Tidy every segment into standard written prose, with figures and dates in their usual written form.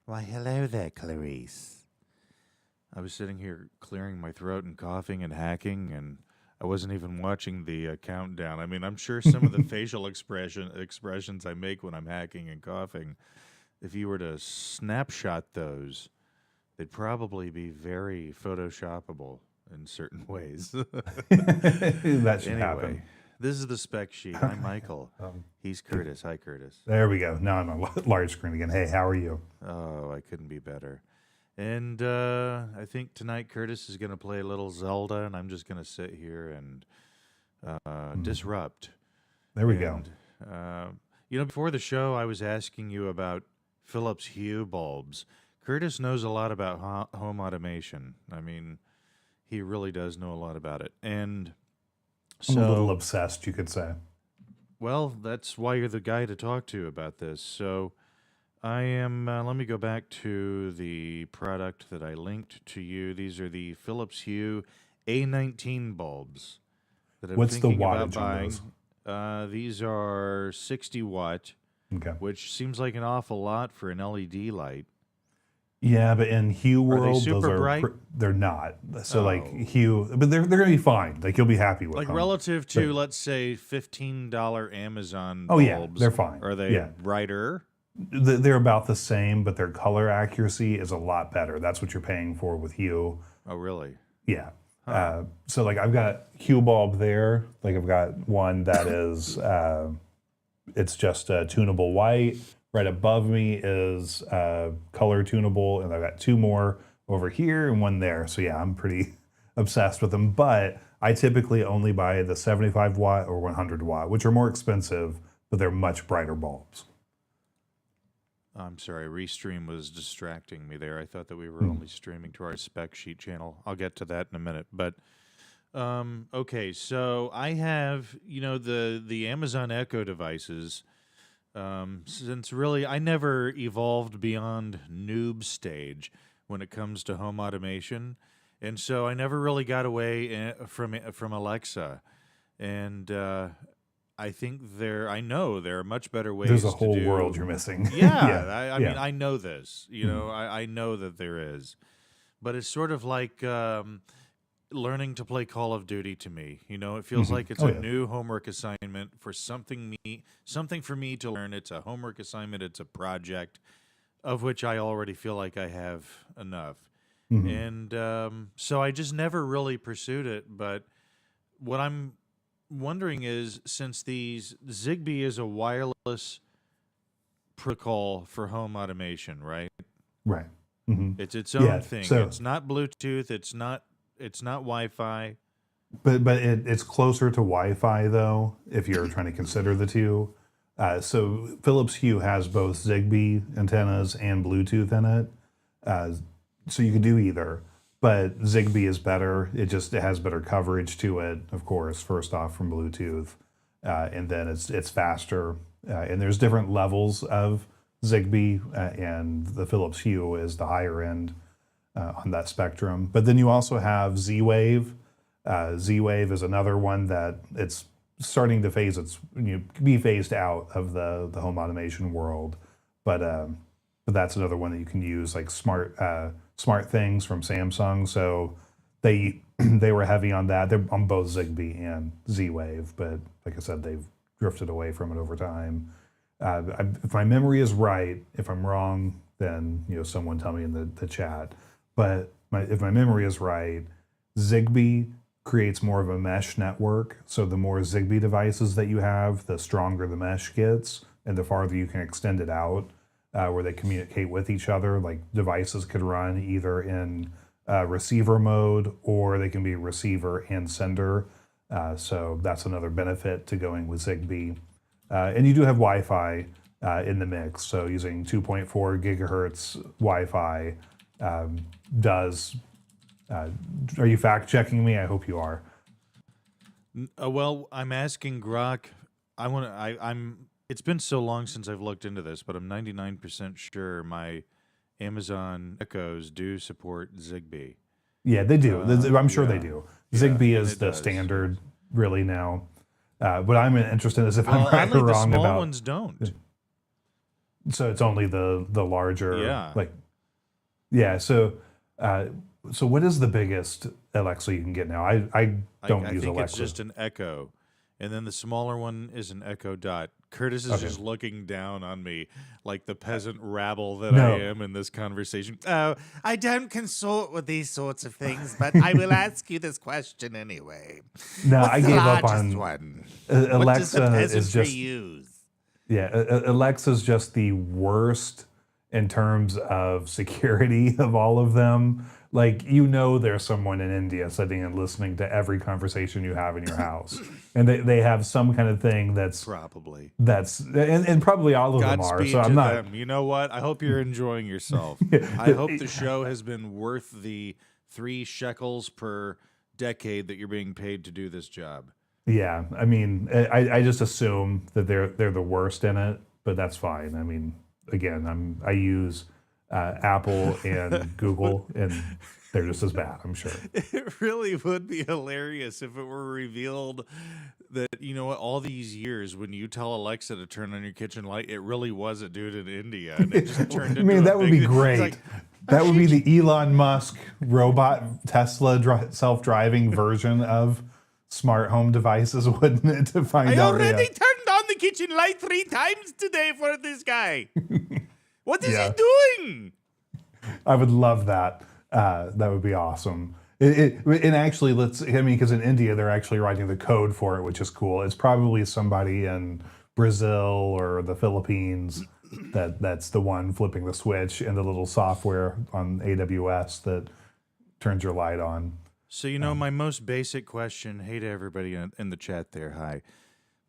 Why, hello there, Clarice. I was sitting here clearing my throat and coughing and hacking, and I wasn't even watching the countdown. I mean, I'm sure some of the facial expressions I make when I'm hacking and coughing, if you were to snapshot those, they'd probably be very photoshoppable in certain ways. That should Anyway, happen. this is the spec sheet. I'm Michael. He's Curtis. Hi, Curtis. There we go. Now I'm on large screen again. Hey, how are you? Oh, I couldn't be better. And I think tonight Curtis is going to play a little Zelda, and I'm just going to sit here and disrupt. There we go. And, before the show, I was asking you about Philips Hue bulbs. Curtis knows a lot about home automation. I mean, he really does know a lot about it. And I'm a little so, obsessed, you could say. well, that's why you're the guy to talk to about this. So I am, let me go back to the product that I linked to you. These are the Philips Hue A19 bulbs that I'm What's the thinking about wattage on buying. those? These are 60 watt, Okay. which seems like an awful lot for an LED light. Yeah, but in Hue Are they world, those super are bright? they're not. So like Oh. Hue, but they're gonna be fine. Like you'll be happy with Like them. relative to, let's say, $15 Amazon Oh yeah, bulbs, they're fine. are they Yeah, brighter? they're about the same, but their color accuracy is a lot better. That's what you're paying for with Hue. Oh, really? Yeah. Huh. So like I've got Hue bulb there. Like I've got one that is it's just tunable white. Right above me is color tunable, and I've got two more over here and one there. So yeah, I'm pretty obsessed with them. But I typically only buy the 75 watt or 100 watt, which are more expensive, but they're much brighter bulbs. I'm sorry, Restream was distracting me there. I thought that we were only streaming to our spec sheet channel. I'll get to that in a minute. But okay, so I have, the Amazon Echo devices. Since really I never evolved beyond noob stage when it comes to home automation, and so I never really got away from Alexa. And I think I know there are much better ways There's a to whole do. world you're missing. Yeah, Yeah, I yeah. mean, I know this. I know that there is, but it's sort of like learning to play Call of Duty to me. It feels like it's Oh a yeah. new homework assignment for something for me to learn. It's a homework assignment. It's a project of which I already feel like I have enough, and so I just never really pursued it. But what I'm wondering is, since these Zigbee is a wireless protocol for home automation, right? Right. hmm It's its own Yeah. thing. So, It's not Bluetooth. It's not Wi-Fi. but it's closer to Wi-Fi though, if you're trying to consider the two. So Philips Hue has both Zigbee antennas and Bluetooth in it. Uh, so you can do either, but Zigbee is better. It has better coverage to it, of course. First off, from Bluetooth, and then it's faster. And there's different levels of Zigbee, and the Philips Hue is the higher end on that spectrum. But then you also have Z-Wave. Z-Wave is another one that it's starting to be phased out of the home automation world. But that's another one that you can use, like smart things from Samsung. So they they were heavy on that. They're on both Zigbee and Z-Wave, but like I said, they've drifted away from it over time. If my memory is right, if I'm wrong, then someone tell me in the chat. But if my memory is right, Zigbee creates more of a mesh network. So the more Zigbee devices that you have, the stronger the mesh gets, and the farther you can extend it out, where they communicate with each other. Like devices could run either in receiver mode, or they can be receiver and sender. So that's another benefit to going with Zigbee. And you do have Wi-Fi in the mix. So using 2.4 gigahertz Wi-Fi does. Are you fact checking me? I hope you are. Well, I'm asking Grok. I'm. It's been so long since I've looked into this, but I'm 99% sure my Amazon Echoes do support Zigbee. Yeah, they do. I'm sure they Yeah, do. yeah, Zigbee and is it the does. standard really now. What I'm interested in is if I'm Well, right oddly, or the wrong small about. ones don't. So it's only the larger, Yeah. like, yeah. Uh, so what is the biggest Alexa you can get now? I don't I use think it's Alexa. just an Echo, and then the smaller one is an Echo Dot. Curtis is Okay. just looking down on me like the peasant rabble that I No, am in this conversation. Oh, I don't consort with these sorts of things, but I will ask you this question anyway. no, What's I the gave up largest on one? What does the Alexa is peasantry just use? yeah, Alexa's just the worst in terms of security of all of them. Like, there's someone in India sitting and listening to every conversation you have in your house. And they have some kind of thing Probably. and probably all of them are. So Godspeed I'm to not, them. You know what? I hope you're enjoying yourself. I hope the show has been worth the 3 shekels per decade that you're being paid to do this job. yeah, I mean, I just assume that they're the worst in it, but that's fine. I mean, again, I use Apple and Google, and they're just as bad, I'm sure. It really would be hilarious if it were revealed that, you know what, all these years when you tell Alexa to turn on your kitchen light, it really was a dude in India and it just turned I into mean, a that would be big. It's great. like, oh, That would be shit. the Elon Musk robot Tesla self-driving version of smart home devices, wouldn't it? To I find out, already turned on the kitchen light 3 times today for this guy. What is he yeah, doing? I would love that. That would be awesome. And actually, because in India they're actually writing the code for it, which is cool. It's probably somebody in Brazil or the Philippines that's the one flipping the switch in the little software on AWS that turns your light on. So, my most basic question, hey to everybody in the chat there, hi.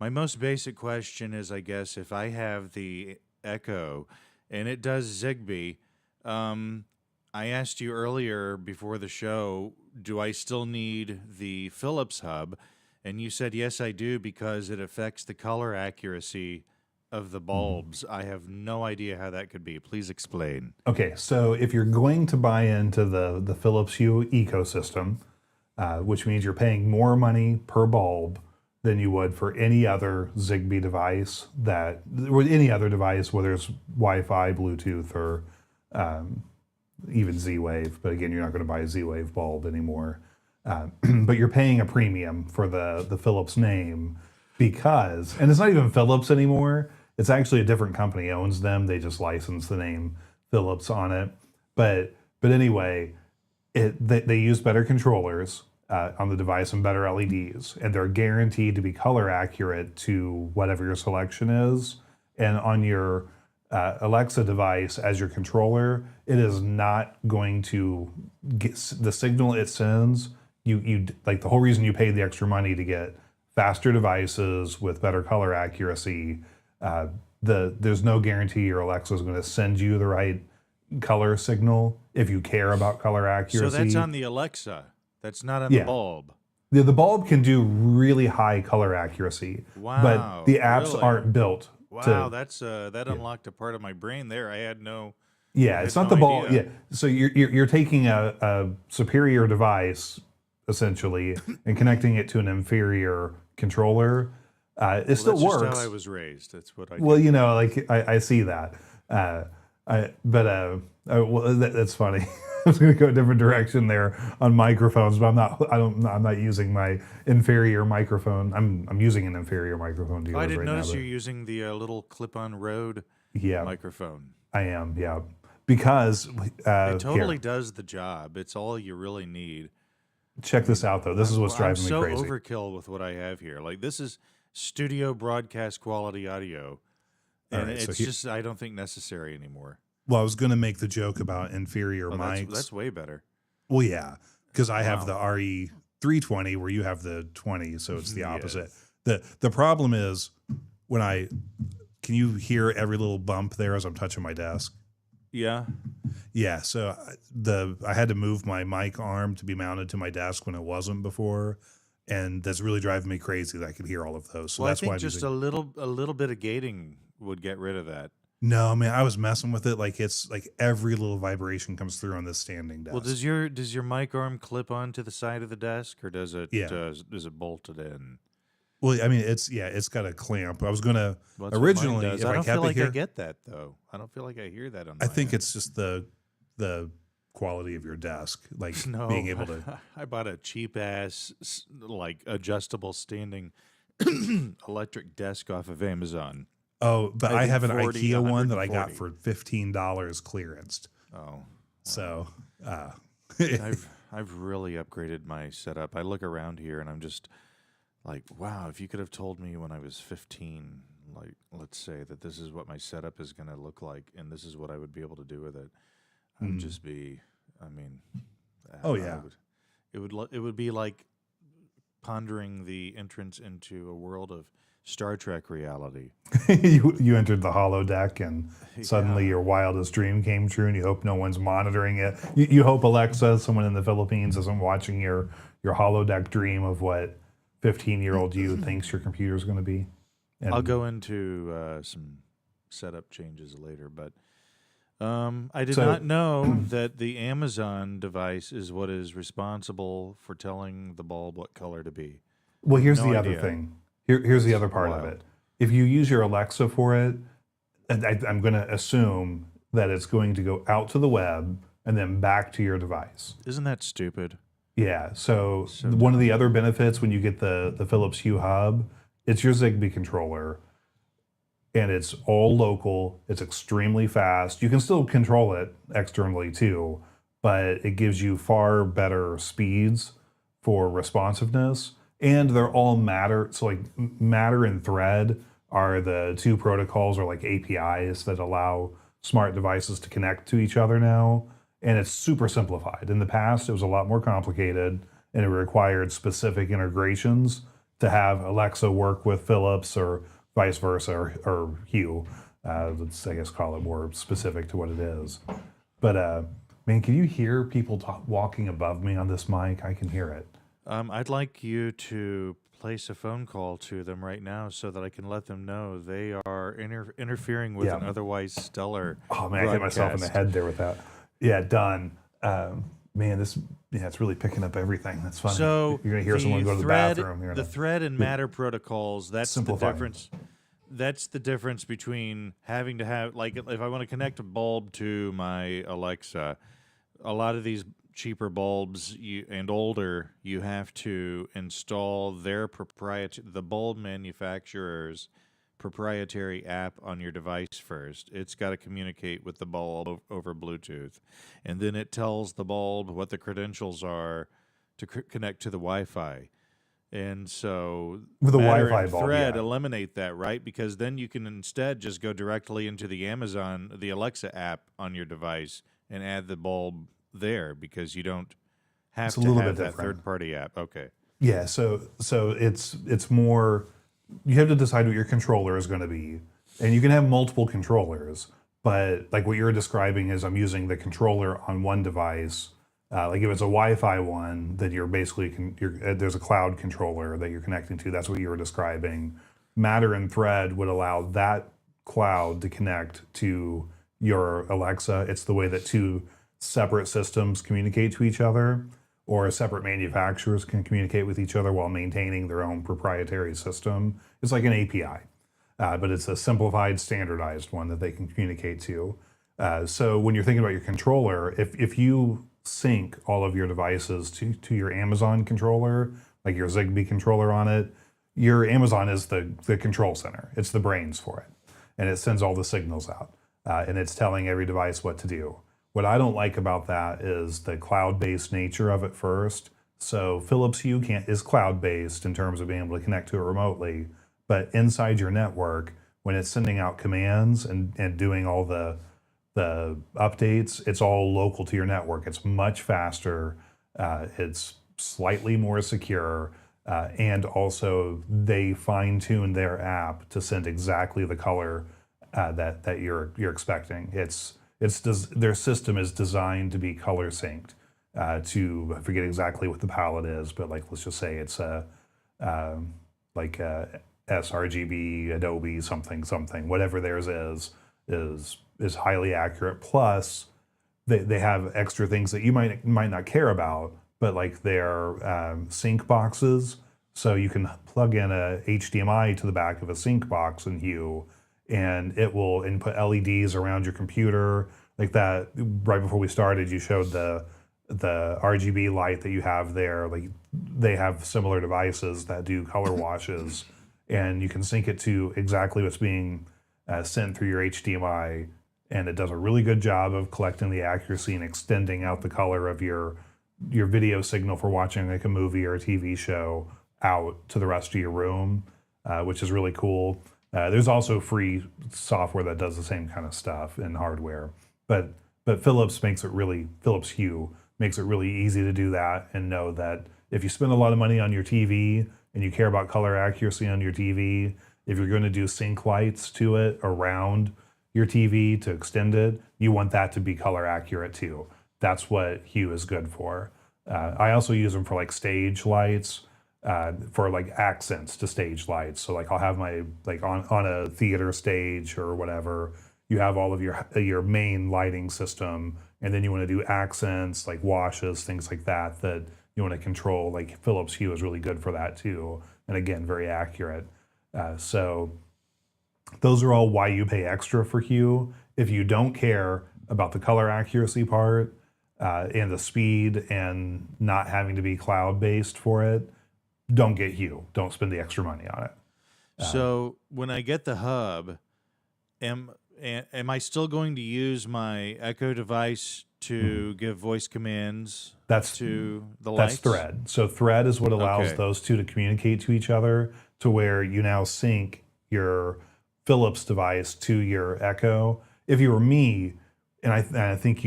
My most basic question is, I guess, if I have the Echo and it does Zigbee, I asked you earlier before the show, do I still need the Philips hub? And you said, yes, I do, because it affects the color accuracy of the bulbs. I have no idea how that could be. Please explain. Okay, so if you're going to buy into the Philips Hue ecosystem, which means you're paying more money per bulb than you would for any other Zigbee device any other device, whether it's Wi-Fi, Bluetooth, or even Z-Wave. But again, you're not going to buy a Z-Wave bulb anymore. But you're paying a premium for the Philips name and it's not even Philips anymore. It's actually a different company owns them. They just license the name Philips on it. But anyway, they use better controllers on the device and better LEDs, and they're guaranteed to be color accurate to whatever your selection is. And on your Alexa device as your controller, it is not going to get the signal it sends. You like the whole reason you paid the extra money to get faster devices with better color accuracy. There's no guarantee your Alexa is going to send you the right color signal if you care about color accuracy. So that's on the Alexa. That's not on the Yeah. bulb. The bulb can do really high color accuracy, Wow, but the apps really? aren't built Wow, to. that unlocked a part of my brain there. I had Yeah, it's not no the bulb. idea. Yeah, so you're taking a superior device essentially and connecting it to an inferior controller. It still That's just works. how I was raised. That's what I Well, do. like I see that. Well, that's funny. I was going to go a different direction there on microphones, but I'm not using my inferior microphone. I'm using an inferior microphone to Oh, I yours didn't right now. notice But you're using the little clip-on Rode yeah, microphone. I am. Yeah, because It totally here, does the job. It's all you really need. check this out though. This is what's I'm driving me so crazy. overkill with what I have here. Like, this is studio broadcast quality audio, All and right, so it's just, I don't think, necessary anymore. well, I was going to make the joke about inferior Oh, mics. that's way better. Well, yeah, because I have Wow. the RE 320 where you have the 20, so it's the opposite. Yes. The problem is can you hear every little bump there as I'm touching my desk? Yeah. Yeah, so I had to move my mic arm to be mounted to my desk when it wasn't before, and that's really driving me crazy that I could hear all of those. So Well, I that's why think I'm just using. a little bit of gating would get rid of that. No, man, I was messing with it. Like it's like every little vibration comes through on this standing desk. Well, does your mic arm clip onto the side of the desk, or does it Yeah. does it bolt it in? Well, I mean, it's got a clamp. I was gonna Well, that's what mine originally, does. if I I don't feel kept it like I here, get that though. I don't feel like I hear that on I my think end. it's just the quality of your desk, like being No, able to. I bought a cheap ass like adjustable standing electric desk off of Amazon. Oh, but I I think have an 40, IKEA one that I got 140. for $15 clearanced. Oh, So, I've really upgraded my setup. I look around here and I'm just like, wow, if you could have told me when I was 15, like let's say that this is what my setup is going to look like and this is what I would be able to do with it, I would just be, I mean, oh yeah, it would be like pondering the entrance into a world of Star Trek reality. you entered the holodeck and suddenly Yeah. your wildest dream came true, and you hope no one's monitoring it. You hope Alexa, someone in the Philippines, isn't watching your holodeck dream of what 15-year-old you thinks your computer is going to be. I'll And go into some setup changes later, but I did so, not know that the Amazon device is what is responsible for telling the bulb what color to be. well, here's No the other idea. thing. Here's the That's other part of wild. it. If you use your Alexa for it, and I'm going to assume that it's going to go out to the web and then back to your device. Isn't that stupid? Yeah. So, So one of the other benefits when you get the Philips Hue Hub, it's your Zigbee controller, and it's all local. It's extremely fast. You can still control it externally too, but it gives you far better speeds for responsiveness. And they're all Matter. So like Matter and Thread are the two protocols or like APIs that allow smart devices to connect to each other now. And it's super simplified. In the past, it was a lot more complicated and it required specific integrations to have Alexa work with Philips or vice versa, or Hue. Let's, I guess, call it more specific to what it is. But man, can you hear people walking above me on this mic? I can hear it. I'd like you to place a phone call to them right now so that I can let them know they are interfering with Yeah. an otherwise stellar Oh man, I hit myself in the broadcast. head there with that. Yeah, done. Man, it's really picking up everything. That's funny. So You're gonna hear someone go to the thread, bathroom here. In the a, thread and matter protocols. That's the Simplifying. difference. That's the difference between having to have, like, if I want to connect a bulb to my Alexa, a lot of these cheaper bulbs and older, you have to install their the bulb manufacturer's proprietary app on your device first. It's got to communicate with the bulb over Bluetooth, and then it tells the bulb what the credentials are to connect to the Wi-Fi. And so With the Matter Wi-Fi and bulb, Thread yeah. eliminate that, right? Because then you can instead just go directly into the Alexa app on your device and add the bulb there because you don't have It's a to little have bit that different. third-party app. Okay. Yeah, so it's more, you have to decide what your controller is going to be, and you can have multiple controllers. But like what you're describing is, I'm using the controller on one device. Like if it's a Wi-Fi one, that you're basically there's a cloud controller that you're connecting to. That's what you were describing. Matter and Thread would allow that cloud to connect to your Alexa. It's the way that two separate systems communicate to each other, or separate manufacturers can communicate with each other while maintaining their own proprietary system. It's like an API, but it's a simplified, standardized one that they can communicate to. So when you're thinking about your controller, if you sync all of your devices to your Amazon controller, like your Zigbee controller on it, your Amazon is the control center. It's the brains for it. And it sends all the signals out. And it's telling every device what to do. What I don't like about that is the cloud-based nature of it first. So Philips Hue is cloud-based in terms of being able to connect to it remotely, but inside your network, when it's sending out commands and doing all the updates, it's all local to your network. It's much faster. It's slightly more secure. And also they fine-tune their app to send exactly the color that you're expecting. Their system is designed to be color synced to, I forget exactly what the palette is, but like let's just say it's like sRGB, Adobe something, whatever theirs is highly accurate. Plus, they have extra things that you might not care about, but like their sync boxes So you can plug in a HDMI to the back of a sync box in Hue, and it will input LEDs around your computer like that. Right before we started, you showed the RGB light that you have there. Like they have similar devices that do color washes, and you can sync it to exactly what's being sent through your HDMI, and it does a really good job of collecting the accuracy and extending out the color of your video signal for watching like a movie or a TV show out to the rest of your room, which is really cool. There's also free software that does the same kind of stuff in hardware, but Philips Hue makes it really easy to do that, and know that if you spend a lot of money on your TV and you care about color accuracy on your TV, if you're going to do sync lights to it around your TV to extend it, you want that to be color accurate too. That's what Hue is good for. I also use them for like stage lights, for like accents to stage lights. So like I'll have my like on a theater stage or whatever, you have all of your main lighting system, and then you want to do accents like washes, things like that you want to control. Like Philips Hue is really good for that too, and again, very accurate. So those are all why you pay extra for Hue. If you don't care about the color accuracy part and the speed and not having to be cloud based for it, don't get Hue. Don't spend the extra money on it. So when I get the hub, am I still going to use my Echo device to give voice commands to the lights? That's Thread. So Thread is what allows Okay. those two to communicate to each other, to where you now sync your Philips device to your Echo. If you were me, and I think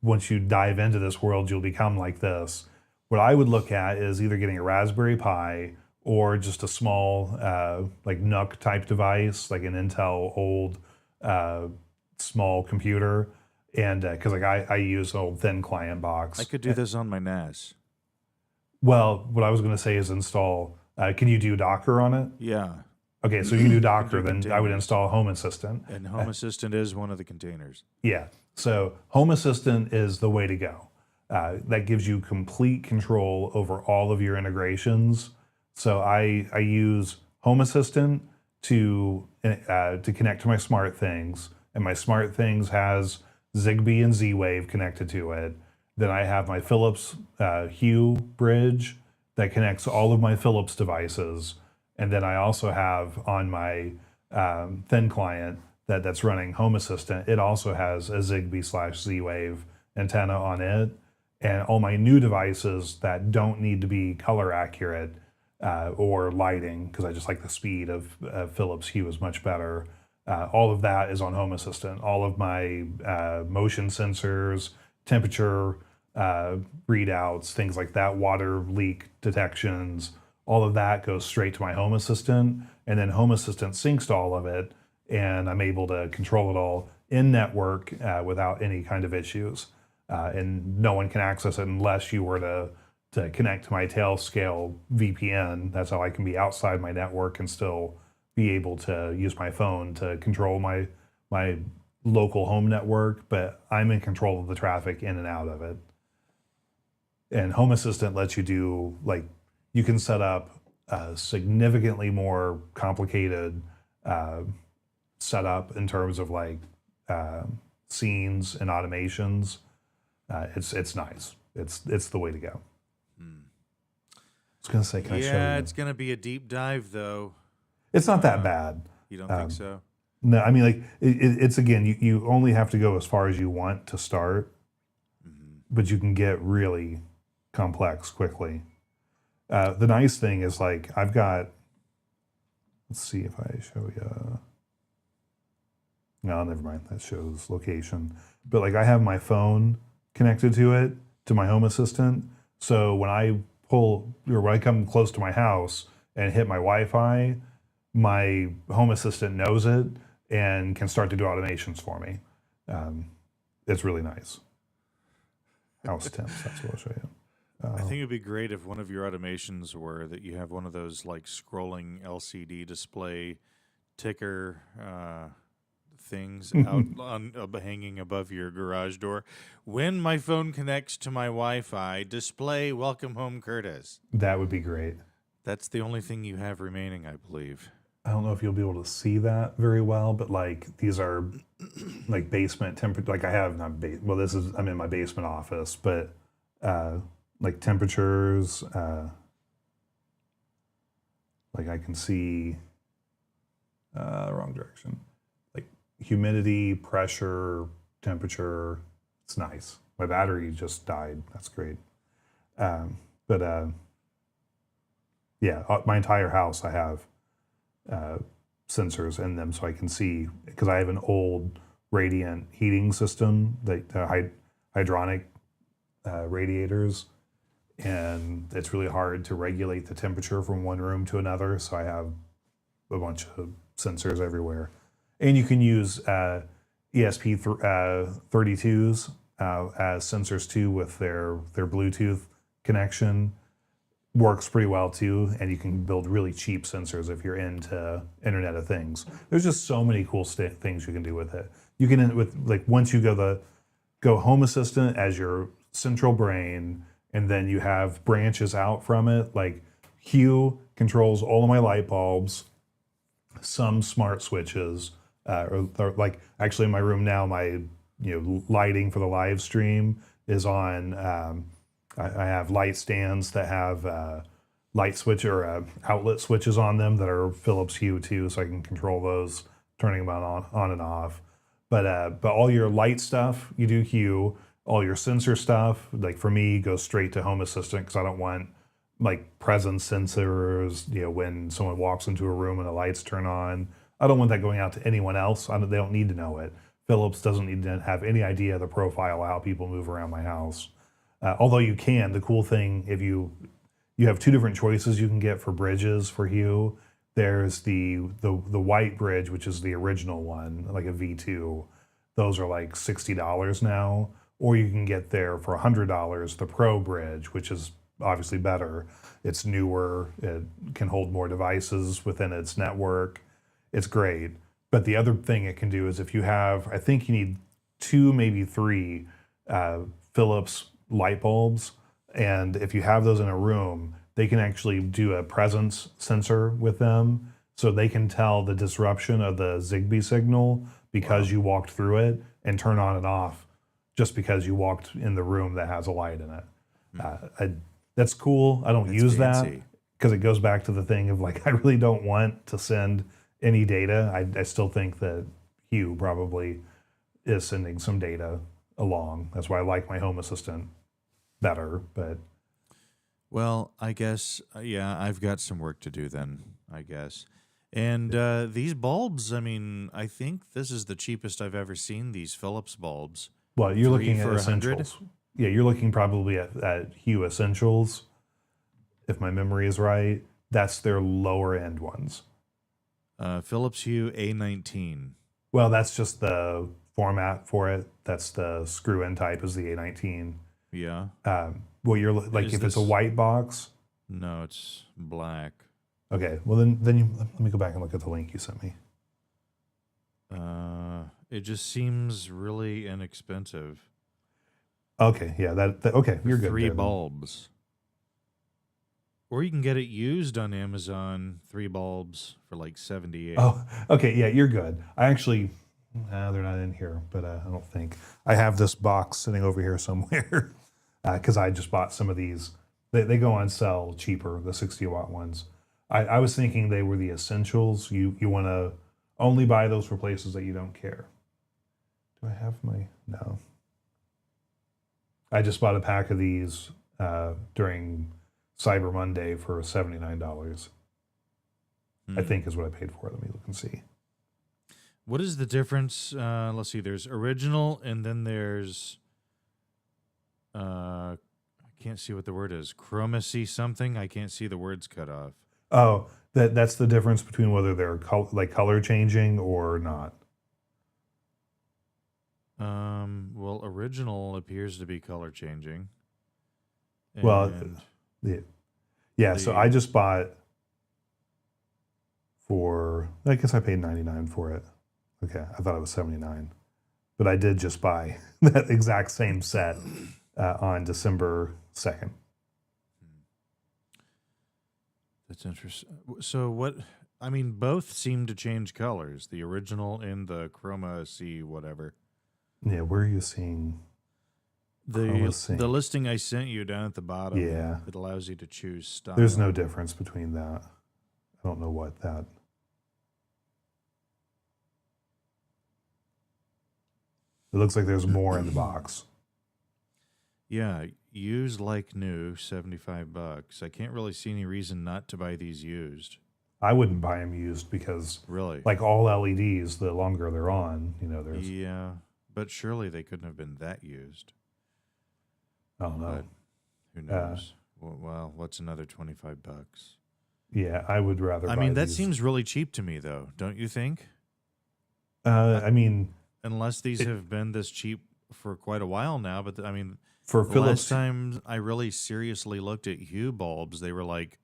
once you dive into this world, you'll become like this. What I would look at is either getting a Raspberry Pi or just a small like NUC type device, like an Intel old small computer, and because like I use an old thin client box. I could do this on my NAS. Well, what I was going to say is install. Can you do Docker on it? Yeah. Okay, so you can do Docker. Then I would containers. install Home Assistant. And Home Assistant is one of the containers. Yeah. So Home Assistant is the way to go. That gives you complete control over all of your integrations. So I use Home Assistant to connect to my Smart Things, and my Smart Things has Zigbee and Z-Wave connected to it. Then I have my Philips Hue bridge that connects all of my Philips devices. And then I also have on my thin client that's running Home Assistant, it also has a Zigbee/Z-Wave antenna on it. And all my new devices that don't need to be color accurate or lighting, because I just like the speed of Philips Hue is much better. All of that is on Home Assistant. All of my motion sensors, temperature readouts, things like that, water leak detections, all of that goes straight to my Home Assistant. And then Home Assistant syncs to all of it, and I'm able to control it all in network without any kind of issues. And no one can access it unless you were to connect to my Tailscale VPN. That's how I can be outside my network and still be able to use my phone to control my local home network, but I'm in control of the traffic in and out of it. And Home Assistant lets you do, like, you can set up a significantly more complicated setup in terms of like scenes and automations. It's nice. It's the way to go. I was gonna say, can I show you? Yeah, it's gonna be a deep dive though. It's not that bad. You don't think so? No, I mean, like it's again, you only have to go as far as you want to start, but you can get really complex quickly. The nice thing is, like, I've got. Let's see if I show you. No, never mind. That shows location. But like, I have my phone connected to it, to my Home Assistant. So when I when I come close to my house and hit my Wi-Fi, my Home Assistant knows it and can start to do automations for me. It's really nice. House temps, that's what I'll show you. I think it'd be great if one of your automations were that you have one of those like scrolling LCD display ticker things out on hanging above your garage door. When my phone connects to my Wi-Fi, display "Welcome Home, Curtis." That would be great. That's the only thing you have remaining, I believe. I don't know if you'll be able to see that very well, but like these are like basement temperature. Like I have not well, this is I'm in my basement office, but uh, like temperatures. Like I can see wrong direction. Like humidity, pressure, temperature. It's nice. My battery just died. That's great. But yeah, my entire house I have sensors in them, so I can see because I have an old radiant heating system, that hydronic radiators, and it's really hard to regulate the temperature from one room to another. So I have a bunch of sensors everywhere, and you can use ESP32s as sensors too with their Bluetooth connection. Works pretty well too, and you can build really cheap sensors if you're into Internet of Things. There's just so many cool things you can do with it. You can with like once you go Home Assistant as your central brain, and then you have branches out from it. Like Hue controls all of my light bulbs, some smart switches, or like actually in my room now, my lighting for the live stream is on. I have light stands that have light switch or outlet switches on them that are Philips Hue too, so I can control those, turning them on and off. But all your light stuff you do Hue. All your sensor stuff, like for me, goes straight to Home Assistant because I don't want like presence sensors. When someone walks into a room and the lights turn on, I don't want that going out to anyone else. They don't need to know it. Philips doesn't need to have any idea of the profile of how people move around my house. Although you can, the cool thing, if you have two different choices you can get for bridges for Hue. There's the white bridge, which is the original one, like a V2. Those are like $60 now. Or you can get there for $100, the Pro Bridge, which is obviously better. It's newer. It can hold more devices within its network. It's great. But the other thing it can do is if you have, I think you need 2, maybe 3 Philips light bulbs. And if you have those in a room, they can actually do a presence sensor with them. So they can tell the disruption of the Zigbee signal because you walked through it and turn on and off just because you walked in the room that has a light in it. That's cool. I don't use that because it goes back to the thing of like, I really don't want to send any data. I still think that Hue probably is sending some data along. That's why I like my Home Assistant better. But well, I guess, yeah, I've got some work to do then, I guess. And these bulbs, I mean, I think this is the cheapest I've ever seen these Philips bulbs. Well, you're 3 looking at for Essentials. Yeah, you're looking probably at Hue Essentials, if my memory is right. That's their lower end ones. Philips Hue A19. Well, that's just the format for it. That's the screw-in type is the A19. Yeah. Well, you're like if it's a white box. No, it's black. Okay. Well, then let me go back and look at the link you sent me. It just seems really inexpensive. Okay. Yeah. Okay. You're good. 3 bulbs. Or you can get it used on Amazon, 3 bulbs for like $78. Oh, okay. Yeah, you're good. I actually, they're not in here, but I don't think. I have this box sitting over here somewhere because I just bought some of these. They go on sale cheaper, the 60-watt ones. I was thinking they were the essentials. You want to only buy those for places that you don't care. Do I have my, no. I just bought a pack of these during Cyber Monday for $79. I think is what I paid for it. Let me look and see. What is the difference? Let's see. There's original, and then there's I can't see what the word is. Chromacy something. I can't see the words cut off. Oh, that's the difference between whether they're color changing or not. Well, original appears to be color changing. Well, yeah. So I just bought for. I guess I paid $99 for it. Okay, I thought it was $79, but I did just buy that exact same set on December 2nd. That's interesting. So what? I mean, both seem to change colors. The original and the Chroma C whatever. Yeah, where are you seeing The Chroma the Sync? listing I sent you down at the bottom, Yeah, it allows you to choose style. there's no difference between that. I don't know what that. It looks like there's more in the box. Yeah, used like new, $75. I can't really see any reason not to buy these used. I wouldn't buy them used because, Really? like all LEDs, the longer they're on, there's, Yeah, but surely they couldn't have been that used. I don't know. But who knows? Well, what's another $25? Yeah, I would rather I buy mean, that these. seems really cheap to me, though. Don't you think? I mean, Unless these have been this cheap for quite a while now. But I mean, for the Philips, last time I really seriously looked at Hue bulbs, they were like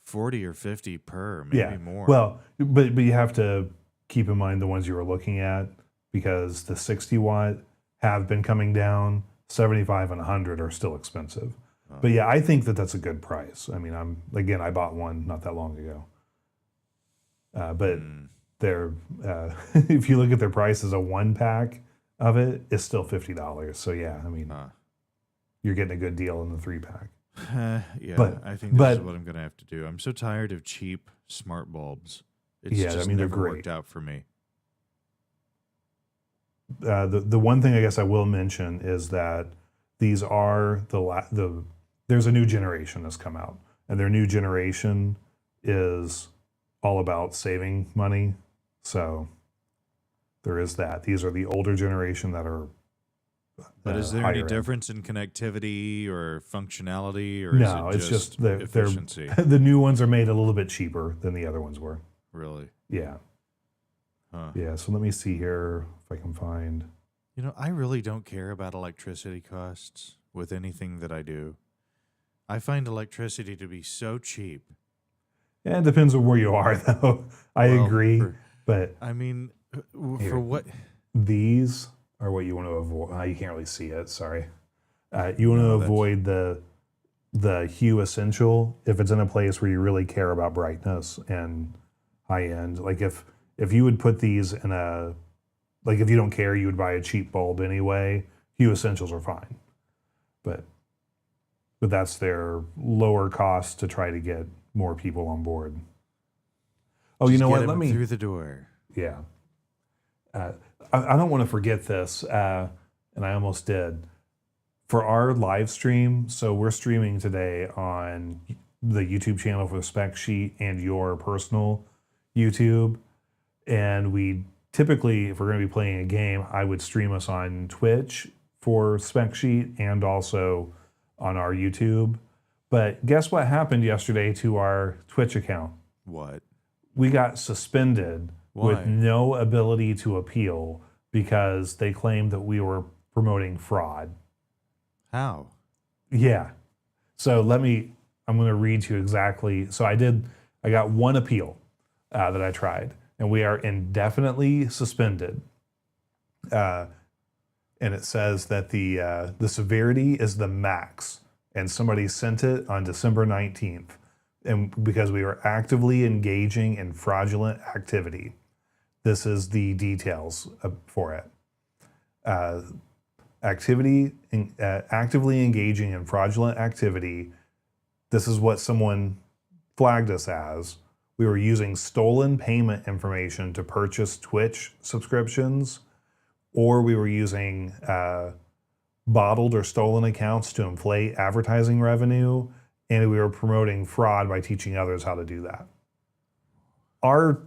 40 or 50 per, maybe yeah. more. Well, but you have to keep in mind the ones you were looking at because the 60 watt have been coming down. 75 and 100 are still expensive. But yeah, I think that that's a good price. I mean, I bought one not that long ago. But they're if you look at their prices, a 1-pack of it is still $50. So yeah, I mean, you're getting a good deal in the 3-pack. Yeah, But- I think this is what I'm going to have to do. I'm so tired of cheap smart bulbs. It's Yeah, I just mean, they're never great. worked out for me. The one thing I guess I will mention is that these are there's a new generation that's come out, and their new generation is all about saving money. So there is that. These are the older generation that are. But is there any higher end. difference in connectivity or functionality, or No, is it it's just they're, they're efficiency? the new ones are made a little bit cheaper than the other ones were. Really? Yeah, Huh. yeah. So let me see here if I can find. You know, I really don't care about electricity costs with anything that I do. I find electricity to be so cheap. Yeah, it depends on where you are, though. I Well, agree, for- but I mean, Here. for what? these are what you want to avoid. You can't really see it. Sorry. You want to No, that's- avoid the Hue Essential if it's in a place where you really care about brightness and high end. Like if you would put these in a like if you don't care, you would buy a cheap bulb anyway. Hue Essentials are fine, but that's their lower cost to try to get more people on board. Oh, you Just know get what? him Let me. through the door. Yeah. I don't want to forget this, and I almost did. For our live stream, so we're streaming today on the YouTube channel for the Spec Sheet and your personal YouTube. And we typically, if we're going to be playing a game, I would stream us on Twitch for Spec Sheet and also on our YouTube. But guess what happened yesterday to our Twitch account? What? We got suspended Why? with no ability to appeal because they claimed that we were promoting fraud. How? Yeah. So I'm going to read to you exactly. So I got one appeal that I tried, and we are indefinitely suspended. And it says that the severity is the max, and somebody sent it on December 19th. And because we were actively engaging in fraudulent activity. This is the details for it. Actively engaging in fraudulent activity. This is what someone flagged us as. We were using stolen payment information to purchase Twitch subscriptions, or we were using bottled or stolen accounts to inflate advertising revenue, and we were promoting fraud by teaching others how to do that. Our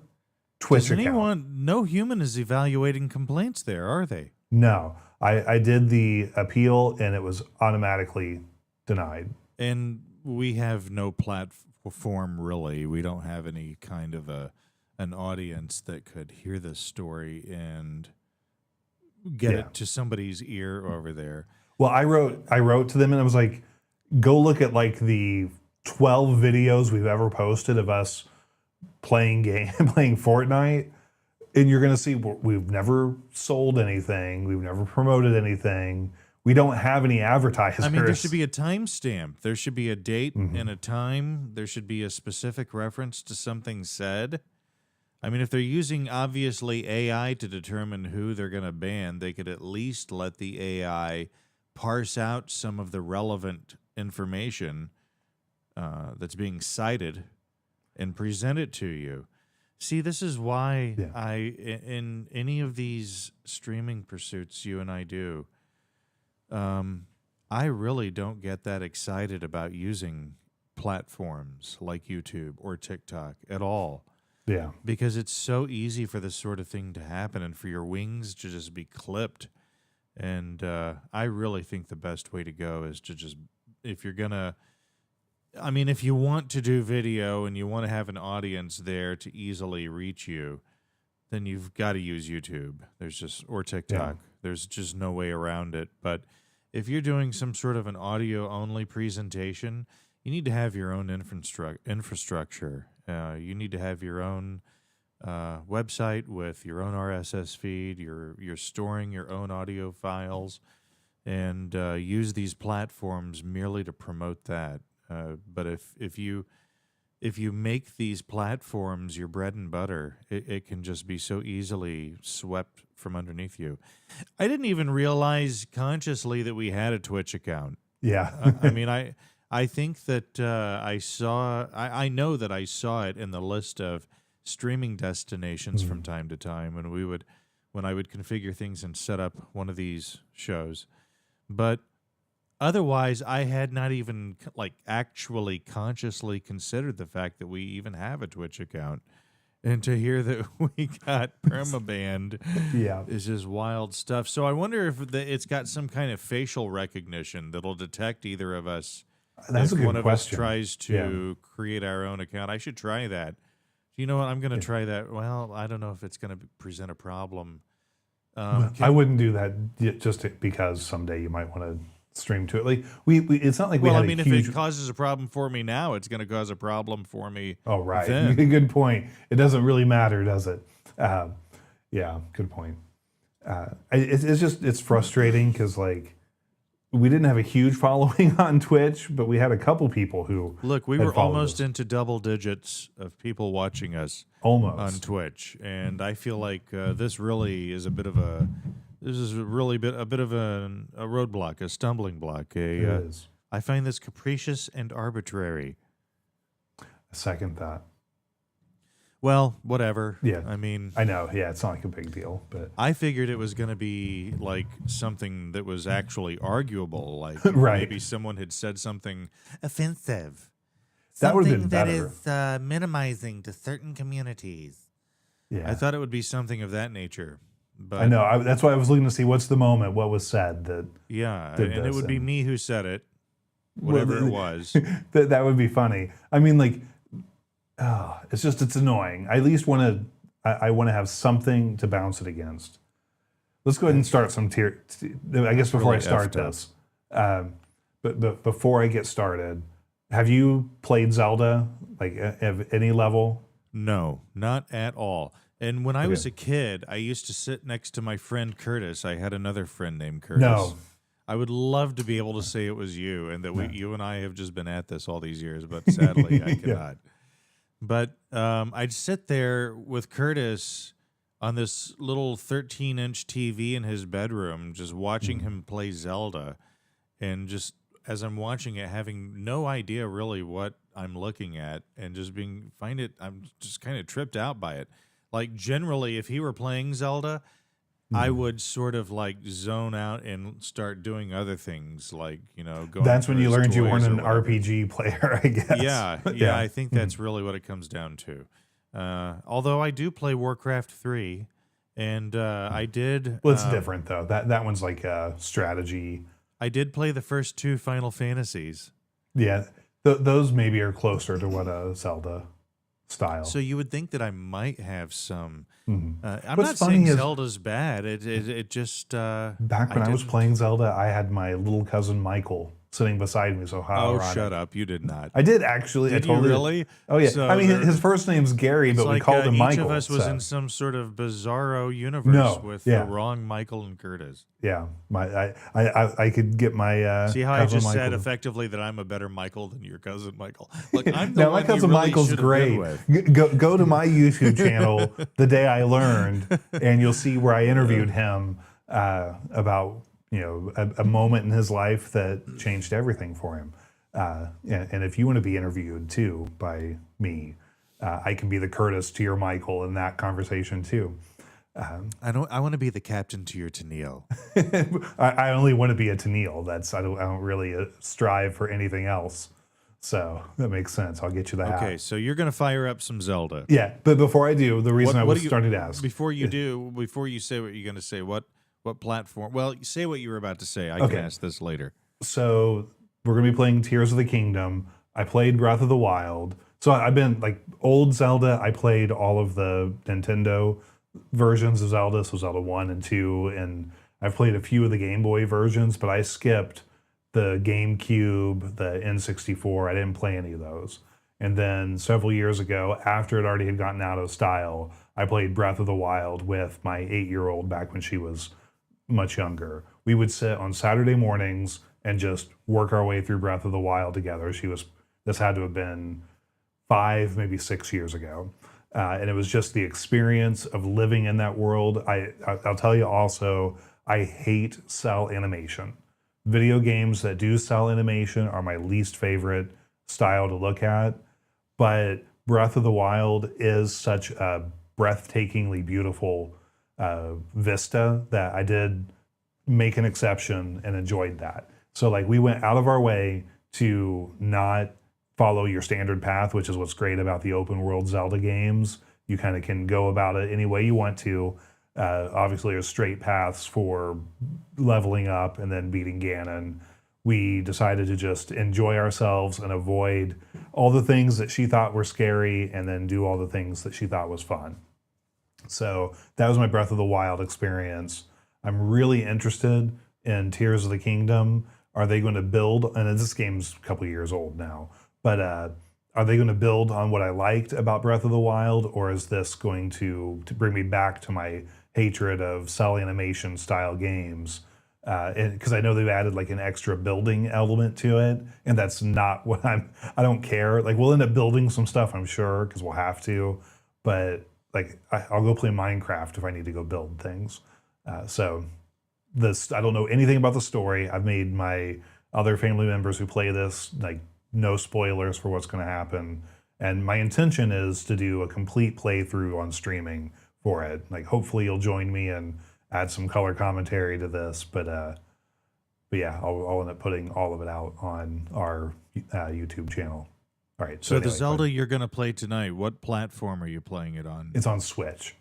Twitch Does account. no human is evaluating complaints there, are they? No, I did the appeal and it was automatically denied. And we have no platform really. We don't have any kind of an audience that could hear this story and get it to somebody's ear over there. Well, I wrote to them and I was like, go look at like the 12 videos we've ever posted of us playing Fortnite, and you're going to see we've never sold anything, we've never promoted anything, we don't have any advertisers. I mean, there should be a timestamp. There should be a date and a time. There should be a specific reference to something said. I mean, if they're using, obviously, AI to determine who they're going to ban, they could at least let the AI parse out some of the relevant information that's being cited and present it to you. See, this is why in any of these streaming pursuits you and I do, I really don't get that excited about using platforms like YouTube or TikTok at all. Yeah. Because it's so easy for this sort of thing to happen and for your wings to just be clipped. And I really think the best way to go is to just, if you're going to, I mean, if you want to do video and you want to have an audience there to easily reach you, then you've got to use YouTube. There's just, or TikTok. Yeah. There's just no way around it. But if you're doing some sort of an audio-only presentation, you need to have your own infrastructure. You need to have your own website with your own RSS feed. You're storing your own audio files, and use these platforms merely to promote that. But if you make these platforms your bread and butter, it can just be so easily swept from underneath you. I didn't even realize consciously that we had a Twitch account. Yeah. I mean, I think that I know that I saw it in the list of streaming destinations from time to time when I would configure things and set up one of these shows. But otherwise, I had not even actually consciously considered the fact that we even have a Twitch account. And to hear that we got permabanned is just wild stuff. So I wonder if it's got some kind of facial recognition that'll detect either of us. That's if a good one of question. us tries to create our own account. I should try that. You know what? I'm going to try that. Well, I don't know if it's going to present a problem. I wouldn't do that just because someday you might want to stream to it. Like it's not like we had if huge... it causes a problem for me now, it's going to cause a problem for me. Oh, right. Then. Good point. It doesn't really matter, does it? Yeah, good point. It's frustrating because we didn't have a huge following on Twitch, but we had a couple people who look. We were almost into double digits of people watching us on Twitch, and I feel like this really is a bit of a. This is really a bit of a roadblock, a stumbling block. It is. I find this capricious and arbitrary. I second that. Well, whatever. Yeah. I mean, I know. Yeah, it's not like a big deal, but I figured it was going to be like something that was actually arguable. Like maybe someone had said something offensive. That would have been better. That is minimizing to certain communities. Yeah. I thought it would be something of that nature. But I know. That's why I was looking to see what's the moment, what was said that. Yeah, and it would be me who said it, whatever it was. That would be funny. I mean, it's annoying. I at least want to have something to bounce it against. Let's go ahead and start some tier. I guess before I start this, but before I get started, have you played Zelda at any level? No, not at all. And when I was a kid, I used to sit next to my friend Curtis. I had another friend named Curtis. No. I would love to be able to say it was you and that you and I have just been at this all these years, but sadly I cannot. But I'd sit there with Curtis on this little 13-inch TV in his bedroom, just watching him play Zelda. And just as I'm watching it, having no idea really what I'm looking at and just I'm just kind of tripped out by it. Like generally, if he were playing Zelda, I would sort of zone out and start doing other things, going. That's when you learned you weren't an whatever. RPG player, I guess. Yeah. I think that's really what it comes down to. Although I do play Warcraft 3, and I did. Well, it's different though. That one's like a strategy. I did play the first 2 Final Fantasies. Yeah, those maybe are closer to what a Zelda style. So you would think that I might have some. I'm What's not funny saying is- Zelda's bad. It just Back when I was playing Zelda, I had my little cousin Michael sitting beside me. So how Oh, ironic. shut up! You did not. I did actually. Did I totally you really? Oh yeah. So I mean, there- his first name's Gary, It's but we like called him each Michael. of us was so. in some sort of bizarro universe No, with yeah. the wrong Michael and Curtis. Yeah, I could get my See how I cousin just said Michael. effectively that I'm a better Michael than your cousin Michael. Look, I'm the Now one my cousin you really Michael's should have been great. with. Go to my YouTube channel the day I learned, and you'll see where I interviewed him about a moment in his life that changed everything for him. And if you want to be interviewed too by me, I can be the Curtis to your Michael in that conversation too. I want to be the captain to your Tennille. I only want to be a Tennille. I don't really strive for anything else. So that makes sense. I'll get you the hat. Okay, so you're gonna fire up some Zelda. Yeah, but before I do, the reason I was do you- starting to ask. Before you say what you're gonna say, what platform? Well, say what you were about to say. I Okay. can ask this later. So we're gonna be playing Tears of the Kingdom. I played Breath of the Wild. So I've been like old Zelda. I played all of the Nintendo versions of Zelda, so Zelda 1 and 2, and I've played a few of the Game Boy versions, but I skipped the GameCube, the N64. I didn't play any of those. And then several years ago, after it already had gotten out of style, I played Breath of the Wild with my 8-year-old back when she was much younger. We would sit on Saturday mornings and just work our way through Breath of the Wild together. This had to have been 5, maybe 6 years ago. And it was just the experience of living in that world. I'll tell you also, I hate cell animation. Video games that do cell animation are my least favorite style to look at. But Breath of the Wild is such a breathtakingly beautiful vista that I did make an exception and enjoyed that. So like we went out of our way to not follow your standard path, which is what's great about the open world Zelda games. You kind of can go about it any way you want to. Obviously, there's straight paths for leveling up and then beating Ganon. We decided to just enjoy ourselves and avoid all the things that she thought were scary and then do all the things that she thought was fun. So that was my Breath of the Wild experience. I'm really interested in Tears of the Kingdom. Are they going to build, and this game's a couple years old now, but are they going to build on what I liked about Breath of the Wild, or is this going to bring me back to my hatred of cell animation style games? Because I know they've added like an extra building element to it, and that's not what I don't care. Like we'll end up building some stuff, I'm sure, because we'll have to. But like I'll go play Minecraft if I need to go build things. So I don't know anything about the story. I've made my other family members who play this like no spoilers for what's going to happen. And my intention is to do a complete playthrough on streaming for it. Like hopefully you'll join me and add some color commentary to this. But yeah, I'll end up putting all of it out on our YouTube channel. All right. So the anyway, Zelda you're going to play tonight, what platform are you playing it on? it's on Switch.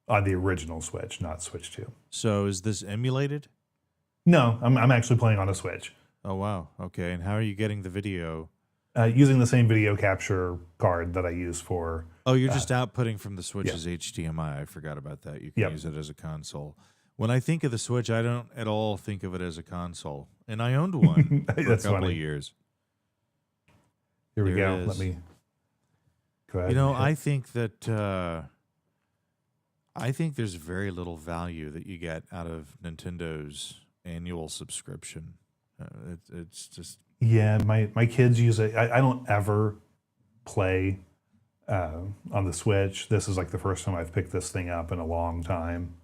On the original Switch, not Switch 2. So is this emulated? No, I'm actually playing on a Switch. Oh, wow. Okay. And how are you getting the video? Using the same video capture card that I use for. Oh, you're just outputting from the Switch's yeah. HDMI. I forgot about that. You can Yep. use it as a console. When I think of the Switch, I don't at all think of it as a console. And I owned one for a That's couple funny. of years. Here we There go. it is. Let me go ahead. You know, and hit- I think that I think there's very little value that you get out of Nintendo's annual subscription. It's just Yeah, my kids use it. I don't ever play on the Switch. This is like the first time I've picked this thing up in a long time.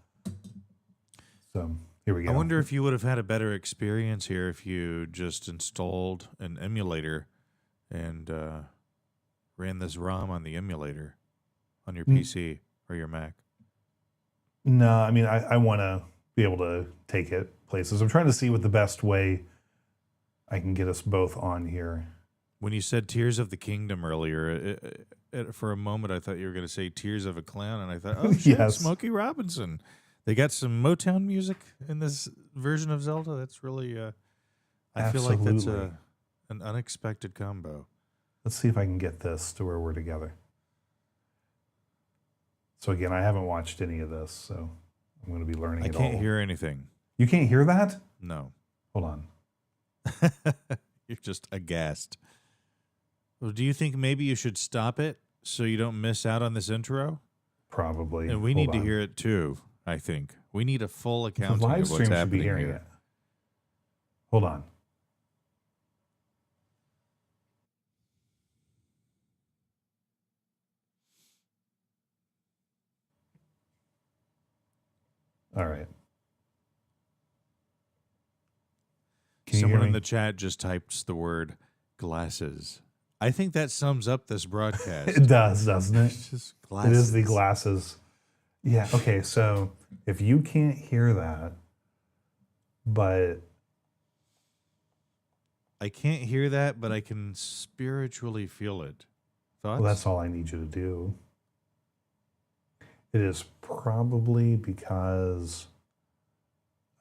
So here we go. I wonder if you would have had a better experience here if you just installed an emulator and ran this ROM on the emulator on your PC or your Mac. No, I mean, I want to be able to take it places. I'm trying to see what the best way I can get us both on here. When you said Tears of the Kingdom earlier, for a moment I thought you were going to say Tears of a Clown, and I thought, oh, shit, Yes. Smokey Robinson. They got some Motown music in this version of Zelda. That's really, I feel like that's Absolutely. an unexpected combo. Let's see if I can get this to where we're together. So again, I haven't watched any of this, so I'm going to be learning I it can't all. hear anything. You can't hear that? No. Hold on. You're just aghast. Well, do you think maybe you should stop it so you don't miss out on this intro? Probably. And we Hold need to on. hear it too, I think. We need a full The accounting live of what's stream should be happening hearing here. it. Hold on. All right. Can you Someone hear in me? the chat just types the word glasses. I think that sums up this broadcast. It does, doesn't it? It's just glasses. It is the glasses. Yeah. Okay. So if you can't hear that, but I can't hear that, but I can spiritually feel it. Thoughts? well, that's all I need you to do. It is probably because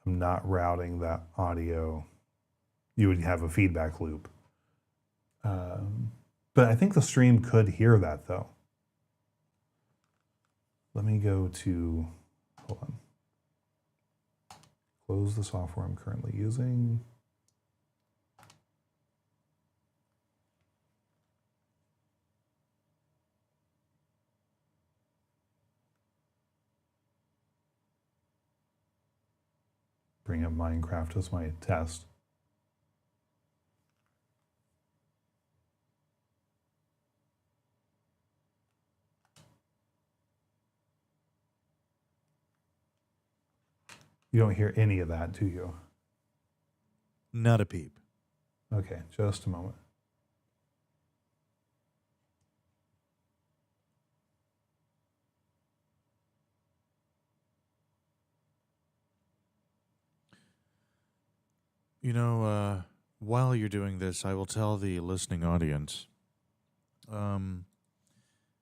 I'm not routing that audio. You would have a feedback loop. But I think the stream could hear that though. Let me go to, hold on. Close the software I'm currently using. Bring up Minecraft as my test. You don't hear any of that, do you? Not a peep. Okay, just a moment. You know, while you're doing this, I will tell the listening audience.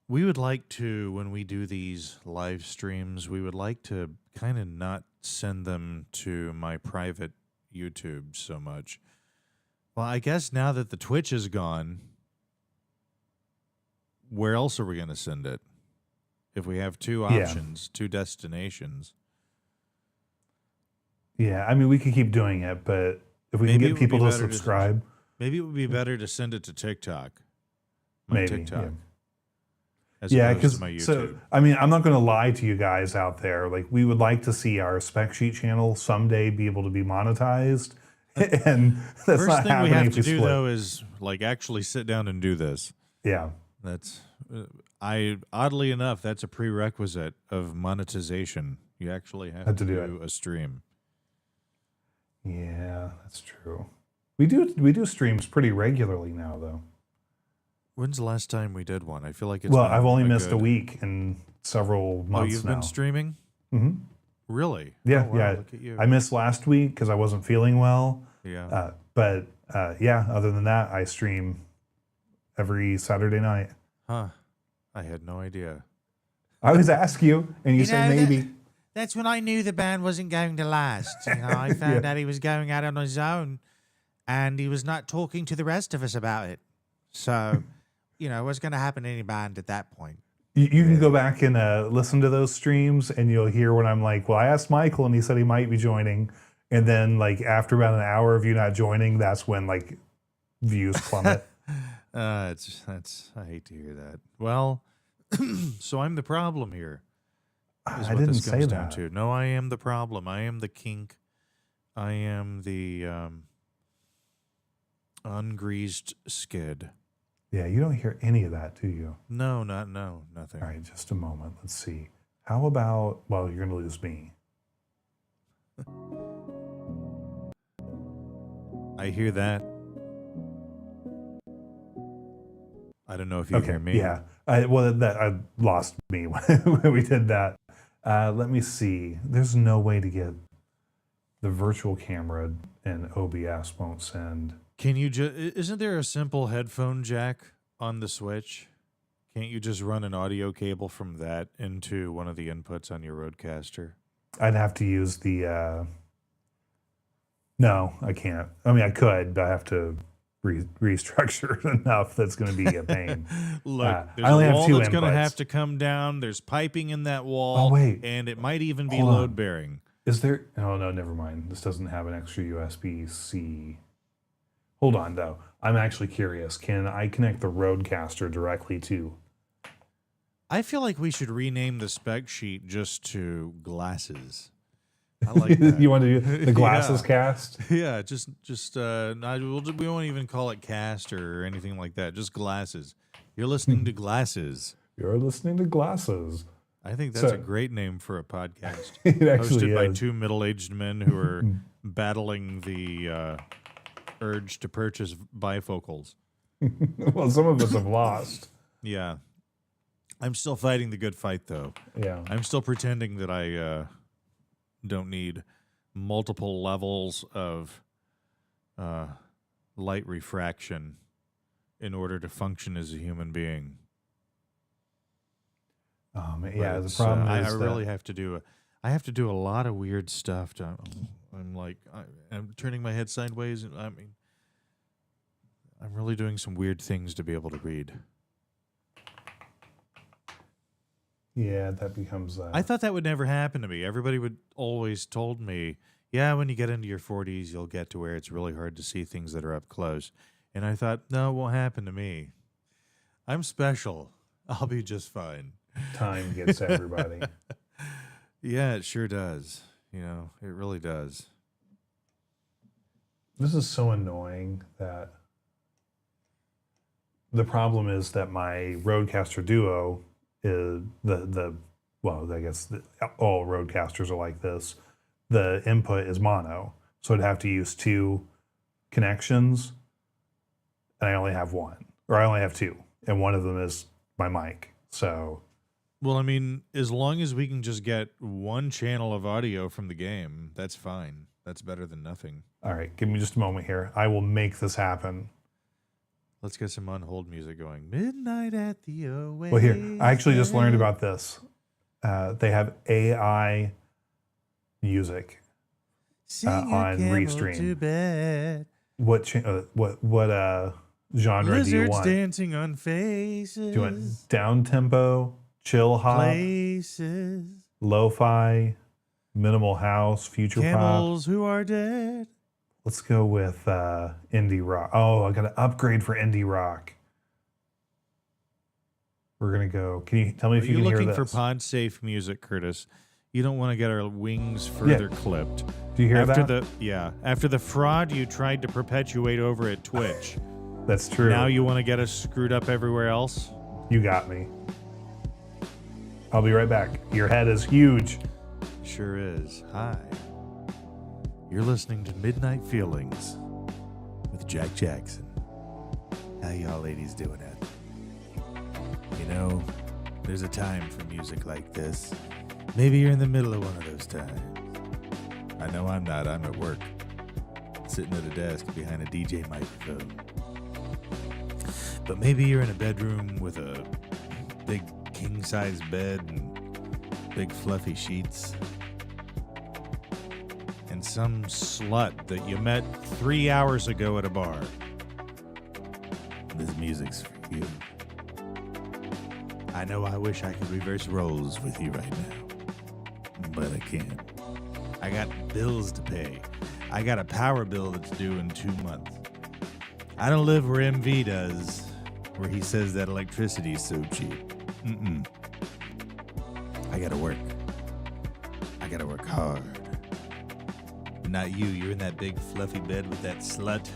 We would like to, when we do these live streams, we would like to kind of not send them to my private YouTube so much. Well, I guess now that the Twitch is gone, where else are we going to send it? If we have two options, two destinations. Yeah, I mean, we could keep doing it, but if we Maybe can it get would people be to better to- subscribe, Maybe it would be better to send it to TikTok. My maybe. TikTok. Yeah. As Yeah, opposed because to my YouTube. so I mean, I'm not going to lie to you guys out there. Like, we would like to see our spec sheet channel someday be able to be monetized, and that's First not thing we happening have if to we do split. though is like actually sit down and do this. Yeah, That's oddly enough, that's a prerequisite of monetization. You actually have to do a stream. yeah, that's true. We do streams pretty regularly now, though. When's the last time we did one? I feel like it's Well, been I've only a missed a good- week in several months Oh, you've now. been streaming? hmm Really? Yeah, Oh, wow, yeah. Look at you. I missed last week because I wasn't feeling well. Yeah. But yeah, other than that, I stream every Saturday night. Huh. I had no idea. I always ask you, and you say know, maybe. That's when I knew the band wasn't going to last. You know, I found out he was going out on his own, and he was not talking to the rest of us about it. So, you know, what's going to happen to any band at that point? You can go back and listen to those streams, and you'll hear when I'm like, well, I asked Michael, and he said he might be joining. And then, like, after about an hour of you not joining, that's when, like, views plummet. I hate to hear that. Well, so I'm the problem here. Is I what didn't this say comes down that. to. No, I am the problem. I am the kink. I am the ungreased skid. Yeah, you don't hear any of that, do you? No, nothing. All right, just a moment. Let's see. How about, well, you're going to lose me. I hear that. I don't know if you hear me. Yeah. I lost me when we did that. Let me see. There's no way to get the virtual camera in OBS won't send. Can you just? Isn't there a simple headphone jack on the Switch? Can't you just run an audio cable from that into one of the inputs on your Rodecaster? I'd have to use the. No, I can't. I mean, I could, but I have to restructure it enough that's going to be a pain. Look, there's I only a have wall two that's going to inputs. have to come down. There's piping in that wall. Oh, wait. And it might even be Hold on. load bearing. Is there? Oh no, never mind. This doesn't have an extra USB-C. Hold on, though. I'm actually curious. Can I connect the Rodecaster directly to? I feel like we should rename the spec sheet just to glasses. I like that. You want to do the glasses Yeah. cast? Yeah, we won't even call it cast or anything like that. Just glasses. You're listening to glasses. You're listening to glasses. I think that's a great name for a podcast. It actually Hosted by is. two middle-aged men who are battling the urge to purchase bifocals. Well, some of us have lost. Yeah. I'm still fighting the good fight, though. Yeah. I'm still pretending that I don't need multiple levels of light refraction in order to function as a human being. Yeah, the problem is I that really have to do I have to do a lot of weird stuff. I'm like I'm turning my head sideways. And I'm really doing some weird things to be able to read. Yeah, that becomes. I thought that would never happen to me. Everybody would always told me, yeah, when you get into your 40s, you'll get to where it's really hard to see things that are up close. And I thought, no, it won't happen to me. I'm special. I'll be just fine. Time gets everybody. Yeah, it sure does. You know, it really does. This is so annoying that the problem is that my Rodecaster Duo is well, I guess all Roadcasters are like this. The input is mono, so I'd have to use two connections, and I only have one, or I only have two, and one of them is my mic. So, Well, I mean, as long as we can just get one channel of audio from the game, that's fine. That's better than nothing. all right, give me just a moment here. I will make this happen. Let's get some on-hold music going. Midnight at the Oasis. Well, here, I actually just learned about this. They have AI music Sing on your camel Restream. to bed. What genre Lizards do you want? dancing on faces. Do you want down tempo, chill hop, places. lo-fi, minimal house, future pop? Camels who are dead. Let's go with indie rock. Oh, I got to upgrade for indie rock. We're gonna go. Can you tell me if you You're can hear looking this? for pod-safe music, Curtis. You don't want to get our wings further clipped. Do you hear after that? After the fraud you tried to perpetuate over at Twitch. That's true. Now you want to get us screwed up everywhere else? You got me. I'll be right back. Your head is huge. Sure is. Hi. You're listening to Midnight Feelings with Jack Jackson. How y'all ladies doing out there? You know, there's a time for music like this. Maybe you're in the middle of one of those times. I know I'm not. I'm at work, sitting at a desk behind a DJ microphone. But maybe you're in a bedroom with a big king-size bed and big fluffy sheets. And some slut that you met 3 hours ago at a bar. This music's for you. I know I wish I could reverse roles with you right now, but I can't. I got bills to pay. I got a power bill that's due in 2 months. I don't live where MV does, where he says that electricity's so cheap. I gotta work. I gotta work hard. But not you. You're in that big fluffy bed with that slut.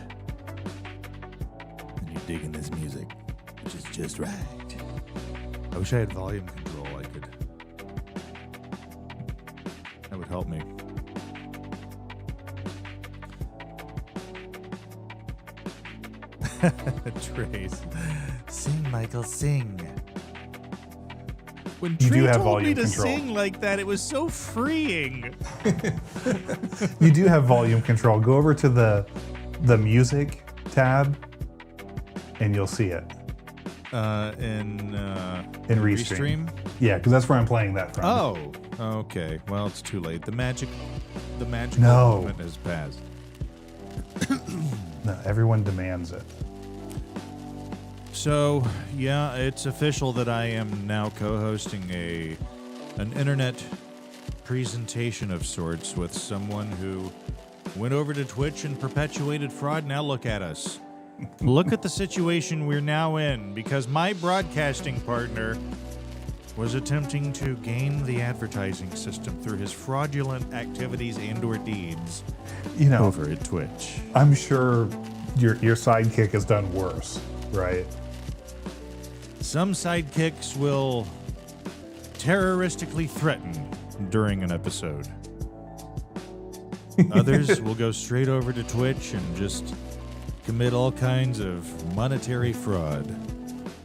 And you're digging this music, which is just right. I wish I had volume control. I could. That would help me. Trace. Sing, Michael, sing. When You Trey do have told me volume to control. sing like that, it was so freeing. You do have volume control. Go over to the music tab, and you'll see it In Restream. Yeah, because that's where I'm playing that from. Oh, okay. Well, it's too late. The magical No. moment has passed. No, everyone demands it. So, yeah, it's official that I am now co-hosting an internet presentation of sorts with someone who went over to Twitch and perpetuated fraud. Now look at us. Look at the situation we're now in because my broadcasting partner was attempting to game the advertising system through his fraudulent activities and/or deeds over at Twitch. I'm sure your sidekick has done worse, right? Some sidekicks will terroristically threaten during an episode. Others will go straight over to Twitch and just commit all kinds of monetary fraud.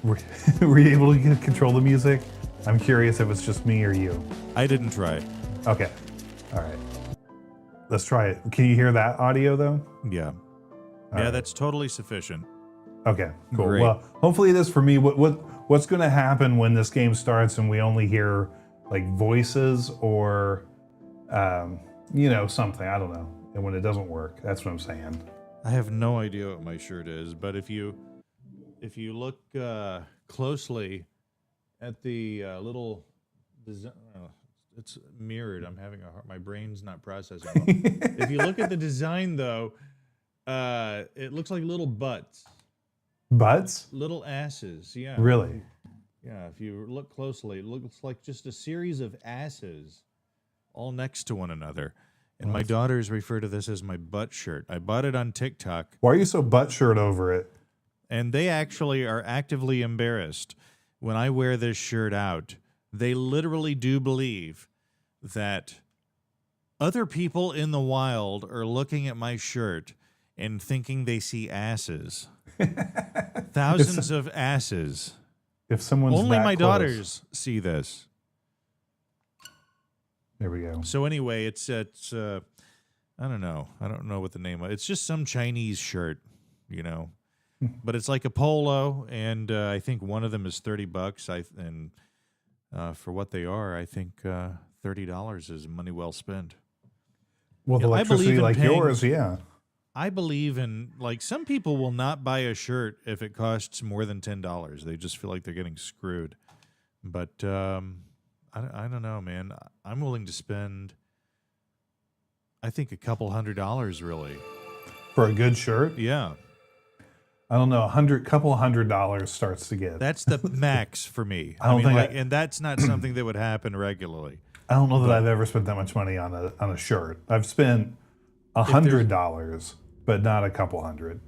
Were you able to control the music? I'm curious if it's just me or you. I didn't try. Okay. All right. Let's try it. Can you hear that audio though? Yeah. Right. That's totally sufficient. Okay, cool. Great. Well, hopefully it is for me. What's going to happen when this game starts and we only hear like voices or, something, I don't know. And when it doesn't work, that's what I'm saying. I have no idea what my shirt is, but if you look closely at the little design, it's mirrored. I'm having my brain's not processing well. If you look at the design, though, it looks like little butts. Butts? Little asses, yeah. Really? Yeah, if you look closely, it looks like just a series of asses all next to one another. And my daughters refer to this as my butt shirt. I bought it on TikTok. Why are you so butt shirt over it? And they actually are actively embarrassed when I wear this shirt out. They literally do believe that other people in the wild are looking at my shirt and thinking they see asses. Thousands of asses. If someone's Only that my close. daughters see this. There we go. So anyway, it's I don't know. I don't know what the name of it. It's just some Chinese shirt, But it's like a polo, and I think one of them is $30. And for what they are, I think $30 is money well spent. Well, the electricity like yours, yeah. I believe in, some people will not buy a shirt if it costs more than $10. They just feel like they're getting screwed. But I don't know, man. I'm willing to spend, I think, a couple $100 really. For a good shirt? Yeah. I don't know, couple $100 starts to get. That's the max for me. And that's not something that would happen regularly. I don't know that I've ever spent that much money on a shirt. I've spent $100, but not a couple hundred.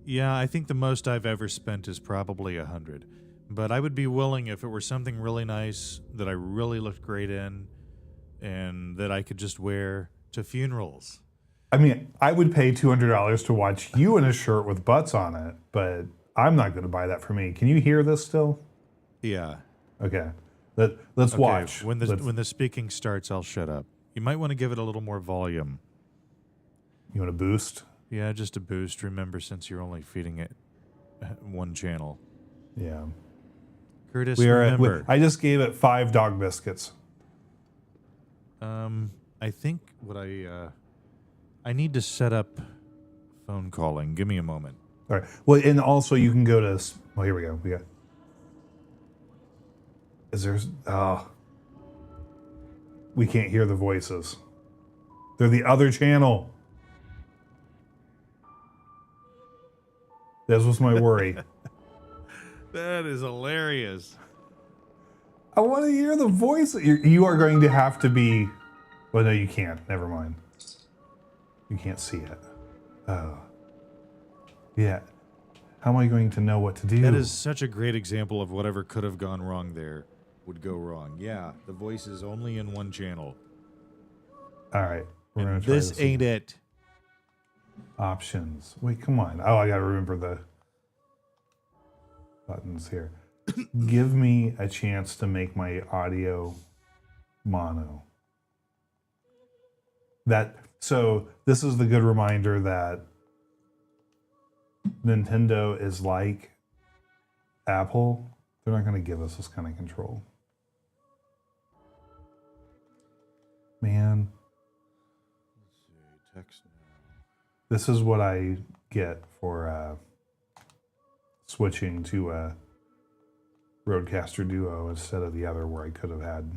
Yeah, I think the most I've ever spent is probably $100. But I would be willing if it were something really nice that I really looked great in, and that I could just wear to funerals. I mean, I would pay $200 to watch you in a shirt with butts on it, but I'm not going to buy that for me. Can you hear this still? Yeah. Okay. Let's watch. When the speaking starts, I'll shut up. You might want to give it a little more volume. You want to boost? Yeah, just a boost. Remember, since you're only feeding it one channel. Yeah. Curtis, remember. I just gave it 5 dog biscuits. I think what I need to set up phone calling. Give me a moment. All right. Well, and also you can go to. Well, here we go. We got. Is there? We can't hear the voices. They're the other channel. This was my worry. That is hilarious. I want to hear the voice. You are going to have to be. Well, no, you can't. Never mind. You can't see it. Oh. Yeah. How am I going to know what to do? That is such a great example of whatever could have gone wrong there would go wrong. Yeah, the voice is only in one channel. All right. We're gonna try this ain't it. Options. Wait, come on. Oh, I got to remember the buttons here. Give me a chance to make my audio mono. So this is the good reminder that Nintendo is like Apple. They're not going to give us this kind of control. Man. Let's see. Text now. This is what I get for switching to a Rodecaster Duo instead of the other where I could have had.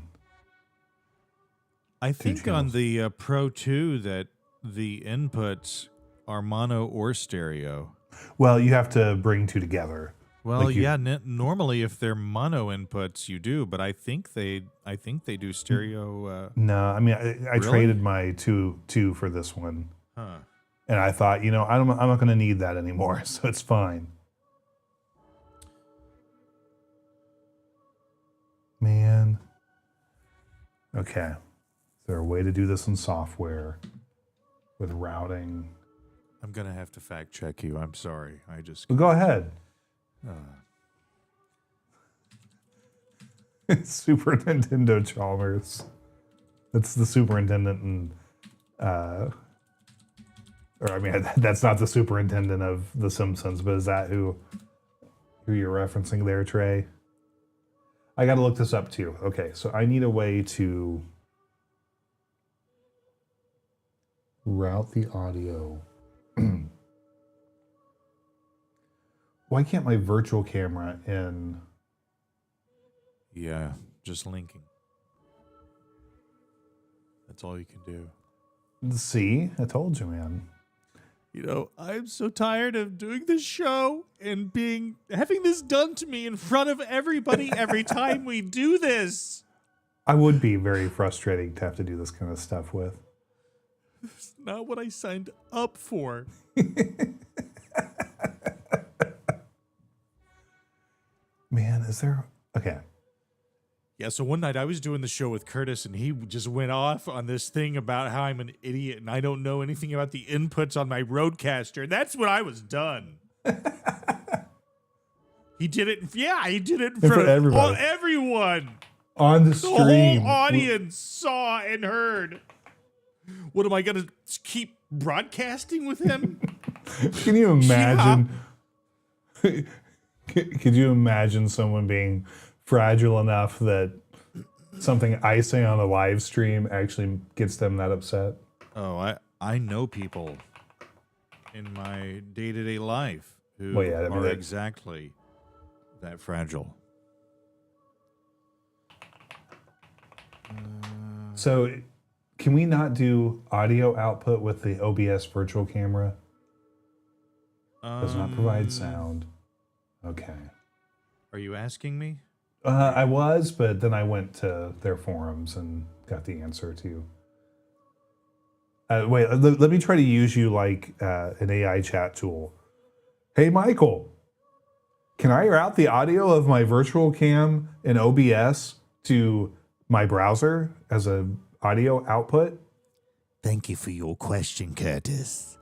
I think on the Pro 2 that the inputs are mono or stereo. Well, you have to bring two together. Well, Like yeah. Normally, if they're mono inputs, you do, but I think they do stereo. No, I mean, I Really? traded my two for this one, Huh. and I thought, I'm not going to need that anymore, so it's fine. Man. Okay. Is there a way to do this in software with routing? I'm gonna have to fact check you. I'm sorry. I just Well, go ahead. Super Nintendo Chalmers. That's the superintendent and that's not the superintendent of The Simpsons, but is that who you're referencing there, Trey? I got to look this up too. Okay, so I need a way to route the audio. Why can't my virtual camera in? Yeah, just linking. That's all you can do. See, I told you, man. I'm so tired of doing this show and having this done to me in front of everybody every time we do this. I would be very frustrating to have to do this kind of stuff with. It's not what I signed up for. Man, is there... Okay. Yeah, so one night I was doing the show with Curtis, and he just went off on this thing about how I'm an idiot and I don't know anything about the inputs on my Rodecaster. That's when I was done. He did it. Yeah, he did it in front of everybody. everyone. On the The stream. whole audience saw and heard. What am I going to keep broadcasting with him? Can you imagine? Could you imagine someone being fragile enough that something I say on a live stream actually gets them that upset? Oh, I know people in my day-to-day life who are exactly that fragile. So, can we not do audio output with the OBS virtual camera? Does not provide sound. Okay. Are you asking me? I was, but then I went to their forums and got the answer too. Wait, let me try to use you like an AI chat tool. Hey, Michael, can I route the audio of my virtual cam in OBS to my browser as an audio output? Thank you for your question, Curtis.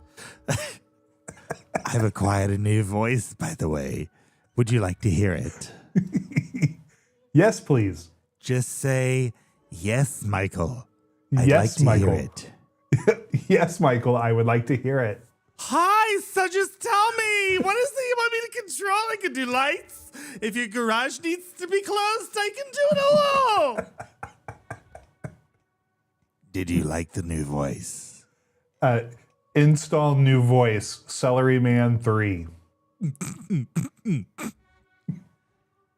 I've acquired a new voice, by the way. Would you like to hear it? Yes, please. Just say, yes, Michael. Yes, like to Michael. hear it. Yes, Michael, I would like to hear it. Hi, so just tell me, what is it you want me to control? I can do lights. If your garage needs to be closed, I can do it alone. Did you like the new voice? Install new voice, Celery Man 3.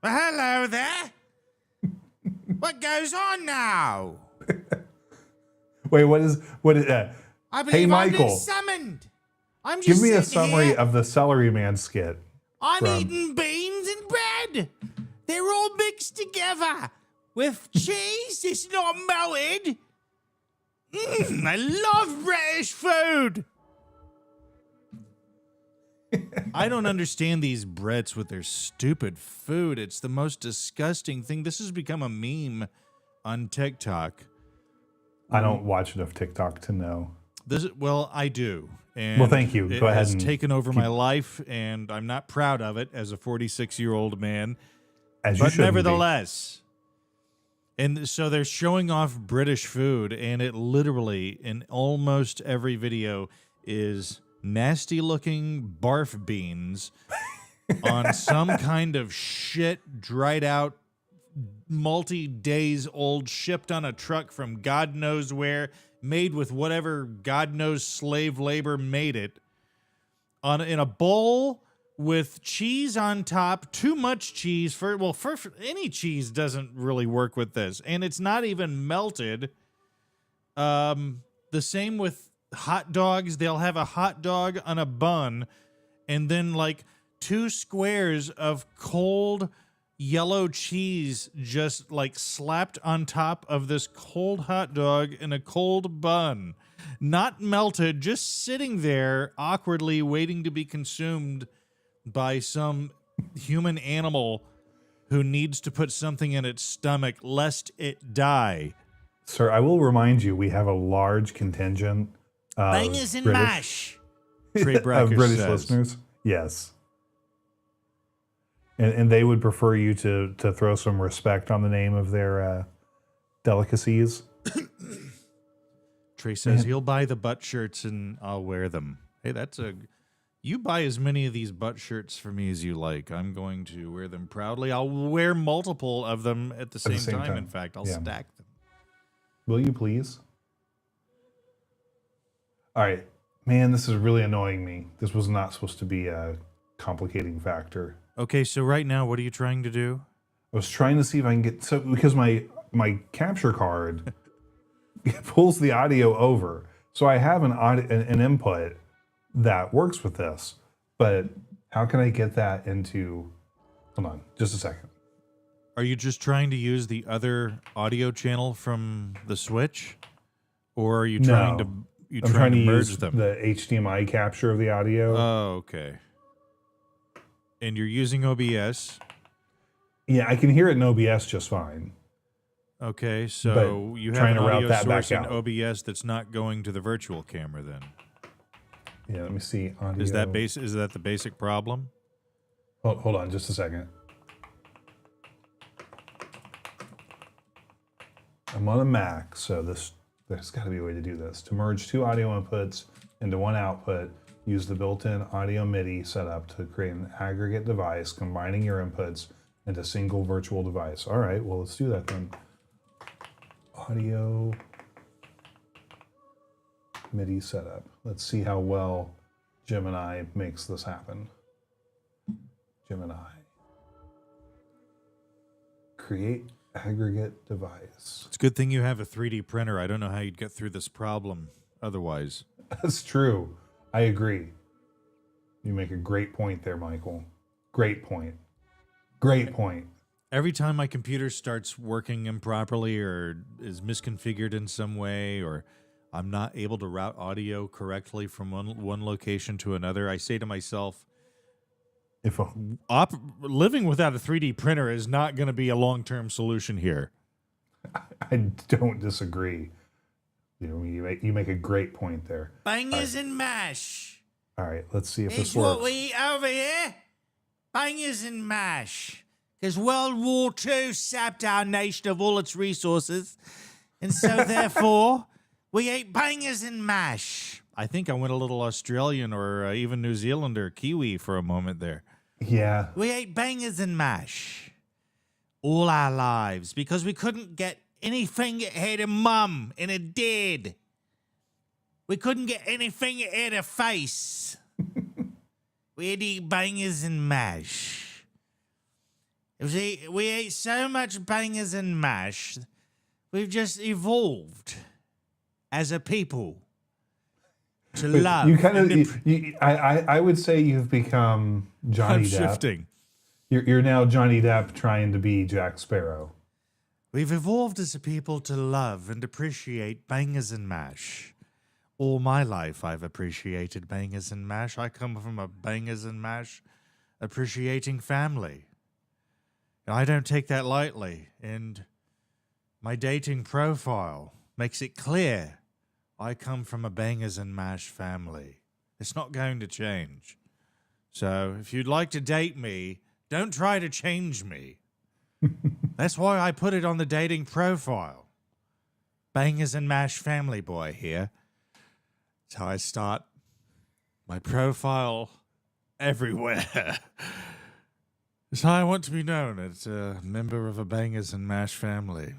Well, hello there. What goes on now? Wait, what is I believe Hey, I've Michael. been summoned. I'm just give me a sitting summary here. of the Celery Man skit. I'm from- eating beans and bread. They're all mixed together with cheese. It's not melted. I love British food. I don't understand these Brits with their stupid food. It's the most disgusting thing. This has become a meme on TikTok. I don't watch enough TikTok to know. Well, I do. And Well, thank you. It Go ahead has and taken over my life, and I'm not proud of it as a 46-year-old man. As you But shouldn't be. nevertheless, and so they're showing off British food, and it literally, in almost every video, is nasty-looking barf beans on some kind of shit, dried-out, multi-days old, shipped on a truck from God knows where, made with whatever God knows slave labor made it, in a bowl with cheese on top, too much cheese. For any cheese doesn't really work with this, and it's not even melted. The same with hot dogs. They'll have a hot dog on a bun and then like 2 squares of cold yellow cheese just like slapped on top of this cold hot dog in a cold bun. Not melted, just sitting there awkwardly waiting to be consumed by some human animal who needs to put something in its stomach lest it die. Sir, I will remind you, we have a large contingent of Bangers and British, mash. Trey of Bracker British says. listeners. Yes. And they would prefer you to throw some respect on the name of their delicacies. Trey says he'll buy the butt shirts and I'll wear them. Hey, you buy as many of these butt shirts for me as you like. I'm going to wear them proudly. I'll wear multiple of them at the same time. In fact, I'll stack them. Will you please? All right. Man, this is really annoying me. This was not supposed to be a complicating factor. Okay, so right now, what are you trying to do? I was trying to see if I can get because my capture card pulls the audio over, so I have an input that works with this. But how can I get that into? Hold on, just a second. Are you just trying to use the other audio channel from the Switch, or are you trying to I'm trying to merge use them? the HDMI capture of the audio. Oh, okay. And you're using OBS. Yeah, I can hear it in OBS just fine. Okay, so But you have trying an to route audio that back source in out. OBS that's not going to the virtual camera. Then Yeah, let me see. Audio. is that the basic problem? Hold on, just a second. I'm on a Mac, so there's got to be a way to do this. To merge 2 audio inputs into 1 output, use the built-in audio MIDI setup to create an aggregate device, combining your inputs into a single virtual device. All right, well, let's do that then. Audio MIDI setup. Let's see how well Gemini makes this happen. Gemini. Create aggregate device. It's a good thing you have a 3D printer. I don't know how you'd get through this problem otherwise. That's true. I agree. You make a great point there, Michael. Great point. Great point. Every time my computer starts working improperly or is misconfigured in some way, or I'm not able to route audio correctly from one location to another, I say to myself, If a, living without a 3D printer is not going to be a long-term solution here. I don't disagree. You make a great point there. Bangers and mash. All right, let's see if It's this what works. we eat over here. Bangers and mash. Because World War II sapped our nation of all its resources. And so, therefore, we ate bangers and mash. I think I went a little Australian or even New Zealand or Kiwi for a moment there. Yeah, We ate bangers and mash all our lives because we couldn't get anything that had a mum and a dad. We couldn't get anything that had a face. We had to eat bangers and mash. We ate so much bangers and mash, we've just evolved as a people to love. you kind and of. I would say you've become Johnny I'm Depp. shifting. You're now Johnny Depp trying to be Jack Sparrow. We've evolved as a people to love and appreciate bangers and mash. All my life, I've appreciated bangers and mash. I come from a bangers and mash appreciating family. And I don't take that lightly. And my dating profile makes it clear I come from a bangers and mash family. It's not going to change. So if you'd like to date me, don't try to change me. That's why I put it on the dating profile. Bangers and mash family boy here. That's how I start my profile everywhere. That's how I want to be known as a member of a bangers and mash family.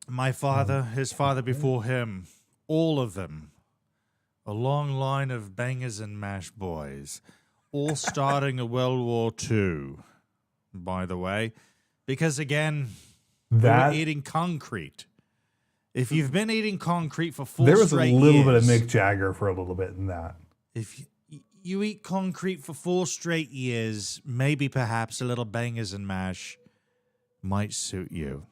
My father, his father before him, all of them, a long line of bangers and mash boys, all starting in World War II, by the way, because again, we That were eating concrete. If you've been eating concrete for 4 There was a straight little bit of years, Mick Jagger for a little bit in that. if you eat concrete for 4 straight years, maybe perhaps a little bangers and mash might suit you,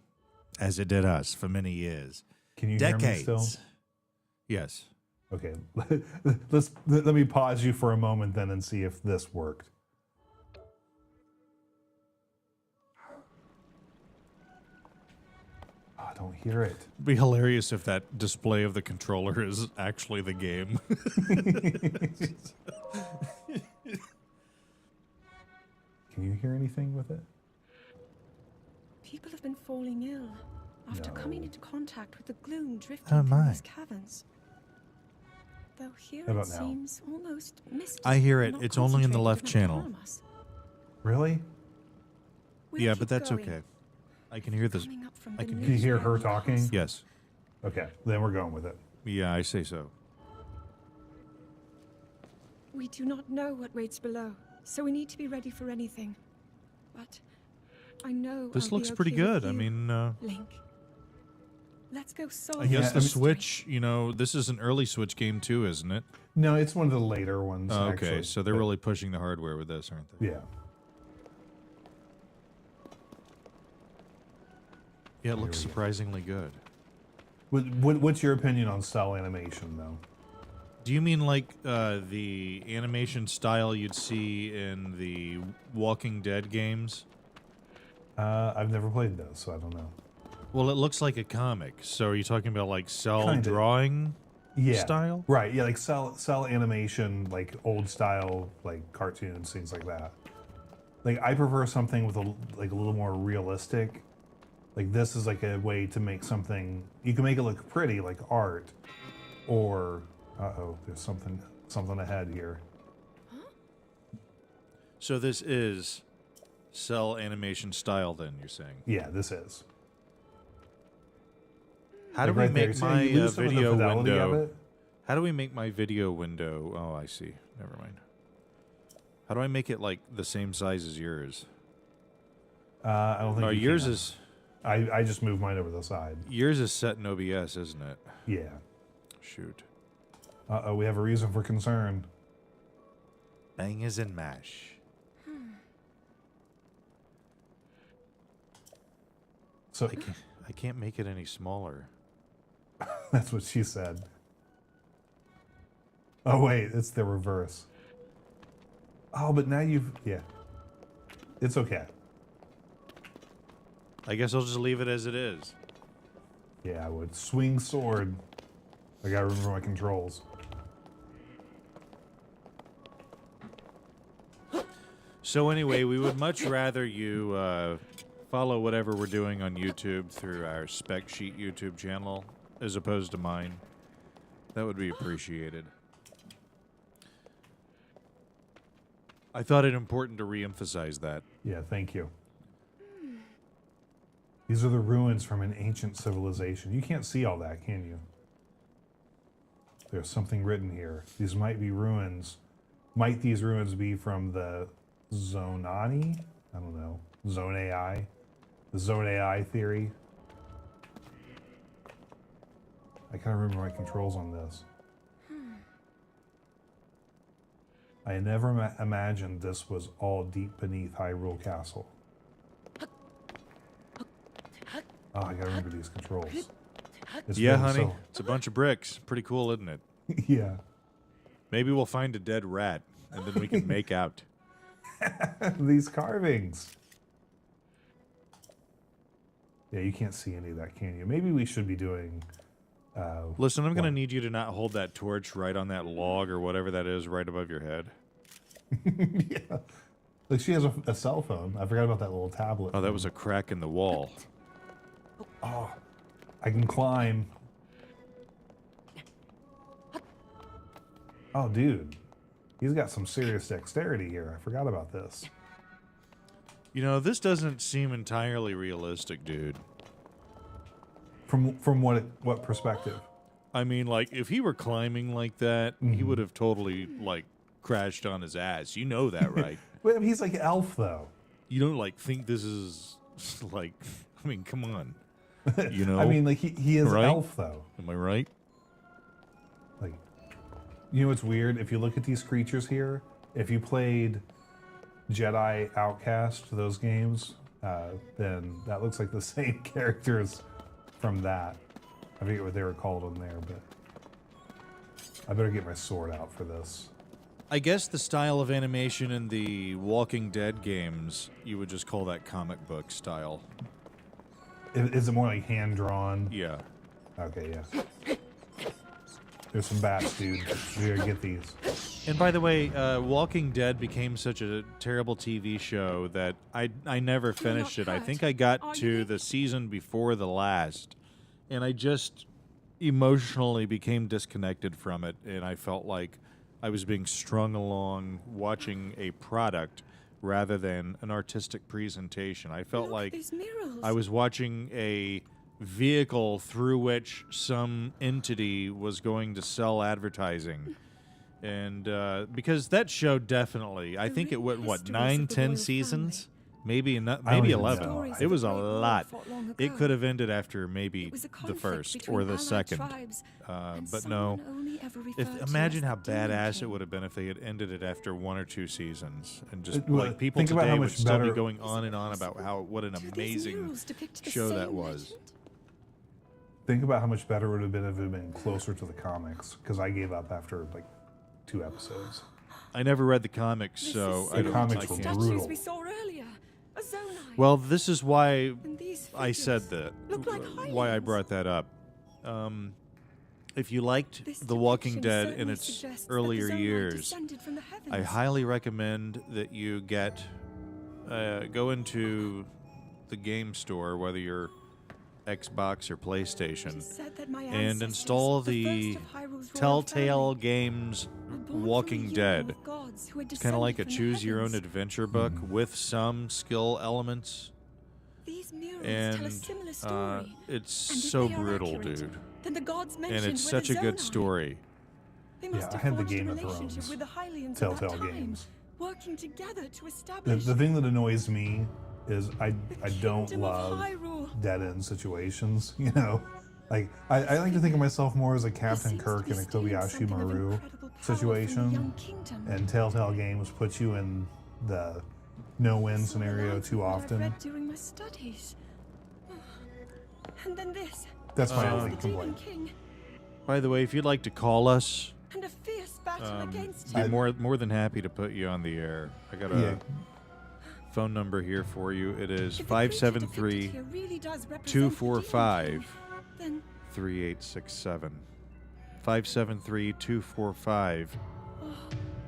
as it did us for many years. Can you hear me Decades. still? Yes. Okay, let me pause you for a moment then and see if this worked. I don't hear it. It'd be hilarious if that display of the controller is actually the game. Can you hear anything with it? People have been falling ill after No. coming into contact with the gloom drifting Oh, through my. these caverns. Though here How it about now? seems almost misty. I hear it. not It's only in the concentrated left enough to channel. harm us. Really? We'll Yeah, keep but that's going. okay. I can hear this. Coming up from I the can- Can you hear her newsroom talking? past- Yes. Okay, then we're going with it. Yeah, I say so. We do not know what waits below, so we need to be ready for anything. But I know This I'll be looks pretty okay with good. I you, mean, Link. Let's go solve I guess Yeah, the I mean- Switch, this is an early Switch game too, isn't it? No, it's one of the later ones. Oh, okay, actually, so they're but- really pushing the hardware with this, aren't they? Yeah. Yeah, it looks surprisingly good. What's your opinion on cell animation, though? Do you mean like the animation style you'd see in the Walking Dead games? I've never played those, so I don't know. Well, it looks like a comic. So are you talking about like cell Kinda. drawing Yeah. style? Right, yeah, like cell animation, like old style, like cartoons, things like that. Like I prefer something with a little more realistic. Like this is like a way to make something you can make it look pretty, like art, or there's something ahead here. So this is cell animation style then, you're saying? Yeah, this is. How do Like we right there, make see how my you lose some of the video fidelity of window? it? How do we make my video window? Oh, I see. Never mind. How do I make it like the same size as yours? I don't think Oh, you yours can. is I just moved mine over the side. set in OBS, isn't it? Yeah. Shoot. We have a reason for concern. Bangers and mash. So I can't make it any smaller. that's what she said. Oh wait, it's the reverse. Oh, but now yeah. It's okay. I guess I'll just leave it as it is. Yeah, I would. Swing sword. I gotta remember my controls. So anyway, we would much rather you follow whatever we're doing on YouTube through our spec sheet YouTube channel as opposed to mine. That would be appreciated. I thought it important to reemphasize that. Yeah, thank you. These are the ruins from an ancient civilization. You can't see all that, can you? There's something written here. These might be ruins. Might these ruins be from the Zonani? I don't know. Zone AI? The Zone AI theory? I can't remember my controls on this. I never imagined this was all deep beneath Hyrule Castle. Oh, I gotta remember these controls. It's Yeah, been honey. It's a bunch of bricks. Pretty cool, isn't it? Yeah. Maybe we'll find a dead rat and then we can make out. These carvings. Yeah, you can't see any of that, can you? Maybe we should be doing. Listen, I'm going to What? need you to not hold that torch right on that log or whatever that is right above your head. Yeah. Like she has a cell phone. I forgot about that little tablet. Oh, that was a crack in the wall. Oh, I can climb. Oh, dude. He's got some serious dexterity here. I forgot about this. You know, this doesn't seem entirely realistic, dude. From what perspective? I mean, like, if he were climbing like that, he would have totally, like, crashed on his ass. You know that, right? Well, he's like elf though. You don't, like, think this is, like, I mean, come on. You know? I mean, like he is Right? elf though. Am I right? Like, you know what's weird? If you look at these creatures here, if you played Jedi Outcast, those games, then that looks like the same characters from that. I forget what they were called on there, but I better get my sword out for this. I guess the style of animation in the Walking Dead games, you would just call that comic book style. Is it more like hand drawn? Yeah. Okay, yeah. There's some bats, dude. We gotta get these. And by the way, Walking Dead became such a terrible TV show that I never finished it. I think I got to the season before the last, and I just emotionally became disconnected from it, and I felt like I was being strung along watching a product rather than an artistic presentation. I felt like I was watching a vehicle through which some entity was going to sell advertising. And because that show definitely, I think it went, what, 9, 10 seasons? Maybe maybe even 11. know. It was a lot. It could have ended after maybe the first or the second. But no. Imagine how badass it would have been if they had ended it after 1 or 2 seasons, and just like people think about today how would much still be better- going on and on about what an amazing show that was. Think about how much better it would have been if it had been closer to the comics, because I gave up after like 2 episodes. I never read the comics, so I The don't. comics I were can't. brutal. We saw earlier. A zonite. Well, this is why And these I said figures that. look like Why I Highlands. brought that up. If you liked This The Walking depiction Dead in certainly its suggests that the earlier zonite years, descended from the heavens. I highly recommend that you go into the game store, whether you're Xbox or It PlayStation, is said that my and ancestors, install the the first of Hyrule's royal Telltale family, Games were born from a Walking union Dead. with gods who had It's kind of like a descended from the choose your own heavens. adventure book with some skill elements, These murals and tell a similar story. it's And if so they are brutal, accurate, dude. then the gods And mentioned it's were such a the good Zonai. story. They must Yeah, I have had the forged Game a of relationship Thrones with the Hylians at that Telltale time, games. working together to The establish thing that annoys me is I don't kingdom of love Hyrule. dead end situations. You know, like I like to think of myself more as a Captain seems to Kirk be in a stealing Kobayashi something of Maru incredible power from the situation, young kingdom. and Telltale Games puts you in the no-win Saw the scenario lines too of what I've often. read during my studies. And then this. That's my Shows only the Demon complaint. King By the way, if you'd like to call us, and a fierce battle against be him. more than happy to put you on the air. I got a Yeah. phone number here for you. It is If the creature depicted 573 here really does represent the 245 Demon King, then 3867. 573 245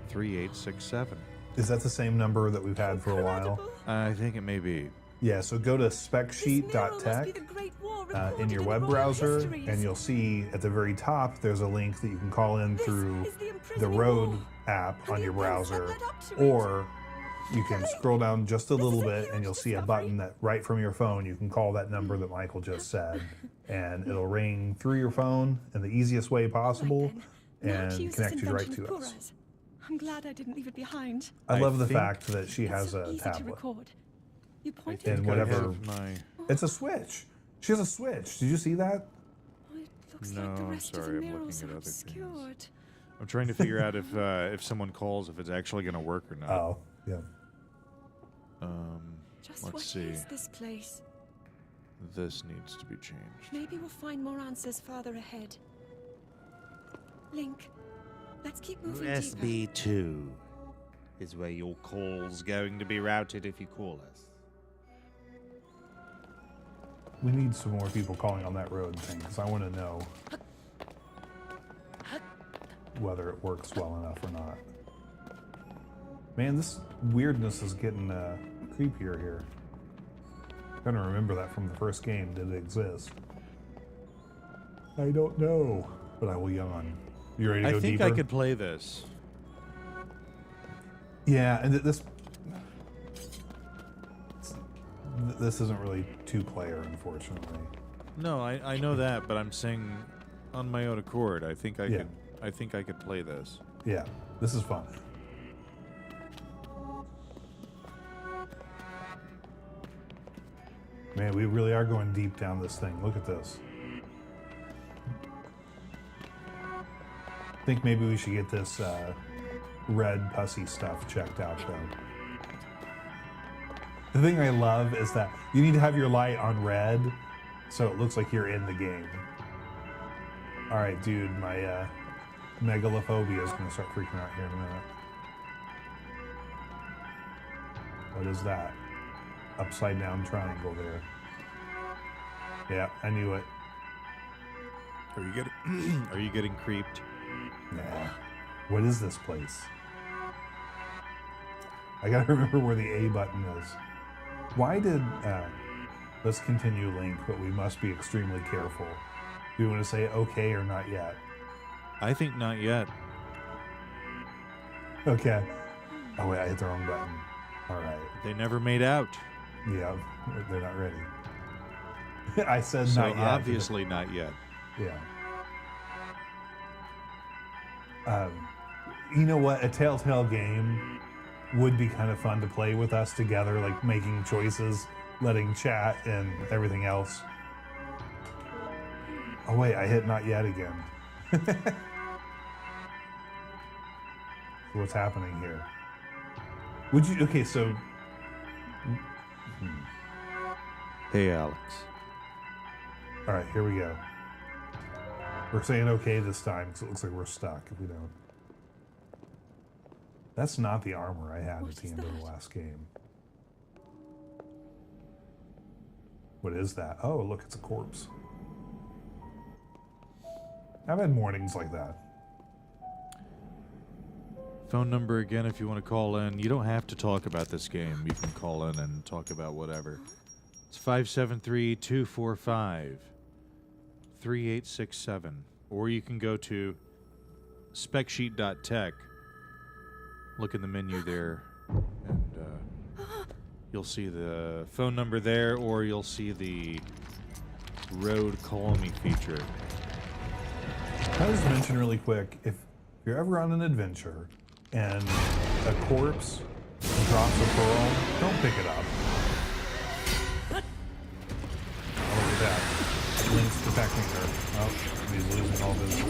3867. Is that the same number that we've had for a while? incredible. I think it may be. Yeah, so go to This mural must be specsheet.tech the great war in recorded your in web royal browser, histories. and you'll see at the very top there's a link that you can call in This through is the the imprisoning Road wall. app And on the your events that browser, led up to it. or you can scroll down just a This little is a bit huge and you'll see a discovery. button that right from your phone you can call that number that Michael just said, and it'll ring through your phone in the easiest way possible Right then. Now to and use this connect you right invention to of us. Pura's. I'm glad I didn't leave it behind. I I love the think fact that she It's has so a easy to tablet. record. You I pointed. think And I whatever- have my. It's a Switch. She has a Switch. Did you see that? Oh, it looks No, like the I'm rest sorry, of I'm the looking murals at are other things. obscured. I'm trying to figure out if someone calls, if it's actually going to work or not. Oh, yeah. Just Let's what see. is this place? This needs to be changed. Maybe we'll find more answers farther ahead. Link, let's keep moving deeper. USB2 is where your call's going to be routed if you call us. We need some more people calling on that road thing because I want to know whether it works well enough or not. Man, this weirdness is getting creepier here. I don't remember that from the first game. Did it exist? I don't know, but I will yawn. You ready to I go think deeper? I could play this. Yeah, and this isn't really two-player, unfortunately. No, I know that, but I'm saying on my own accord. I think I Yeah. could. I think I could play this. Yeah, this is fun. Man, we really are going deep down this thing. Look at this. I think maybe we should get this red pussy stuff checked out, though. The thing I love is that you need to have your light on red so it looks like you're in the game. All right, dude, my megalophobia is going to start freaking out here in a minute. What is that? Upside down triangle there. Yeah, I knew it. Are you getting creeped? Nah. What is this place? I gotta remember where the A button is. Why did... let's continue link, but we must be extremely careful. Do you want to say okay or not yet? I think not yet. Okay. Oh wait, I hit the wrong button. Alright. They never made out. Yeah, they're not ready. I said So not yet. obviously not yet. Yeah. You know what? A Telltale game would be kind of fun to play with us together, like making choices, letting chat, and everything else. Oh wait, I hit not yet again. What's happening here? Would you? Okay, so. Hey, Alex. All right, here we go. We're saying okay this time because it looks like we're stuck if we don't. That's not the armor I had at the end of the last game. What is that? Oh, look, it's a corpse. I've had mornings like that. Phone number again if you want to call in. You don't have to talk about this game. You can call in and talk about whatever. It's 573-245-3867. Or you can go to specsheet.tech. Look in the menu there, and you'll see the phone number there, or you'll see the Road Call Me feature. I'll just mention really quick, if you're ever on an adventure and a corpse drops a pearl, don't pick it up. Oh, look at that. Link's protecting her. Oh, he's losing all his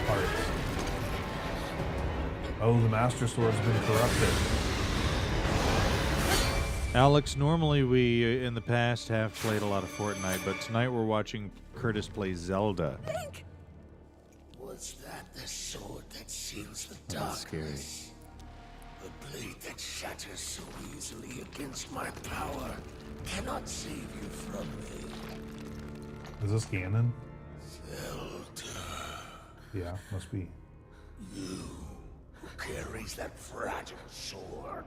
parts. Oh, the Master Sword's been corrupted. Alex, normally we, in the past, have played a lot of Fortnite, but tonight we're watching Curtis play Zelda. Was that the sword that seals the That's scary. darkness? The blade that shatters so easily against my power cannot save you from me. Is this Ganon? Zelda, Yeah, must be. who carries that fragile sword?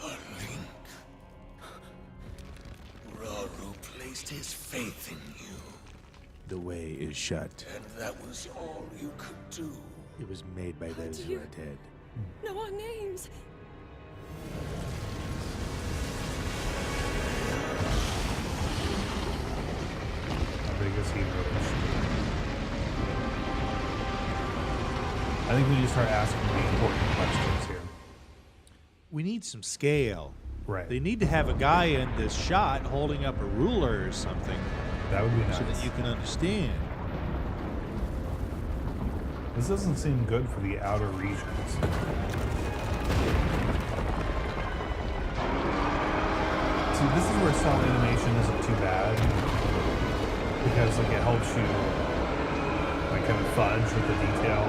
A link. Raru placed his faith in you, The way is shut. and that was all you could do. It was made by those who you- are dead. Know our names. How big is he, Rose? I think we need to start asking the important questions here. We need some scale. Right. They need to have a guy in this shot holding up a ruler or something That would be nice. so that you can understand. This doesn't seem good for the outer regions. See, this is where cell animation isn't too bad. Because like it helps you like kind of fudge with the detail.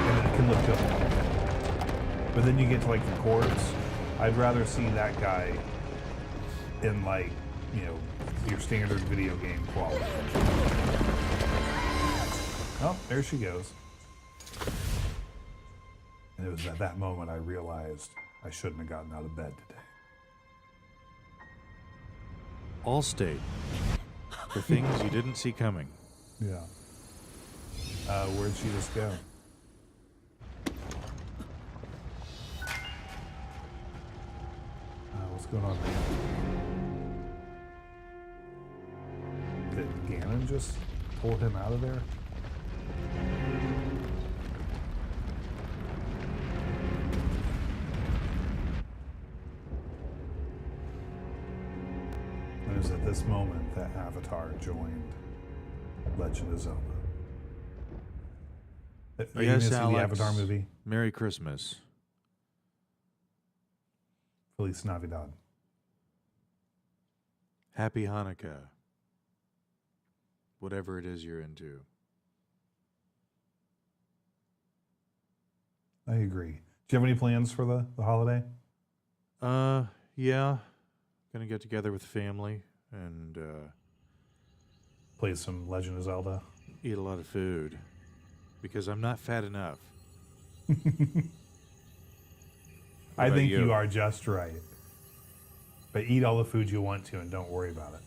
And it can look good. But then you get to like the corpse. I'd rather see that guy in like, you know, your standard video game quality. Oh, there she goes. And it was at that moment I realized I shouldn't have gotten out of bed today. Allstate. For things you didn't see coming. Yeah. Where'd she just go? What's going on there? Did Ganon just pull him out of there? was at this moment that Avatar joined Legend of Zelda. Are you going to see the Avatar movie? Merry Christmas. Feliz Navidad. Happy Hanukkah. Whatever it is you're into. I agree. Do you have any plans for the holiday? Yeah. Gonna get together with family and Play some Legend of Zelda? eat a lot of food. Because I'm not fat enough. I about think you? you are just right. But eat all the food you want to and don't worry about it.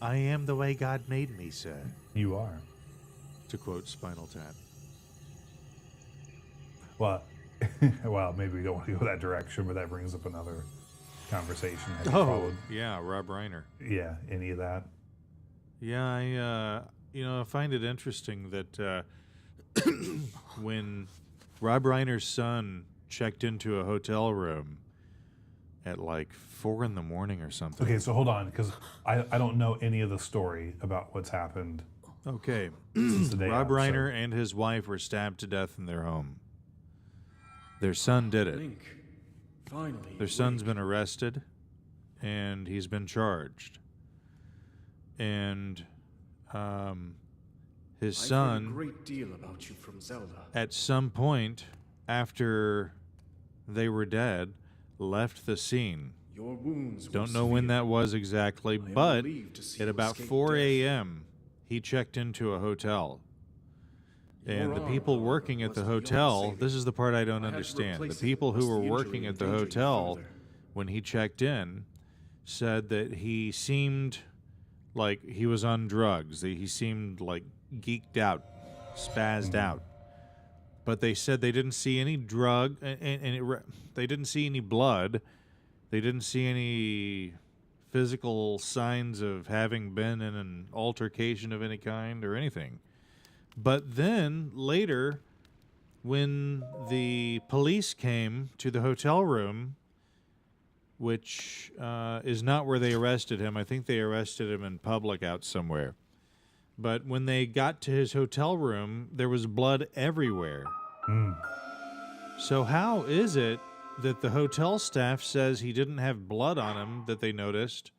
I am the way God made me, sir. You are. To quote Spinal Tap. Well, well, maybe we don't want to go that direction, but that brings up another conversation. Have you Oh, followed, yeah, Rob Reiner. yeah, any of that? Yeah, I find it interesting that when Rob Reiner's son checked into a hotel room at like 4 in the morning or something. Okay, so hold on, because I don't know any of the story about what's happened Okay. since the day Rob of, Reiner and his wife were stabbed to death in their home. Their son did it. Link, finally. Their son's been arrested, and he's been charged. And his I've heard a son, great deal about you from Zelda. at some point after they were dead, left the scene. Your wounds were Don't know when severe. that was exactly, I am but relieved to see at you about escape 4 death. a.m., he checked into a hotel. And the Your people arm, working at was the beyond hotel, saving. this is the part I don't I had to understand. The replace it, people who lest were the injury working at the endanger you hotel further. when he checked in said that he seemed like he was on drugs. He seemed like geeked out, spazzed out. But they said they didn't see any drug, they didn't see any blood. They didn't see any physical signs of having been in an altercation of any kind or anything. But then later, when the police came to the hotel room, which is not where they arrested him, I think they arrested him in public out somewhere. But when they got to his hotel room, there was blood everywhere. So how is it that the hotel staff says he didn't have blood on him that they noticed,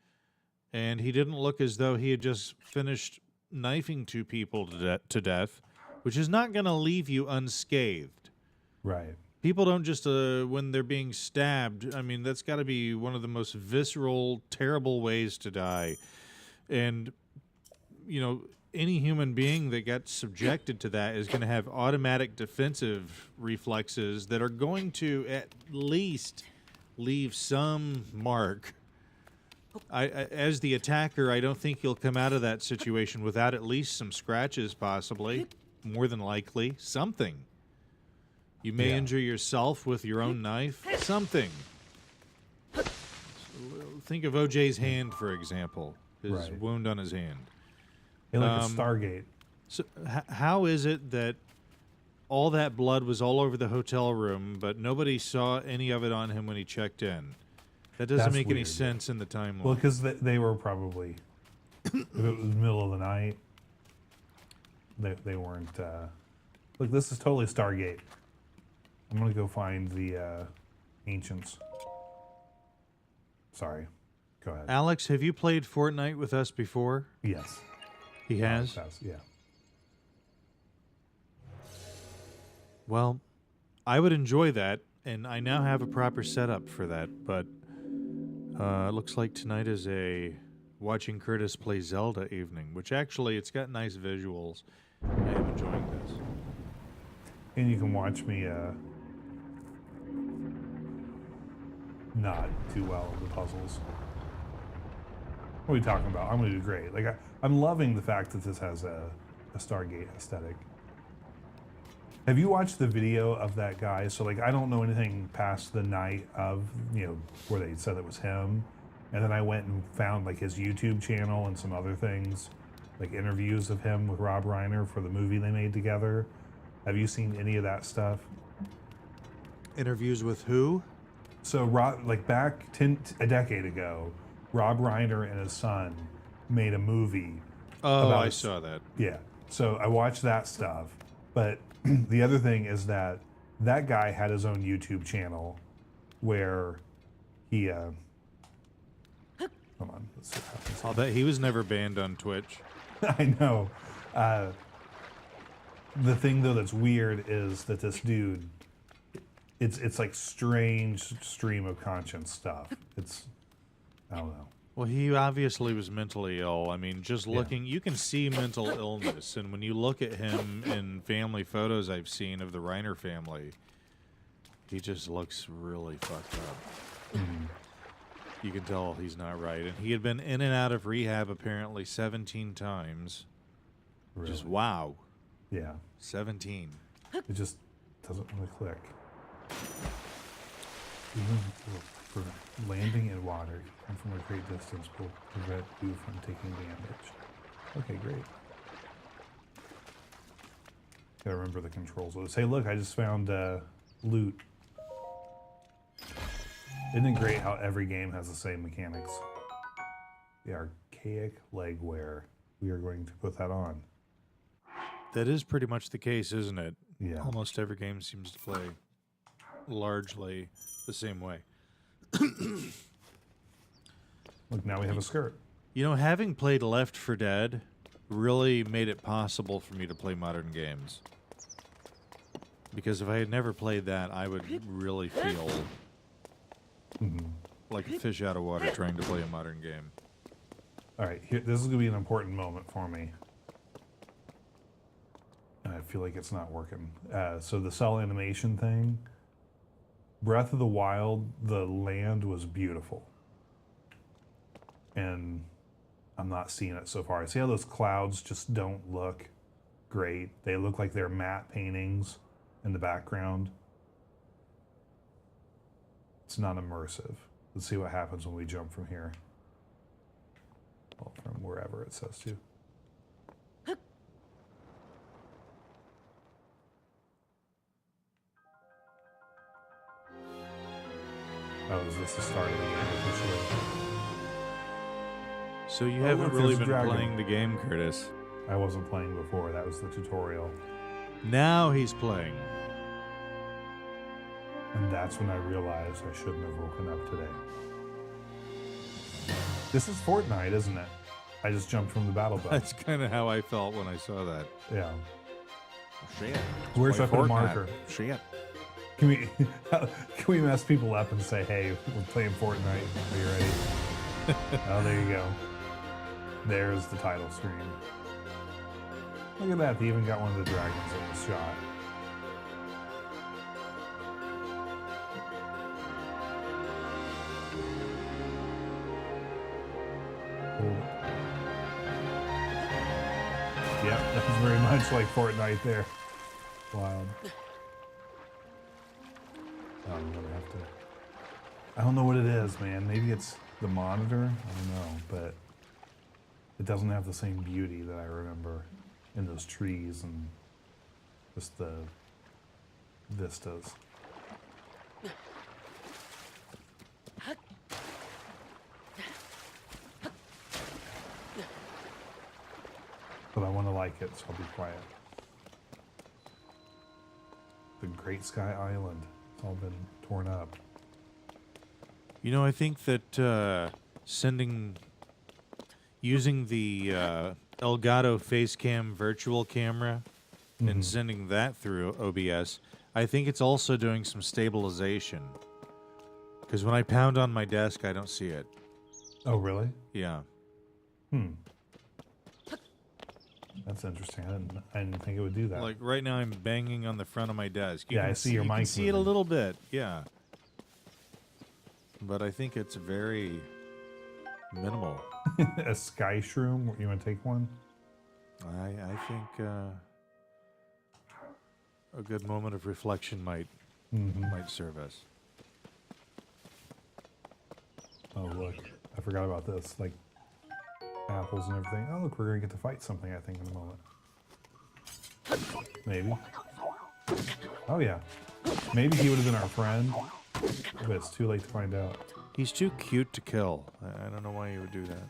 and he didn't look as though he had just finished knifing 2 people to death, which is not going to leave you unscathed. Right. People don't just, when they're being stabbed, I mean, that's got to be one of the most visceral, terrible ways to die. And, any human being that gets subjected to that is going to have automatic defensive reflexes that are going to at least leave some mark. As the attacker, I don't think you'll come out of that situation without at least some scratches, possibly. More than likely. Something. You may Yeah. injure yourself with your own knife. Something. Think of OJ's hand, for example. His Right. wound on his hand. Hey, like a Stargate. So how is it that all that blood was all over the hotel room, but nobody saw any of it on him when he checked in? That doesn't That's make any weird. sense in the timeline. Well, because they were probably, if it was the middle of the night, they weren't. Look, this is totally Stargate. I'm going to go find the ancients. Sorry. Go ahead. Alex, have you played Fortnite with us before? Yes. He has? Yeah. Well, I would enjoy that, and I now have a proper setup for that, but it looks like tonight is a watching Curtis play Zelda evening, which actually, it's got nice visuals. I am enjoying this. And you can watch me not do well at the puzzles. What are we talking about? I'm going to do great. Like I'm loving the fact that this has a Stargate aesthetic. Have you watched the video of that guy? So like I don't know anything past the night of, where they said it was him. And then I went and found like his YouTube channel and some other things, like interviews of him with Rob Reiner for the movie they made together. Have you seen any of that stuff? Interviews with who? So Rob, like back a decade ago, Rob Reiner and his son made a movie. Oh, about I it. saw that. Yeah. So I watched that stuff. But the other thing is that guy had his own YouTube channel where he hold on, let's see what happens. I'll bet he was never banned on Twitch. I know. The thing though that's weird is that this dude, it's like strange stream of conscience stuff. It's, I don't know. Well, he obviously was mentally ill. I mean, just looking, you can see mental illness. And when you look at him in family photos I've seen of the Reiner family, he just looks really fucked up. You can tell he's not right. And he had been in and out of rehab apparently 17 times. Really. Just wow. Yeah. 17. It just doesn't really click. Even for landing in water and from a great distance will prevent you from taking damage. Okay, great. Gotta remember the controls. Let's say, look, I just found loot. Isn't it great how every game has the same mechanics? The archaic leg wear. We are going to put that on. That is pretty much the case, isn't it? Yeah. Almost every game seems to play largely the same way. Look, now we have a skirt. You know, having played Left 4 Dead really made it possible for me to play modern games. Because if I had never played that, I would really feel like a fish out of water trying to play a modern game. All right, here, this is going to be an important moment for me. And I feel like it's not working. So the cell animation thing, Breath of the Wild, the land was beautiful. And I'm not seeing it so far. See how those clouds just don't look great? They look like they're matte paintings in the background. It's not immersive. Let's see what happens when we jump from here. Well, from wherever it says to. Oh, is this the start of the game officially? So you Oh, haven't look, really there's a been dragon. playing the game, Curtis. I wasn't playing before. That was the tutorial. Now he's playing. And that's when I realized I shouldn't have woken up today. This is Fortnite, isn't it? I just jumped from the battle bus. That's kind of how I felt when I saw that. Yeah. Shit. Where should I put a marker? Shit. Can we mess people up and say, hey, we're playing Fortnite. Are you ready? Oh, there you go. There's the title screen. Look at that. They even got one of the dragons in the shot. Cool. Yep, that's very much like Fortnite there. Wild. I'm gonna have to. I don't know what it is, man. Maybe it's the monitor. I don't know, but it doesn't have the same beauty that I remember in those trees and just the vistas. But I want to like it, so I'll be quiet. The Great Sky Island. It's all been torn up. You know, I think that using the Elgato Facecam virtual camera and sending that through OBS, I think it's also doing some stabilization. Because when I pound on my desk, I don't see it. Oh, really? Yeah. That's interesting. I didn't think it would do that. Like right now, I'm banging on the front of my desk. Yeah, I see your You can mic see it a moving. little bit, yeah. But I think it's very minimal. A sky shroom? You want to take one? I think a good moment of reflection might serve us. Oh, look. I forgot about this. Like, apples and everything. Oh, look, we're going to get to fight something, I think, in a moment. Maybe. Oh, yeah. Maybe he would have been our friend, but it's too late to find out. He's too cute to kill. I don't know why you would do that.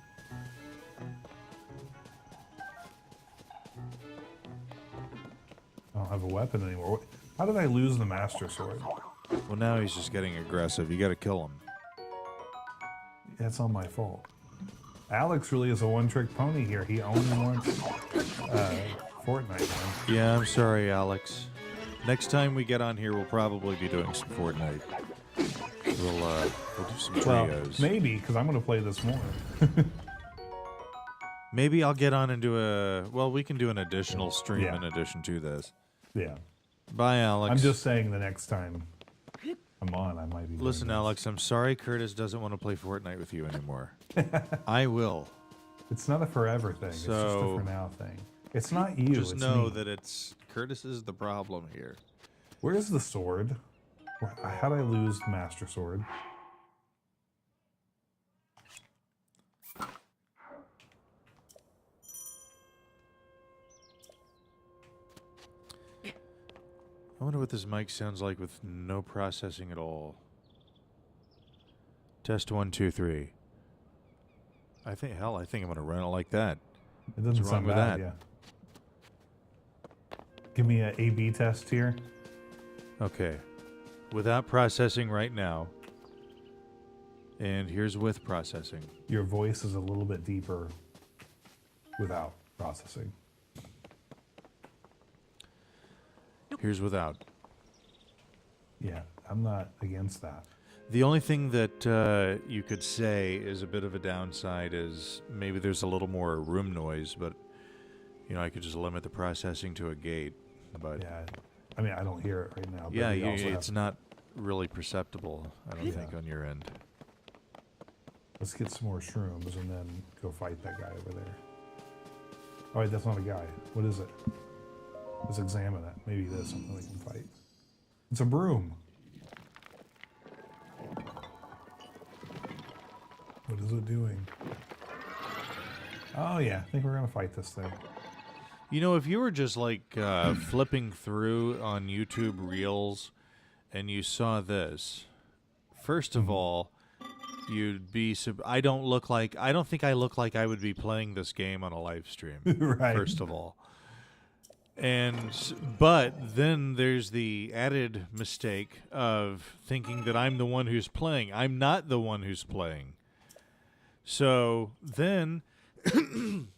I don't have a weapon anymore. How did I lose the Master Sword? Well, now he's just getting aggressive. You got to kill him. That's all my fault. Alex really is a one-trick pony here. He only wants Fortnite, man. Yeah, I'm sorry, Alex. Next time we get on here, we'll probably be doing some Fortnite. We'll do some Well, trios. maybe, because I'm going to play this more. Maybe I'll get on and do well, we can do an additional stream Yeah. in addition to this. Yeah. Bye, Alex. I'm just saying the next time I'm on, I might be doing Listen, this. Alex, I'm sorry Curtis doesn't want to play Fortnite with you anymore. I will. It's not a forever thing. It's just a So- for now thing. It's not you. Just it's know me. that it's Curtis is the problem here. Where's the sword? How'd I lose the Master Sword? I wonder what this mic sounds like with no processing at all. Test 1, 2, 3. I think I'm gonna run it like that. It doesn't wrong sound with bad, that? yeah. Give me an A/B test here. Okay. Without processing right now. And here's with processing. Your voice is a little bit deeper without processing. Here's without. Yeah, I'm not against that. The only thing that you could say is a bit of a downside is maybe there's a little more room noise, but I could just limit the processing to a gate. But Yeah, I mean, I don't hear it right now. But yeah, we also have- it's not really perceptible, I don't Yeah. think, on your end. Let's get some more shrooms and then go fight that guy over there. Oh wait, that's not a guy. What is it? Let's examine it. Maybe it is something we can fight. It's a broom. What is it doing? Oh yeah, I think we're gonna fight this thing. If you were just like flipping through on YouTube Reels and you saw this, first of all, you'd be. I don't think I look like I would be playing this game on a live stream. Right. First of all, but then there's the added mistake of thinking that I'm the one who's playing. I'm not the one who's playing. So then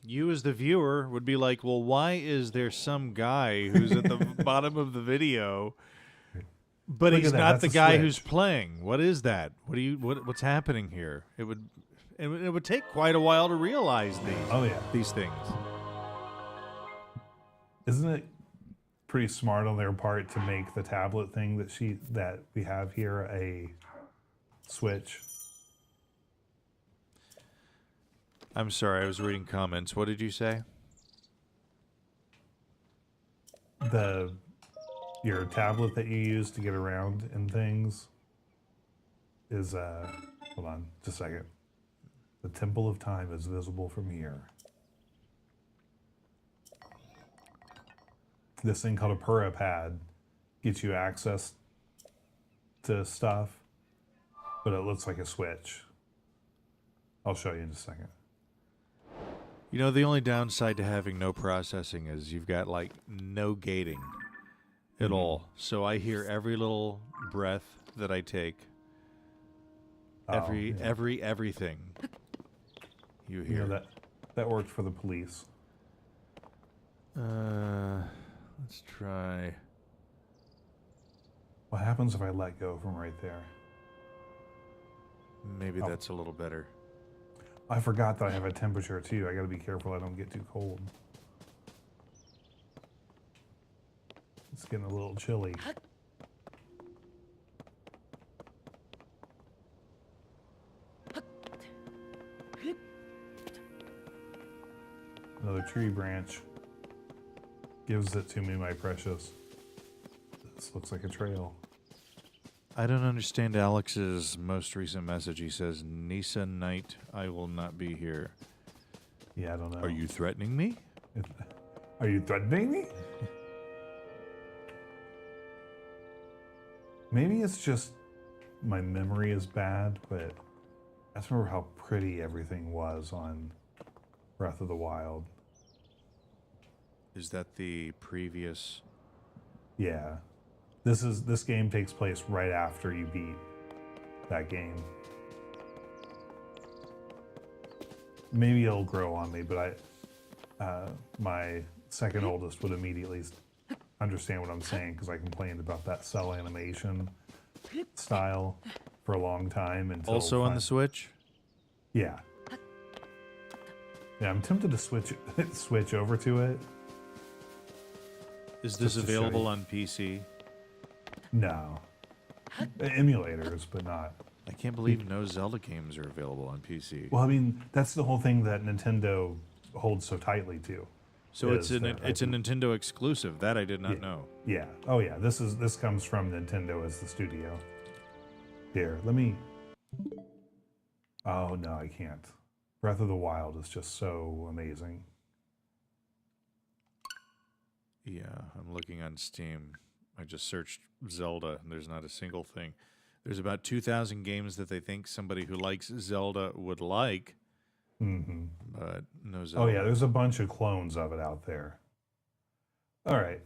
you as the viewer would be like, well, why is there some guy who's at the bottom of the video, but Look he's at that, not that's the a guy switch. who's playing? What is that? What's happening here? It would take quite a while to realize Oh yeah. these things. Isn't it pretty smart on their part to make the tablet thing that we have here a switch? I'm sorry, I was reading comments. What did you say? Your tablet that you use to get around and things is hold on just a second. The Temple of Time is visible from here. This thing called a Pura pad gets you access to stuff, but it looks like a switch. I'll show you in just a second. The only downside to having no processing is you've got like no gating at all. So I hear every little breath that I take. Everything you You hear. know that worked for the police. Let's try. What happens if I let go from right there? Maybe Oh. that's a little better. I forgot that I have a temperature too. I gotta be careful I don't get too cold. It's getting a little chilly. Another tree branch gives it to me, my precious. This looks like a trail. I don't understand Alex's most recent message. He says, Nisa Knight, I will not be here. Yeah, I don't know. Are you threatening me? Are you threatening me? Maybe it's just my memory is bad, but I just remember how pretty everything was on Breath of the Wild. Is that the previous? Yeah. This game takes place right after you beat that game. Maybe it'll grow on me, but my second oldest would immediately understand what I'm saying because I complained about that cell animation style for a long time. Until Also on the Switch? Yeah. Yeah, I'm tempted to switch over to it. Is this Just to show available you. on PC? No. Emulators, but not. I can't believe no Zelda games are available on PC. Well, I mean, that's the whole thing that Nintendo holds so tightly to. So it's is a that I it's a think- Nintendo exclusive. That I did not know. Yeah. Oh yeah. This comes from Nintendo as the studio. Here, let me. Oh no, I can't. Breath of the Wild is just so amazing. Yeah, I'm looking on Steam. I just searched Zelda, and there's not a single thing. There's about 2,000 games that they think somebody who likes Zelda would like, Mm-hmm. but no Oh Zelda. yeah, there's a bunch of clones of it out there. All right.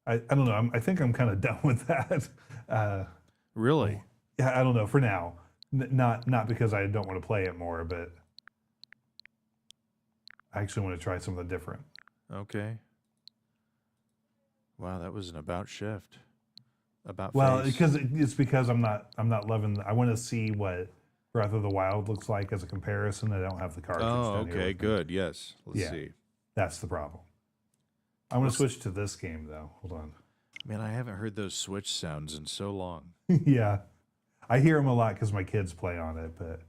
I don't know. I think I'm kind of done with that. Really? Yeah, I don't know for now. Not because I don't want to play it more, but I actually want to try something different. Okay. Wow, that was an about shift. About Well, face. because I'm not loving. I want to see what Breath of the Wild looks like as a comparison. I don't have the cartridge. Oh, down here okay, with me. good. Yes. Let's Yeah. see. That's the problem. I want to switch to this game though. Hold on. Man, I haven't heard those Switch sounds in so long. Yeah, I hear them a lot because my kids play on it. But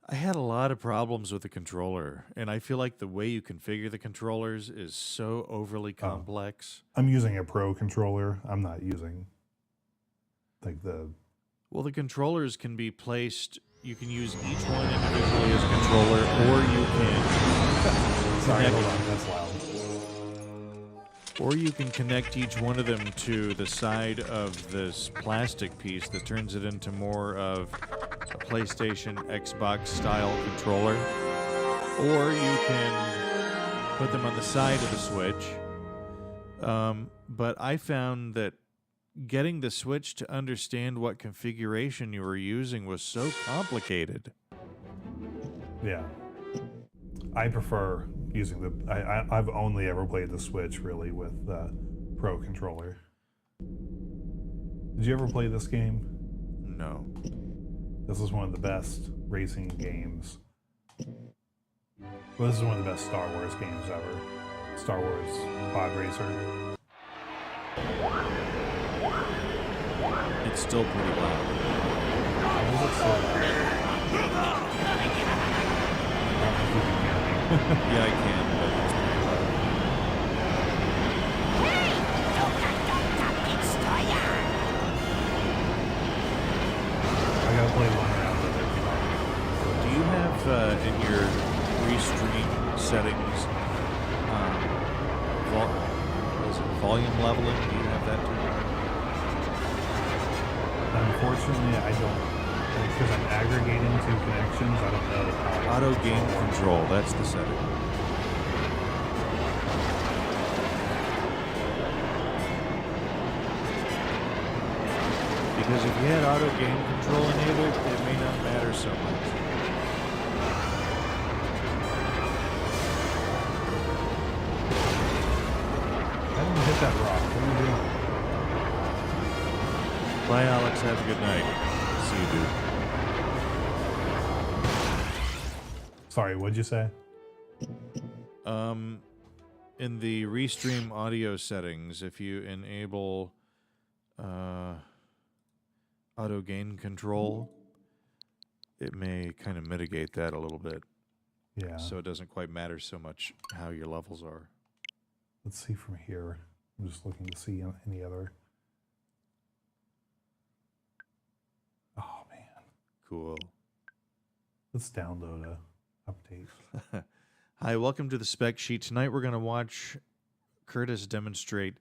I had a lot of problems with the controller, and I feel like the way you configure the controllers is so overly complex. I'm using a Pro controller. I'm not using like the. Well, the controllers can be placed. You can use each one individually as a controller, or you can Sorry, connect, hold on. That's loud. or you can connect each one of them to the side of this plastic piece that turns it into more of a PlayStation, Xbox style controller, or you can put them on the side of the Switch. But I found that getting the Switch to understand what configuration you were using was so complicated. Yeah, I prefer using the. I've only ever played the Switch really with the Pro controller. Did you ever play this game? No. This is one of the best racing games. Well, this is one of the best Star Wars games ever. Star Wars Pod Racer. It's still pretty loud. Why is it so loud? I don't know if you can hear me. Yeah, I can, but it's pretty loud. I gotta play one round with it. Do you have in your restream settings what is it, volume leveling? Do you have that too? Unfortunately, I don't. Because I'm aggregating two connections, I don't know how. Auto game control, that's the setting. Because if you had auto game control enabled, it may not matter so much. I didn't hit that rock. What are you doing? Bye, Alex. Have a good night. See you, dude. Sorry, what'd you say? In the restream audio settings, if you enable auto gain control, it may kind of mitigate that a little bit, Yeah. so it doesn't quite matter so much how your levels are. Let's see from here. I'm just looking to see any other. Oh man. Cool. Let's download a update. Hi, welcome to the spec sheet. Tonight we're going to watch Curtis demonstrate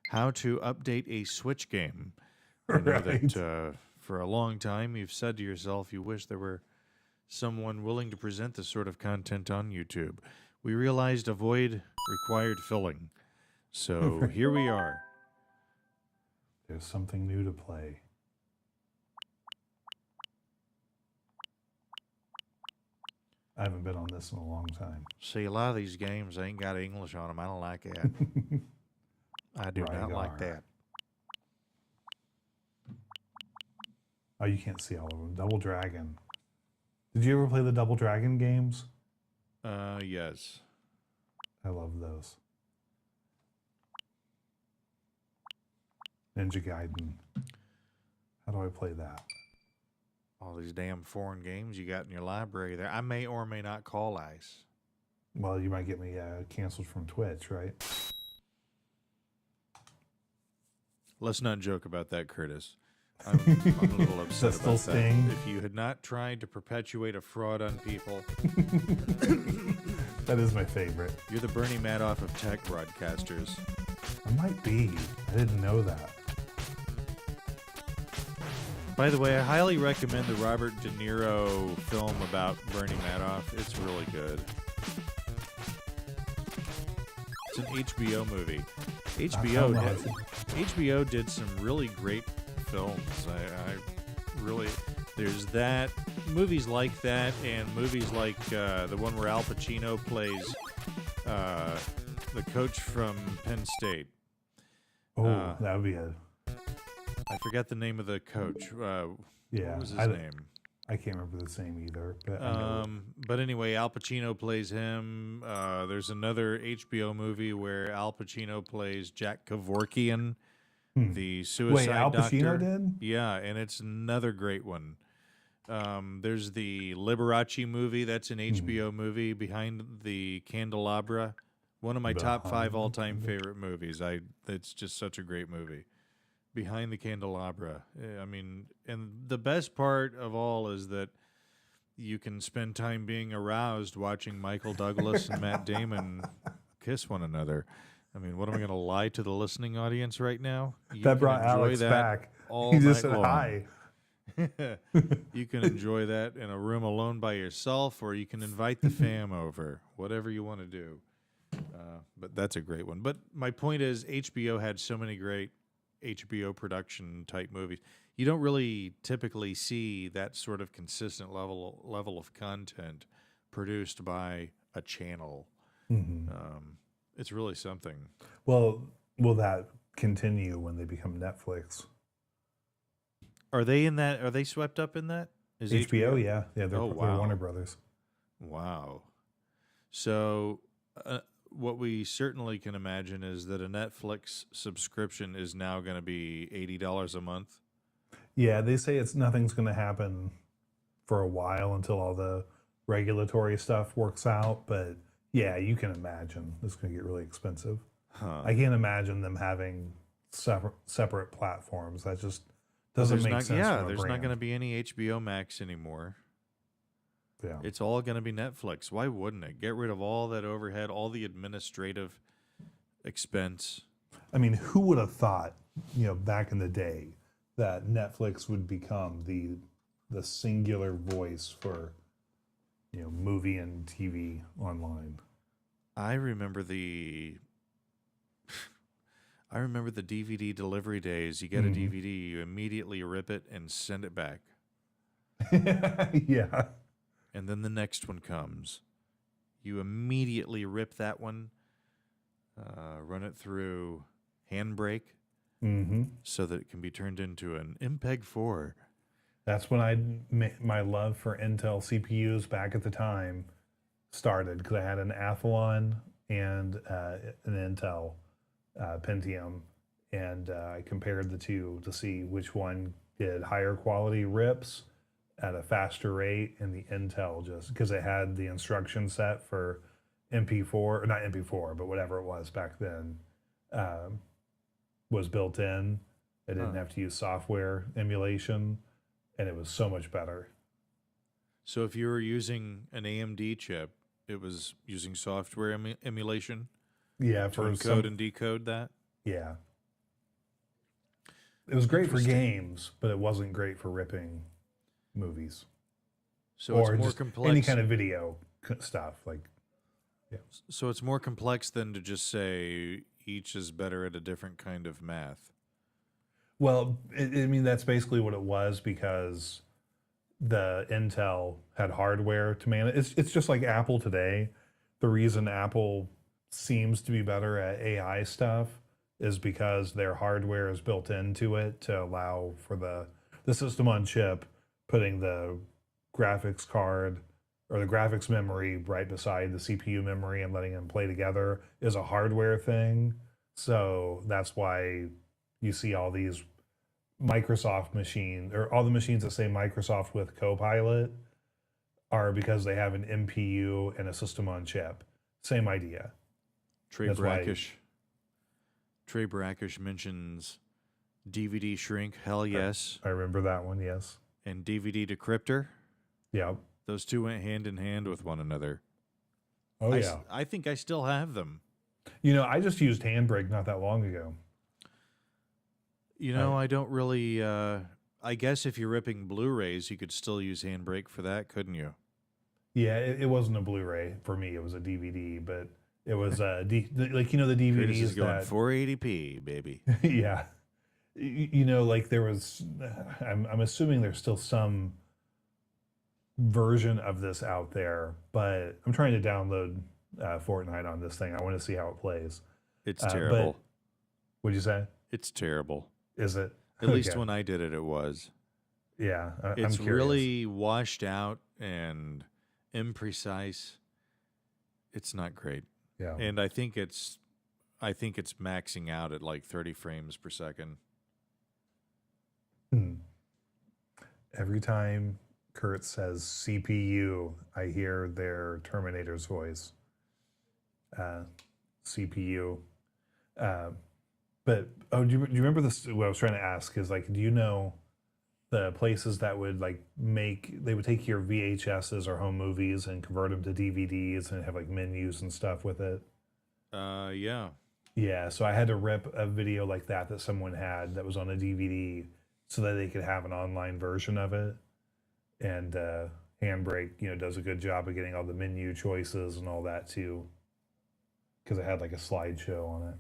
how to update a Switch game. I know that for a long time you've said to yourself you wish there were someone willing to present this sort of content on YouTube. we realized a void required filling. So here we are. There's something new to play. I haven't been on this in a long time. See, a lot of these games ain't got English on them. I don't like that. I do not like that. Oh, you can't see all of them. Double Dragon. Did you ever play the Double Dragon games? Yes. I love those. Ninja Gaiden. How do I play that? All these damn foreign games you got in your library there. I may or may not call ICE. Well, you might get me canceled from Twitch, right? Let's not joke about that, Curtis. I'm a little upset Does that about still that. sting? If you had not tried to perpetuate a fraud on people, That is my favorite. you're the Bernie Madoff of tech broadcasters. I might be. I didn't know that. By the way, I highly recommend the Robert De Niro film about Bernie Madoff. It's really good. It's an HBO movie. HBO did some really great films. I really, there's that, movies like that, and movies like the one where Al Pacino plays the coach from Penn State. Oh, that would be a... I forgot the name of the coach. Yeah, What was his name? I can't remember the same either. But, I know. But anyway, Al Pacino plays him. There's another HBO movie where Al Pacino plays Jack Kevorkian, the suicide Wait, Al doctor. Pacino did? Yeah, and it's another great one. There's the Liberace movie. That's an HBO movie, Behind the Candelabra. One of my top 5 all-time favorite movies. It's just such a great movie. Behind the Candelabra. I mean, and the best part of all is that you can spend time being aroused watching Michael Douglas and Matt Damon kiss one another. I mean, what am I going to lie to the listening audience right now? You That can brought enjoy Alex that back. all He just night said long. hi. You can enjoy that in a room alone by yourself, or you can invite the fam over, whatever you want to do. But that's a great one. But my point is, HBO had so many great HBO production type movies. You don't really typically see that sort of consistent level of content produced by a channel. It's really something. Well, will that continue when they become Netflix? Are they in that? Are they swept up in that? Is HBO? Yeah. Yeah, they're, Oh, they're wow. Warner Brothers. Wow. So what we certainly can imagine is that a Netflix subscription is now going to be $80 a month. Yeah, they say nothing's going to happen for a while until all the regulatory stuff works out. But yeah, you can imagine it's going to get really expensive. I can't imagine them having separate platforms. That just doesn't make sense. Yeah, from a there's not brand. going to be any HBO Max anymore. Yeah. It's all going to be Netflix. Why wouldn't it? Get rid of all that overhead, all the administrative expense. I mean, who would have thought, back in the day, that Netflix would become the singular voice for, movie and TV online? I remember the DVD delivery days. You get a DVD, you immediately rip it and send it back. Yeah. And then the next one comes. You immediately rip that one, run it through Handbrake, so that it can be turned into an MPEG-4. That's when my love for Intel CPUs back at the time started, because I had an Athlon and an Intel Pentium, and I compared the two to see which one did higher quality rips at a faster rate, and the Intel, just because it had the instruction set for MP4, or not MP4, but whatever it was back then, was built in. I didn't have to use software emulation, and it was so much better. So if you were using an AMD chip, it was using software emulation Yeah, to for encode and decode that? yeah. It was great for games, but it wasn't great for ripping movies So or it's more just complex. any kind of video stuff. Like, So it's more complex than to just say each is better at a different kind of math. Well, I mean, that's basically what it was because the Intel had hardware to manage. It's just like Apple today. The reason Apple seems to be better at AI stuff is because their hardware is built into it to allow for the system on chip putting the graphics card or the graphics memory right beside the CPU memory and letting them play together is a hardware thing. So that's why you see all these Microsoft machines or all the machines that say Microsoft with Copilot are because they have an MPU and a system on chip. Same idea. Trey That's why- Brackish. Trey Brackish mentions DVD shrink. Hell yes. I remember that one. Yes. And DVD decryptor. Yeah. Those two went hand in hand with one another. Oh I, yeah. I think I still have them. You know, I just used Handbrake not that long ago. You know, I don't really. I guess if you're ripping Blu-rays, you could still use Handbrake for that, couldn't you? Yeah, it wasn't a Blu-ray for me. It was a DVD, but it was like you know the Curtis DVDs is going that 480p, baby. yeah, you know, like there was. I'm assuming there's still some version of this out there, but I'm trying to download Fortnite on this thing. I want to see how it plays. It's But terrible. what'd you say? It's terrible. Is it? At least Okay. when I did it, it was. Yeah, I'm It's curious. really washed out and imprecise. It's not great. Yeah. And I think it's maxing out at like 30 frames per second. Every time Kurt says CPU, I hear their Terminator's voice. CPU. But do you remember this? What I was trying to ask is like, do you know the places that would they would take your VHSs or home movies and convert them to DVDs and have like menus and stuff with it? Yeah. Yeah, so I had to rip a video like that someone had that was on a DVD so that they could have an online version of it. And Handbrake, does a good job of getting all the menu choices and all that too, because it had like a slideshow on it.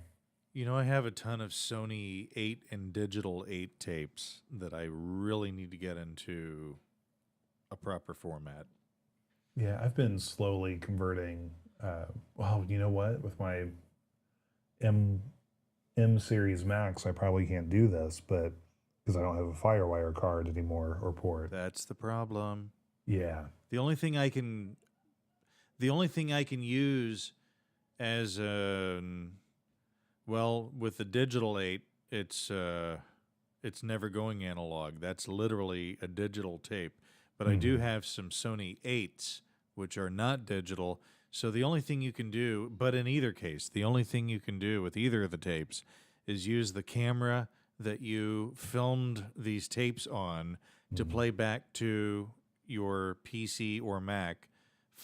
You know, I have a ton of Sony 8 and digital 8 tapes that I really need to get into a proper format. Yeah, I've been slowly converting. Well, you know what? With my M series Max, I probably can't do this, but because I don't have a FireWire card anymore or port. That's the problem. Yeah. The only thing I can use as with the digital 8, it's never going analog. That's literally a digital tape. But I do have some Sony 8s, which are not digital. So the only thing you can do, but in either case, the only thing you can do with either of the tapes is use the camera that you filmed these tapes on to play back to your PC or Mac.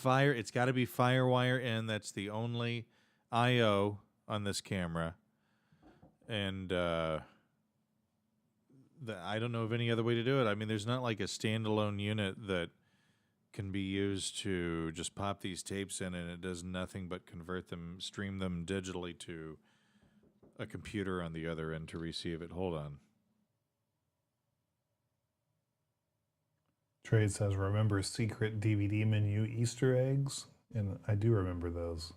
It's got to be FireWire in. That's the only I/O on this camera. And I don't know of any other way to do it. I mean, there's not like a standalone unit that can be used to just pop these tapes in and it does nothing but stream them digitally to a computer on the other end to receive it. Hold on. Trade says, remember secret DVD menu Easter eggs? And I do remember those.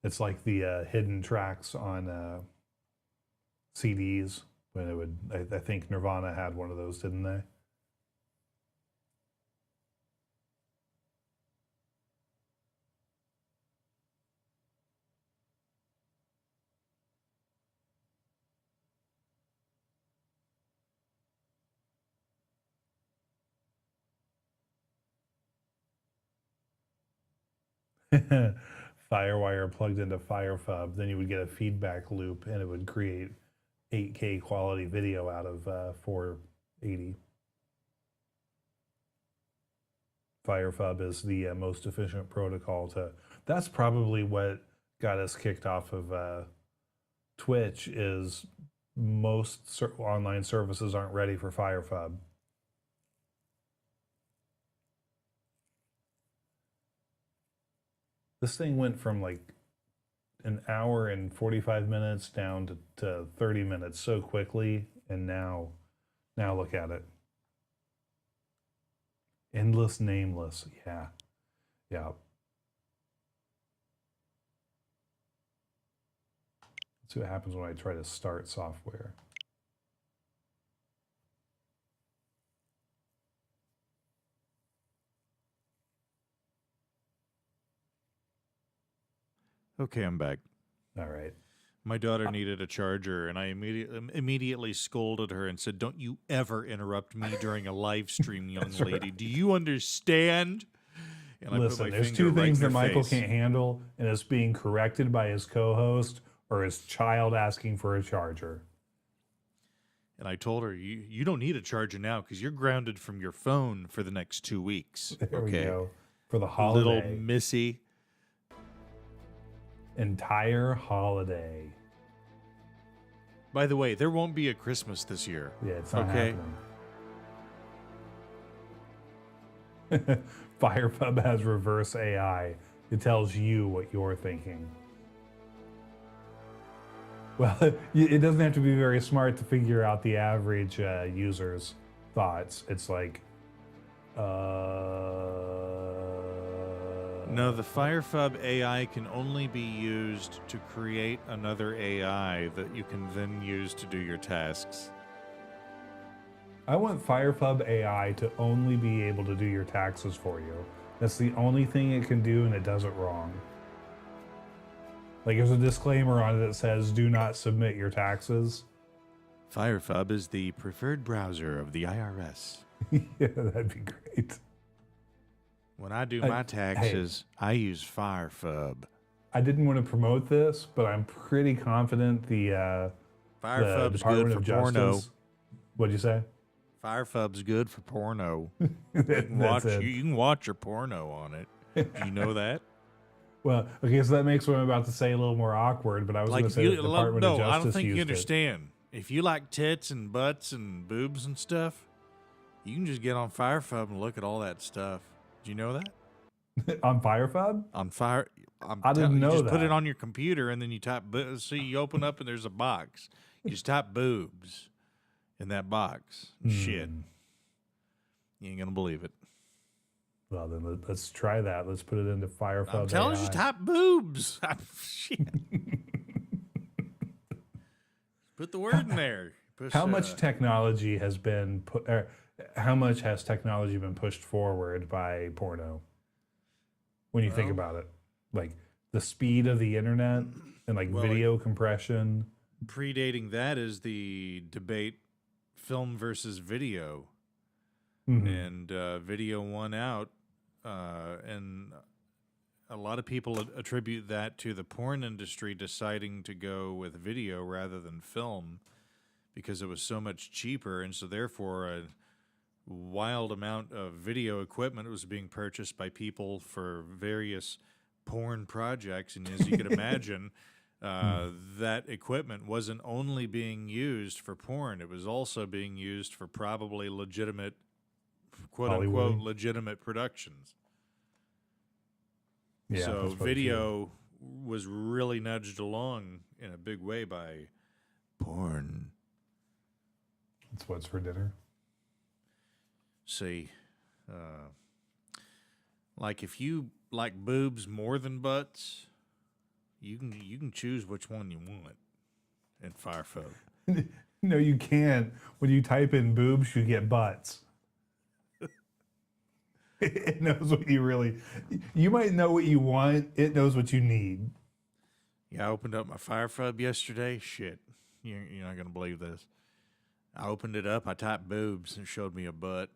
It's like the hidden tracks on CDs. When it would, I think Nirvana had one of those, didn't they? FireWire plugged into FireFub, then you would get a feedback loop and it would create 8K quality video out of 480. FireFub is the most efficient protocol that's probably what got us kicked off of Twitch is most online services aren't ready for FireFub. This thing went from like an hour and 45 minutes down to 30 minutes so quickly, and now look at it. Endless nameless. Yeah. Yeah. Let's see what happens when I try to start software. Okay, I'm back. All right. My daughter needed a charger, and I immediately scolded her and said, "Don't you ever interrupt me during a live stream, young lady. Do you understand?" And Listen, there's two things that Michael can't handle, and it's being corrected by his co-host or his child asking for a charger. And I told her, you don't need a charger now because you're grounded from your phone for the next 2 weeks. There we Okay, go. For the holiday. little Missy. Entire holiday. By the way, there won't be a Christmas this year. Yeah, it's not okay. happening. Firepub has reverse AI. It tells you what you're thinking. Well, it doesn't have to be very smart to figure out the average user's thoughts. It's like, No, the Firefub AI can only be used to create another AI that you can then use to do your tasks. I want Firepub AI to only be able to do your taxes for you. That's the only thing it can do, and it does it wrong. Like, there's a disclaimer on it that says, do not submit your taxes. Firefub is the preferred browser of the IRS. Yeah, that'd be great. When I do my taxes, I use Firefub. I didn't want to promote this, but I'm pretty confident the Firefub's Department good of for porno. Justice. What'd you say? Firefub's good for porno. That's it. You can watch your porno on it. Do you know that? Well, okay, so that makes what I'm about to say a little more awkward, but I was going to if say you, the Department of Justice I don't think you used it. understand. If you like tits and butts and boobs and stuff, you can just get on Firefub and look at all that stuff. Do you know that? On Firefub? On Fire, I didn't know you just that. put it on your computer and then you type. See, you open up and there's a box. You just type boobs in that box. Shit, you ain't gonna believe it. Well, then let's try that. Let's put it into Firefub. I'm telling you, AI. type boobs. Shit. Put the word in there. Push, How much technology has been put? How much has technology been pushed forward by porno? When you think about it, like the speed of the internet and like video compression. Predating that is the debate, film versus video, Mhm. and video won out, and a lot of people attribute that to the porn industry deciding to go with video rather than film because it was so much cheaper, and so therefore a wild amount of video equipment was being purchased by people for various porn projects. And as you could imagine, that equipment wasn't only being used for porn, it was also being used for probably legitimate, quote Hollywood. unquote, legitimate productions. Yeah, So that's probably video was really nudged along in a big way by porn. That's what's for dinner. See, like if you like boobs more than butts, you can choose which one you want in Firefub. No, you can't. When you type in boobs, you get butts. It knows what you really. You might know what you want. It knows what you need. Yeah, I opened up my Firefub yesterday. Shit, you're not gonna believe this. I opened it up. I typed boobs and it showed me a butt.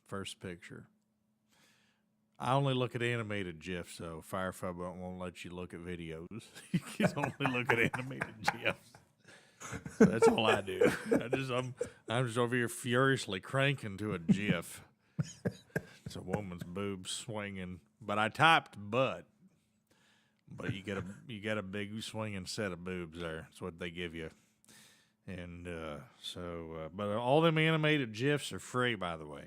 First picture. I only look at animated GIFs, so Firefub won't let you look at videos. You can only look at animated GIFs. So that's all I do. I'm just over here furiously cranking to a GIF. It's a woman's boobs swinging, but I typed butt. But you get a big swinging set of boobs there. That's what they give you. And but all them animated GIFs are free, by the way.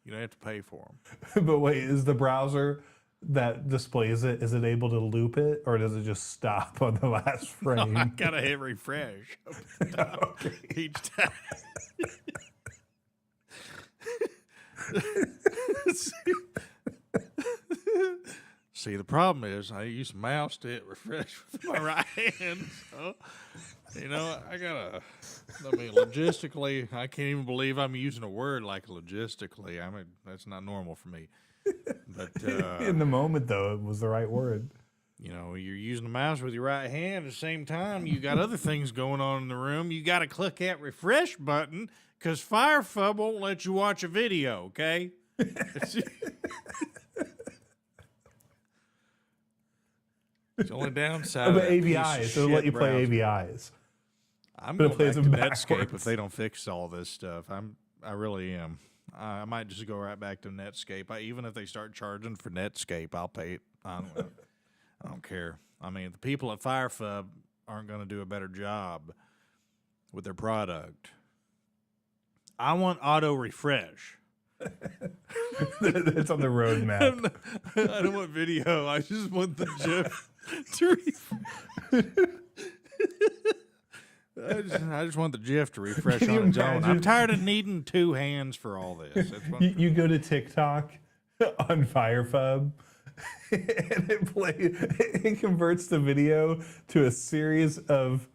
You don't have to pay for them. But wait, is the browser that displays it, is it able to loop it, or does it just stop on the last frame? I gotta hit refresh each time. See, the problem is I use the mouse to hit refresh with my right hand. So, logistically, I can't even believe I'm using a word like logistically. That's not normal for me. But In the moment, though, it was the right word. you're using the mouse with your right hand at the same time. You got other things going on in the room. You got to click that refresh button because Firefub won't let you watch a video, okay? It's the only downside. But of that piece of AVIs, it'll let shit you play browser. AVIs. I'm but it going plays back to them Netscape backwards. if they don't fix all this stuff. I really am. I might just go right back to Netscape. Even if they start charging for Netscape, I'll pay it. I don't care. I mean, the people at Firefub aren't going to do a better job with their product. I want auto refresh. It's on the roadmap. I don't want video. I just want the GIF to refresh. I just want the GIF to refresh Can you on its own. I'm imagine? tired of needing two hands for all this. That's what- You go to TikTok on Firefub, and it converts the video to a series of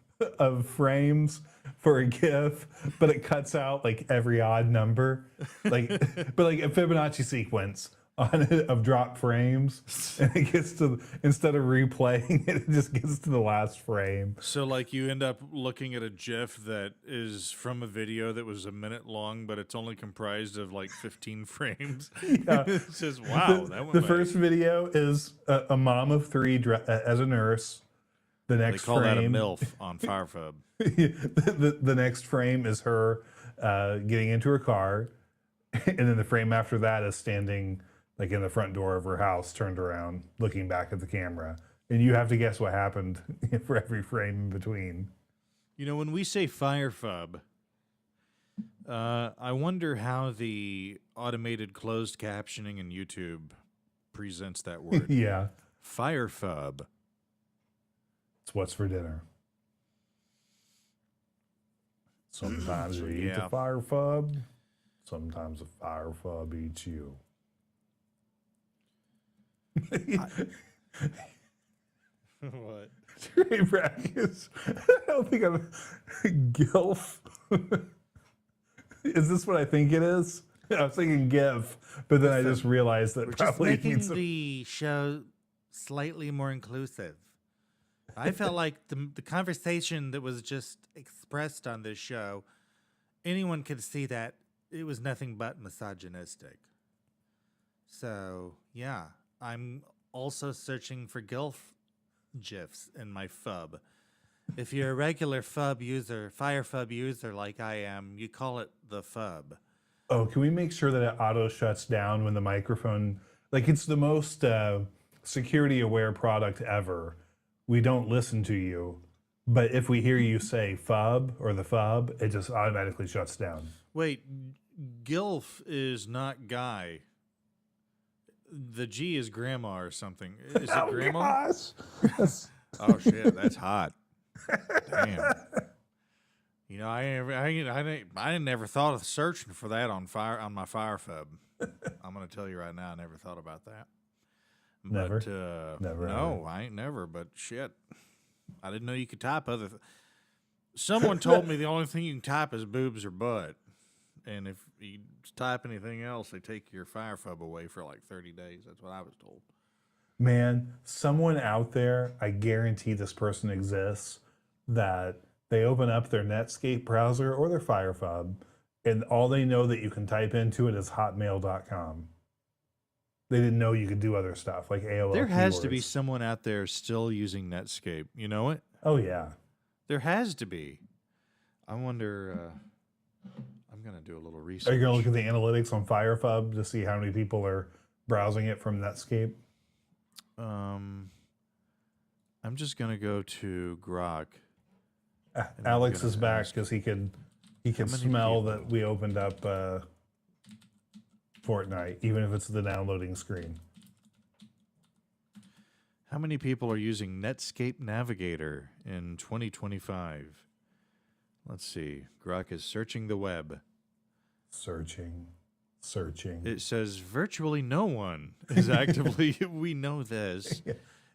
frames for a GIF, but it cuts out like every odd number, but like a Fibonacci sequence on it of drop frames, and it gets to, instead of replaying it, it just gets to the last frame. So, like, you end up looking at a GIF that is from a video that was a minute long, but it's only comprised of like 15 frames. Yeah. It says, wow, that one. The first video is a mom of three as a nurse. The They next call that a frame, MILF on Firefub. the next frame is her getting into her car, and then the frame after that is standing like in the front door of her house, turned around, looking back at the camera, and you have to guess what happened for every frame in between. When we say Firefub, I wonder how the automated closed captioning in YouTube presents that word. Yeah, Firefub. it's what's for dinner. Sometimes you eat Yeah. a Firefub, sometimes a Firefub eats you. What? Trey Brackets. I don't think I'm GILF. Is this what I think it is? I was thinking GIF, but then I just realized that We're just probably making means the show slightly more inclusive. I felt like the conversation that was just expressed on this show, anyone could see that it was nothing but misogynistic. So, yeah, I'm also searching for GILF GIFs in my FUB. If you're a regular Firefub user like I am, you call it the FUB. Oh, can we make sure that it auto shuts down when the microphone, like it's the most security aware product ever. We don't listen to you, but if we hear you say FUB or the FUB, it just automatically shuts down. Wait, GILF is not guy. The G is grandma or something. Is it grandma? Gosh. Oh shit, that's hot. Damn. I never thought of searching for that on my Firefub. I'm gonna tell you right now, I never thought about that. Never? But, Never, No, I ain't never. But shit, I didn't know you could type other. Someone told me the only thing you can type is boobs or butt, and if you type anything else, they take your Firefub away for like 30 days. That's what I was told. Man, someone out there, I guarantee this person exists, that they open up their Netscape browser or their Firefub, and all they know that you can type into it is hotmail.com. They didn't know you could do other stuff like AOL. There has to be keywords. someone out there still using Netscape. You know it? Oh, yeah. There has to be. I wonder. I'm gonna do a little research. Are you going to look at the analytics on Firefub to see how many people are browsing it from Netscape? I'm just gonna go to Grok. And I'm Alex gonna is back ask because he can many smell people- that we opened up Fortnite, even if it's the downloading screen. How many people are using Netscape Navigator in 2025? Let's see. Grok is searching the web. Searching. It says virtually no one is actively, we know this,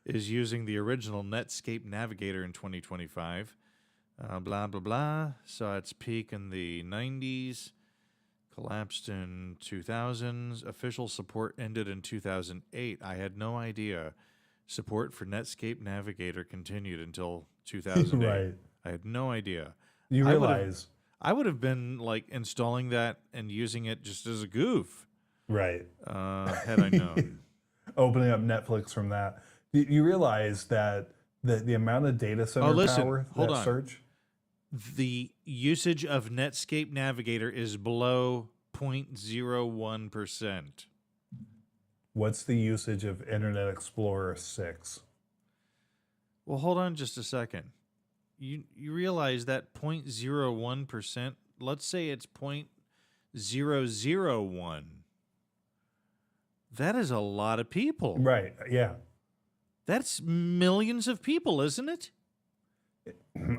is using the original Netscape Navigator in 2025. Blah, blah, blah. Saw its peak in the 90s, collapsed in 2000s. Official support ended in 2008. I had no idea support for Netscape Navigator continued until 2008. Right. I had no idea. You realize. I would have been like installing that and using it just as a goof. Right. Had I known. Opening up Netflix from that. You realize that the amount of data center power hold that on. search. The usage of Netscape Navigator is below 0.01%. What's the usage of Internet Explorer 6? Well, hold on just a second. You realize that 0.01%, let's say it's 0.001. That is a lot of people. Right. Yeah. That's millions of people, isn't it?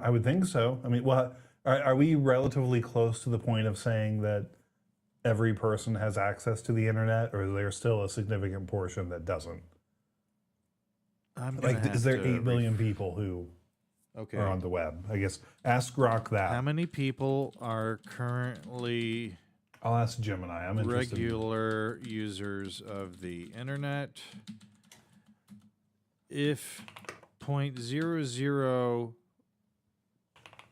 I would think so. I mean, well, are we relatively close to the point of saying that every person has access to the internet, or is there still a significant portion that doesn't? Is there 8 billion people who are on the web? I guess ask Grok that. How many people are currently I'll ask Gemini. I'm interested. regular users of the internet? If 0.00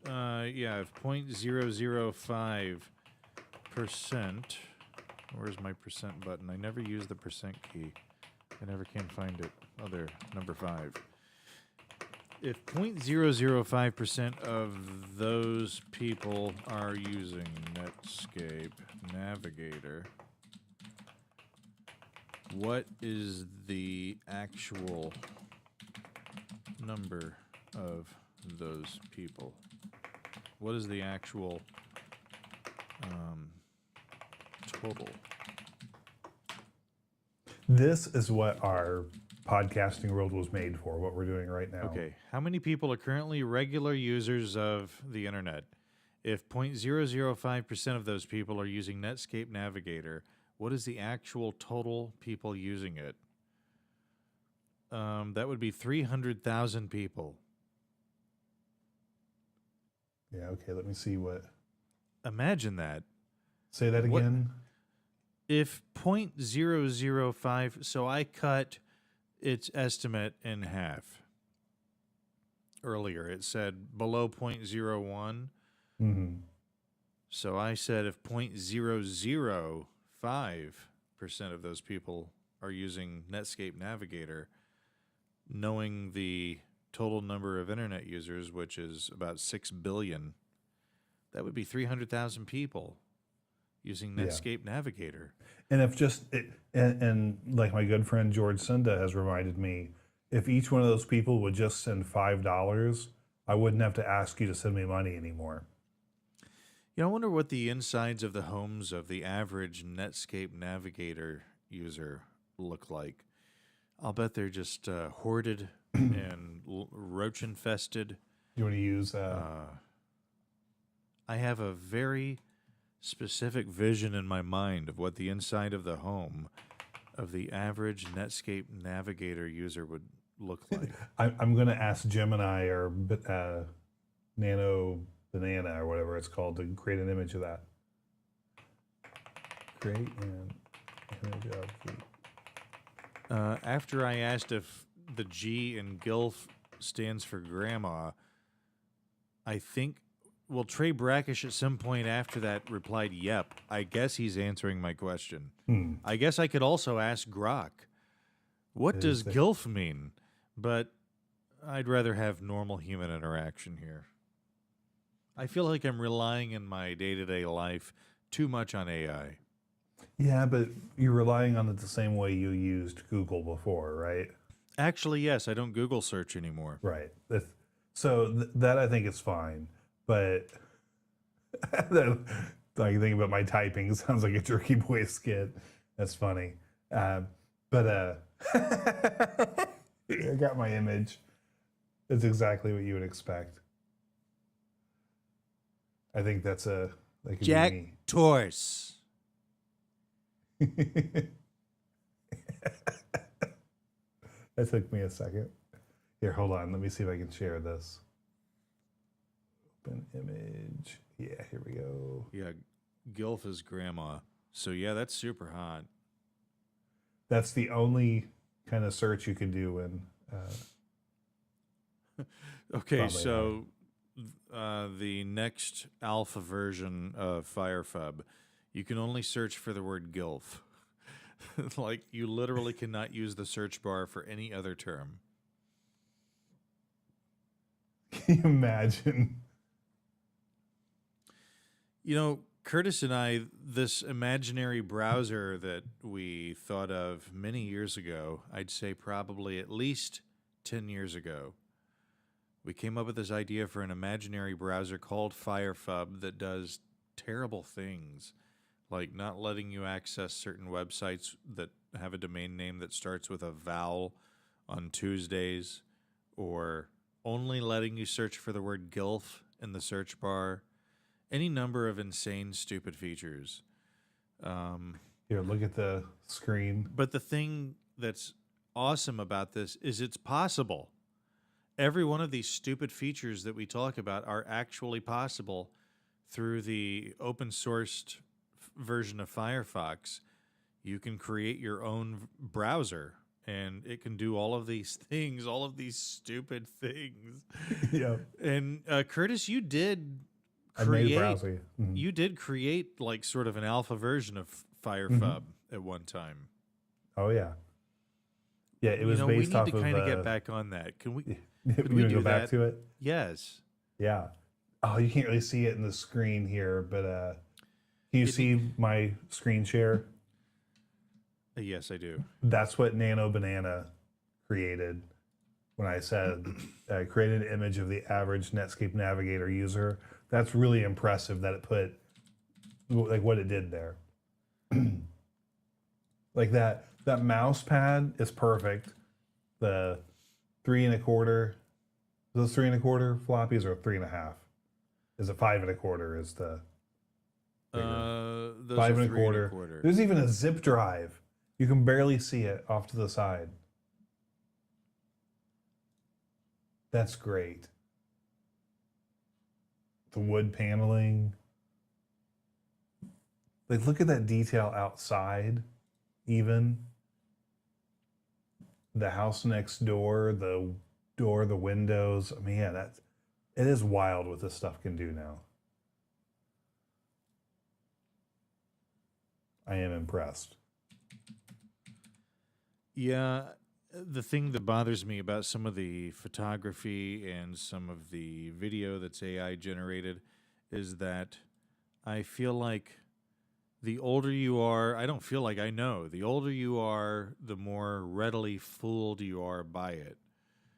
if 0.005%, where's my percent button? I never use the percent key. I never can find it. Oh, there, number 5. If 0.005% of those people are using Netscape Navigator, what is the actual number of those people? What is the actual total? This is what our podcasting world was made for, what we're doing right now. Okay. How many people are currently regular users of the internet? If 0.005% of those people are using Netscape Navigator, what is the actual total people using it? That would be 300,000 people. Yeah, okay, let me see what. Imagine that. Say that What- again. If 0.005, so I cut its estimate in half. Earlier, it said below 0.01. Mm-hmm. So I said if 0.005% of those people are using Netscape Navigator, knowing the total number of internet users, which is about 6 billion, that would be 300,000 people using Netscape Navigator. And if just, and like my good friend George Senda has reminded me, if each one of those people would just send $5, I wouldn't have to ask you to send me money anymore. You know, I wonder what the insides of the homes of the average Netscape Navigator user look like. I'll bet they're just hoarded and roach infested. You want to use I have a very specific vision in my mind of what the inside of the home of the average Netscape Navigator user would look like. I'm going to ask Gemini or Nano Banana or whatever it's called to create an image of that. Create an image of the... After I asked if the G in GILF stands for grandma, I think, well, Trey Brackish at some point after that replied, yep. I guess he's answering my question. I guess I could also ask Grok, what does GILF mean? But I'd rather have normal human interaction here. I feel like I'm relying in my day-to-day life too much on AI. Yeah, but you're relying on it the same way you used Google before, right? Actually, yes, I don't Google search anymore. Right. That I think is fine. But like you think about my typing, it sounds like a Jerky Boy skit. That's funny. But I got my image. It's exactly what you would expect. I think that's that could Jack be Torse. me. That took me a second. Here, hold on. Let me see if I can share this. Open image. Yeah, here we go. Yeah, Gilf is grandma. So yeah, that's super hot. That's the only kind of search you can do in. Okay, Probably so the next alpha version of FireFub, you can only search for the word Gilf. Like, you literally cannot use the search bar for any other term. Can you imagine? You know, Curtis and I, this imaginary browser that we thought of many years ago, I'd say probably at least 10 years ago, we came up with this idea for an imaginary browser called FireFub that does terrible things, like not letting you access certain websites that have a domain name that starts with a vowel on Tuesdays, or only letting you search for the word GILF in the search bar. Any number of insane, stupid features. Here, look at the screen. But the thing that's awesome about this is it's possible. Every one of these stupid features that we talk about are actually possible through the open sourced version of Firefox. You can create your own browser and it can do all of these things, all of these stupid things. Yeah. And Curtis, you did I made a create browser. Mhm. you did create like sort of an alpha version of FireFub at one time. Oh yeah. Yeah, it was we based need off to of. kind of get back on that. Can we? You Could want we to do go back that? to it? Yes. Yeah. Oh, you can't really see it in the screen here, but can you see my screen share? Yes, I do. That's what Nano Banana created when I said create an image of the average Netscape Navigator user. That's really impressive that it put like what it did there. Like that mouse pad is perfect. The 3 1/4, those 3 1/4 floppies are 3 1/2. Is it 5 1/4? Is the Those 5 are 3 1/4? There's even a zip drive. You can barely see it off to the side. That's great. The wood paneling. Like, look at that detail outside, even. The house next door, the windows. Man, it is wild what this stuff can do now. I am impressed. Yeah, the thing that bothers me about some of the photography and some of the video that's AI generated is that I feel like the older you are, I don't feel like I know. The older you are, the more readily fooled you are by it.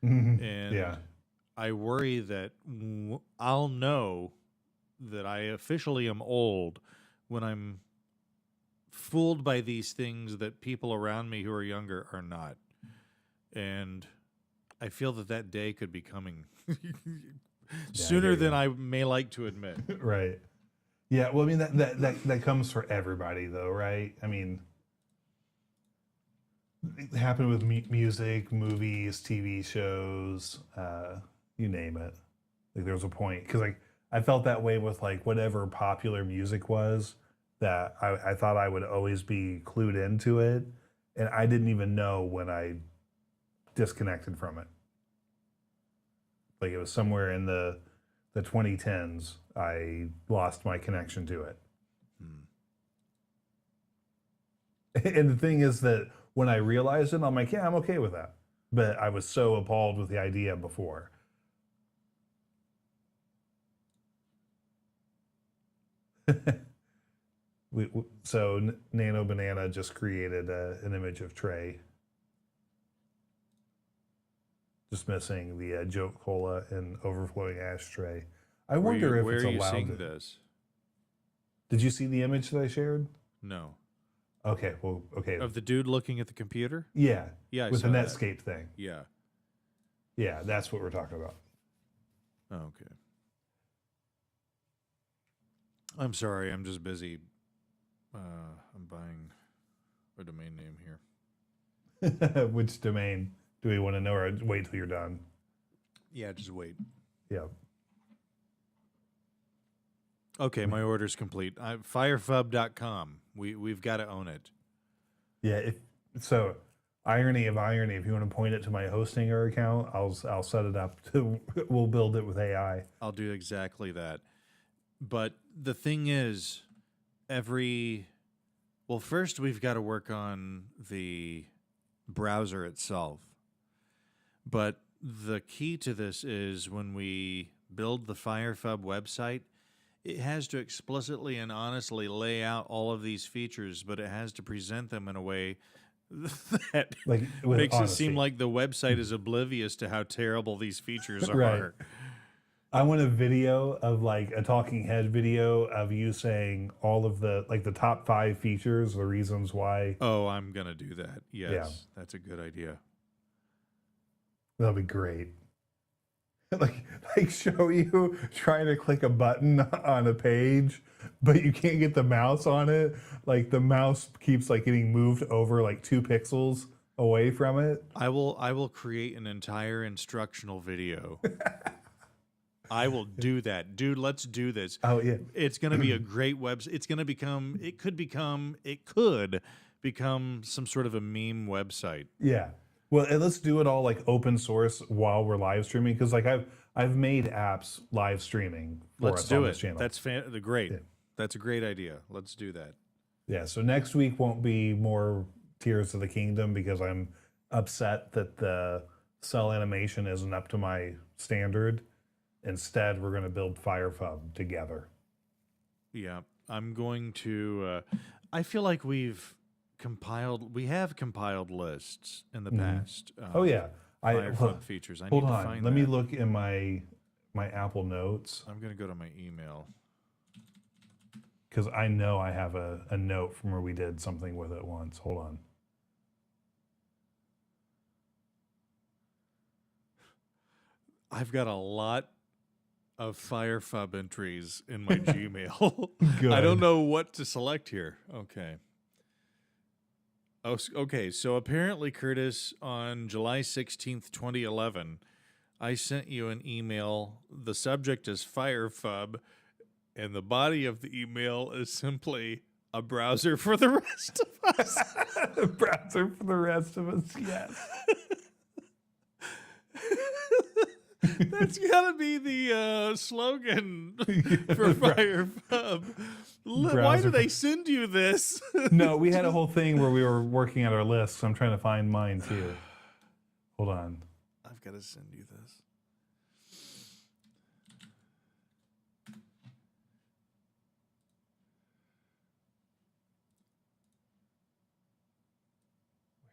And Yeah. I worry that I'll know that I officially am old when I'm fooled by these things that people around me who are younger are not. And I feel that day could be coming sooner than I may like to admit. Right. Yeah, well, I mean that comes for everybody, though, right? I mean, it happened with music, movies, TV shows, you name it. Like there was a point because like I felt that way with like whatever popular music was that I thought I would always be clued into it, and I didn't even know when I disconnected from it. Like it was somewhere in the 2010s, I lost my connection to it. And the thing is that when I realized it, I'm like, yeah, I'm okay with that. But I was so appalled with the idea before. So Nano Banana just created an image of Trey. Just missing the joke cola and overflowing ashtray. I wonder if where it's are you allowed. seeing this? Did you see the image that I shared? No. Okay, well, okay. Of the dude looking at the computer? Yeah, Yeah, I with the saw that. Netscape thing. Yeah. Yeah, that's what we're talking about. Okay. I'm sorry. I'm just busy. I'm buying a domain name here. Which domain do we want to know, or wait till you're done? Yeah, just wait. Yeah. Okay, my order's complete. Firefub.com. We've got to own it. Yeah. So, irony of irony, if you want to point it to my Hostinger account, I'll set it up to. We'll build it with AI. I'll do exactly that. But the thing is, well, first we've got to work on the browser itself. But the key to this is when we build the Firefub website, it has to explicitly and honestly lay out all of these features, but it has to present them in a way that Like with makes honesty. it seem like the website is oblivious to how terrible these features are. Right. I want a video of like a talking head video of you saying all of the top 5 features, the reasons why. Oh, I'm going to do that. Yes, Yeah. that's a good idea. That'll be great. like show you trying to click a button on a page, but you can't get the mouse on it. Like the mouse keeps like getting moved over like 2 pixels away from it. I will create an entire instructional video. I will do that. Dude, let's do this. Oh yeah. It's going to be a great website. It could become some sort of a meme website. Yeah. Well, and let's do it all like open source while we're live streaming, because like I've made apps live streaming for Let's us do on it. this channel. That's great. Yeah. That's a great idea. Let's do that. Yeah, so next week won't be more Tears of the Kingdom because I'm upset that the cell animation isn't up to my standard. Instead, we're going to build Firefub together. Yeah, I'm going to. I feel like we have compiled lists in the past. Oh yeah, Firefub features. I hold need to on. find Let me that. look in my Apple Notes I'm going to go to my email. because I know I have a note from where we did something with it once. Hold on. I've got a lot of Firefub entries in my Gmail. Good. I don't know what to select here. Okay. Oh, okay. So apparently, Curtis, on July 16th, 2011, I sent you an email. The subject is Firefub, and the body of the email is simply a browser for the rest of us. A browser for the rest of us. Yes. That's gotta be the slogan for Firefub. Why Browser do they send you this? No, we had a whole thing where we were working at our lists. I'm trying to find mine too. Hold on. I've got to send you this.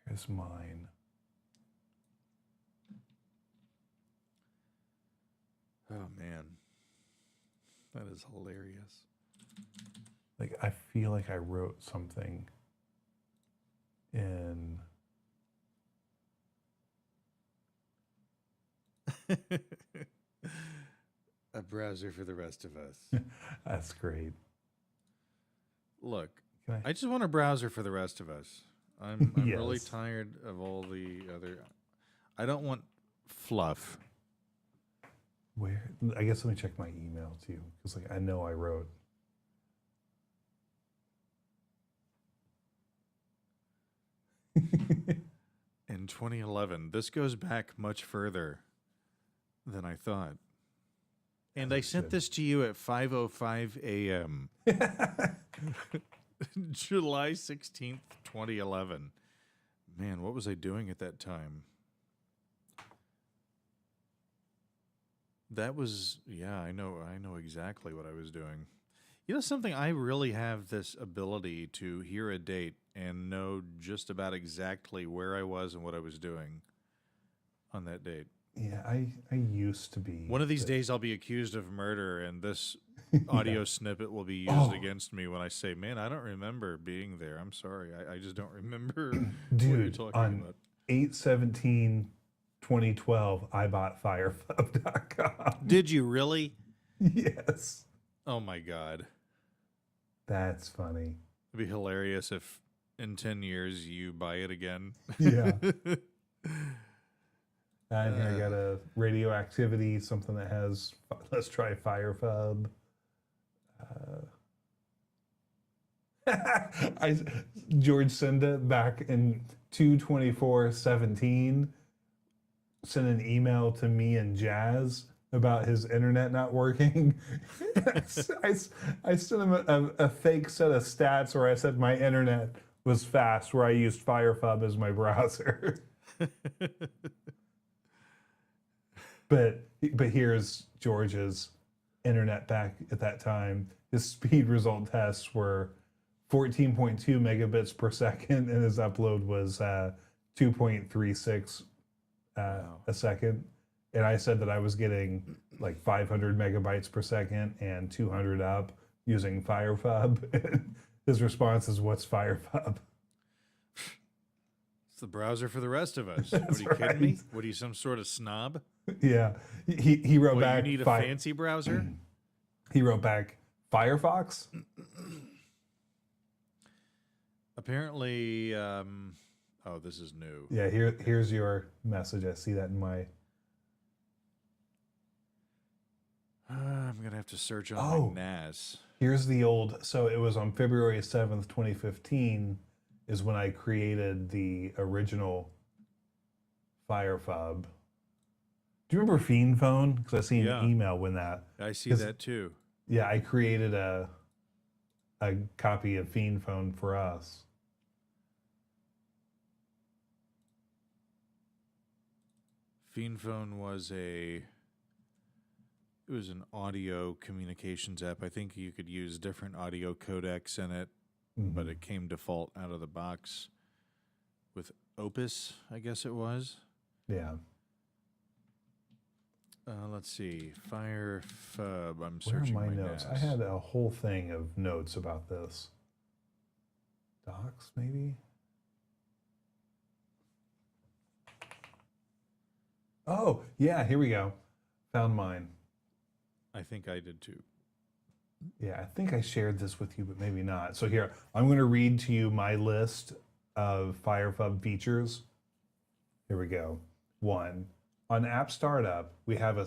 Where's mine? Oh man, that is hilarious. Like, I feel like I wrote something in. A browser for the rest of us. That's great. Look, Can I just want a browser for the rest of us. I'm really Yes. tired of all the other. I don't want fluff. Where? I guess let me check my email too, because like I know I wrote. In 2011, this goes back much further than I thought. And I sent this to you at 5:05 a.m. July 16th, 2011. Man, what was I doing at that time? That was, yeah, I know exactly what I was doing. You know something, I really have this ability to hear a date and know just about exactly where I was and what I was doing on that date. Yeah, I used to be. One of these days I'll be accused of murder and this audio snippet will be used Oh. against me when I say, man, I don't remember being there. I'm sorry. I just don't remember what you're Dude, talking on about. 8/17 2012, I bought firefub.com. Did you really? Yes. Oh my God. That's funny. It'd be hilarious if in 10 years you buy it again. Yeah. And here I got a radioactivity, something that has, let's try firefub. George Senda back in 2/24/17 sent an email to me and Jazz about his internet not working. I sent him a fake set of stats where I said my internet was fast, where I used Firefub as my browser. But here's George's internet back at that time. His speed result tests were 14.2 megabits per second, and his upload was 2.36 a second. And I said that I was getting like 500 megabytes per second and 200 up using Firefub. His response is, "What's Firefub?" It's the browser for the rest of us. That's What are you kidding me? right. What are you, some sort of snob? Yeah, he wrote What, back. you need a fancy browser? He wrote back, Firefox. Apparently, oh, this is new. Yeah, here's your message. I see that in my. I'm going to have to search on Oh. my NAS. Here's the old. So it was on February 7th, 2015, is when I created the original Firefub. Do you remember Fiend Phone? Because I see Yeah. an email when that. I see 'Cause- that too. Yeah, I created a copy of Fiend Phone for us. Fiend Phone was it was an audio communications app. I think you could use different audio codecs in it, but it came default out of the box with Opus, I guess it was. Yeah. Let's see. Firefub. I'm Where are searching my notes? NAS. I had a whole thing of notes about this. Docs, maybe? Oh, yeah, here we go. Found mine. I think I did too. Yeah, I think I shared this with you, but maybe not. So here, I'm going to read to you my list of Firefub features. Here we go. 1. On App Startup, we have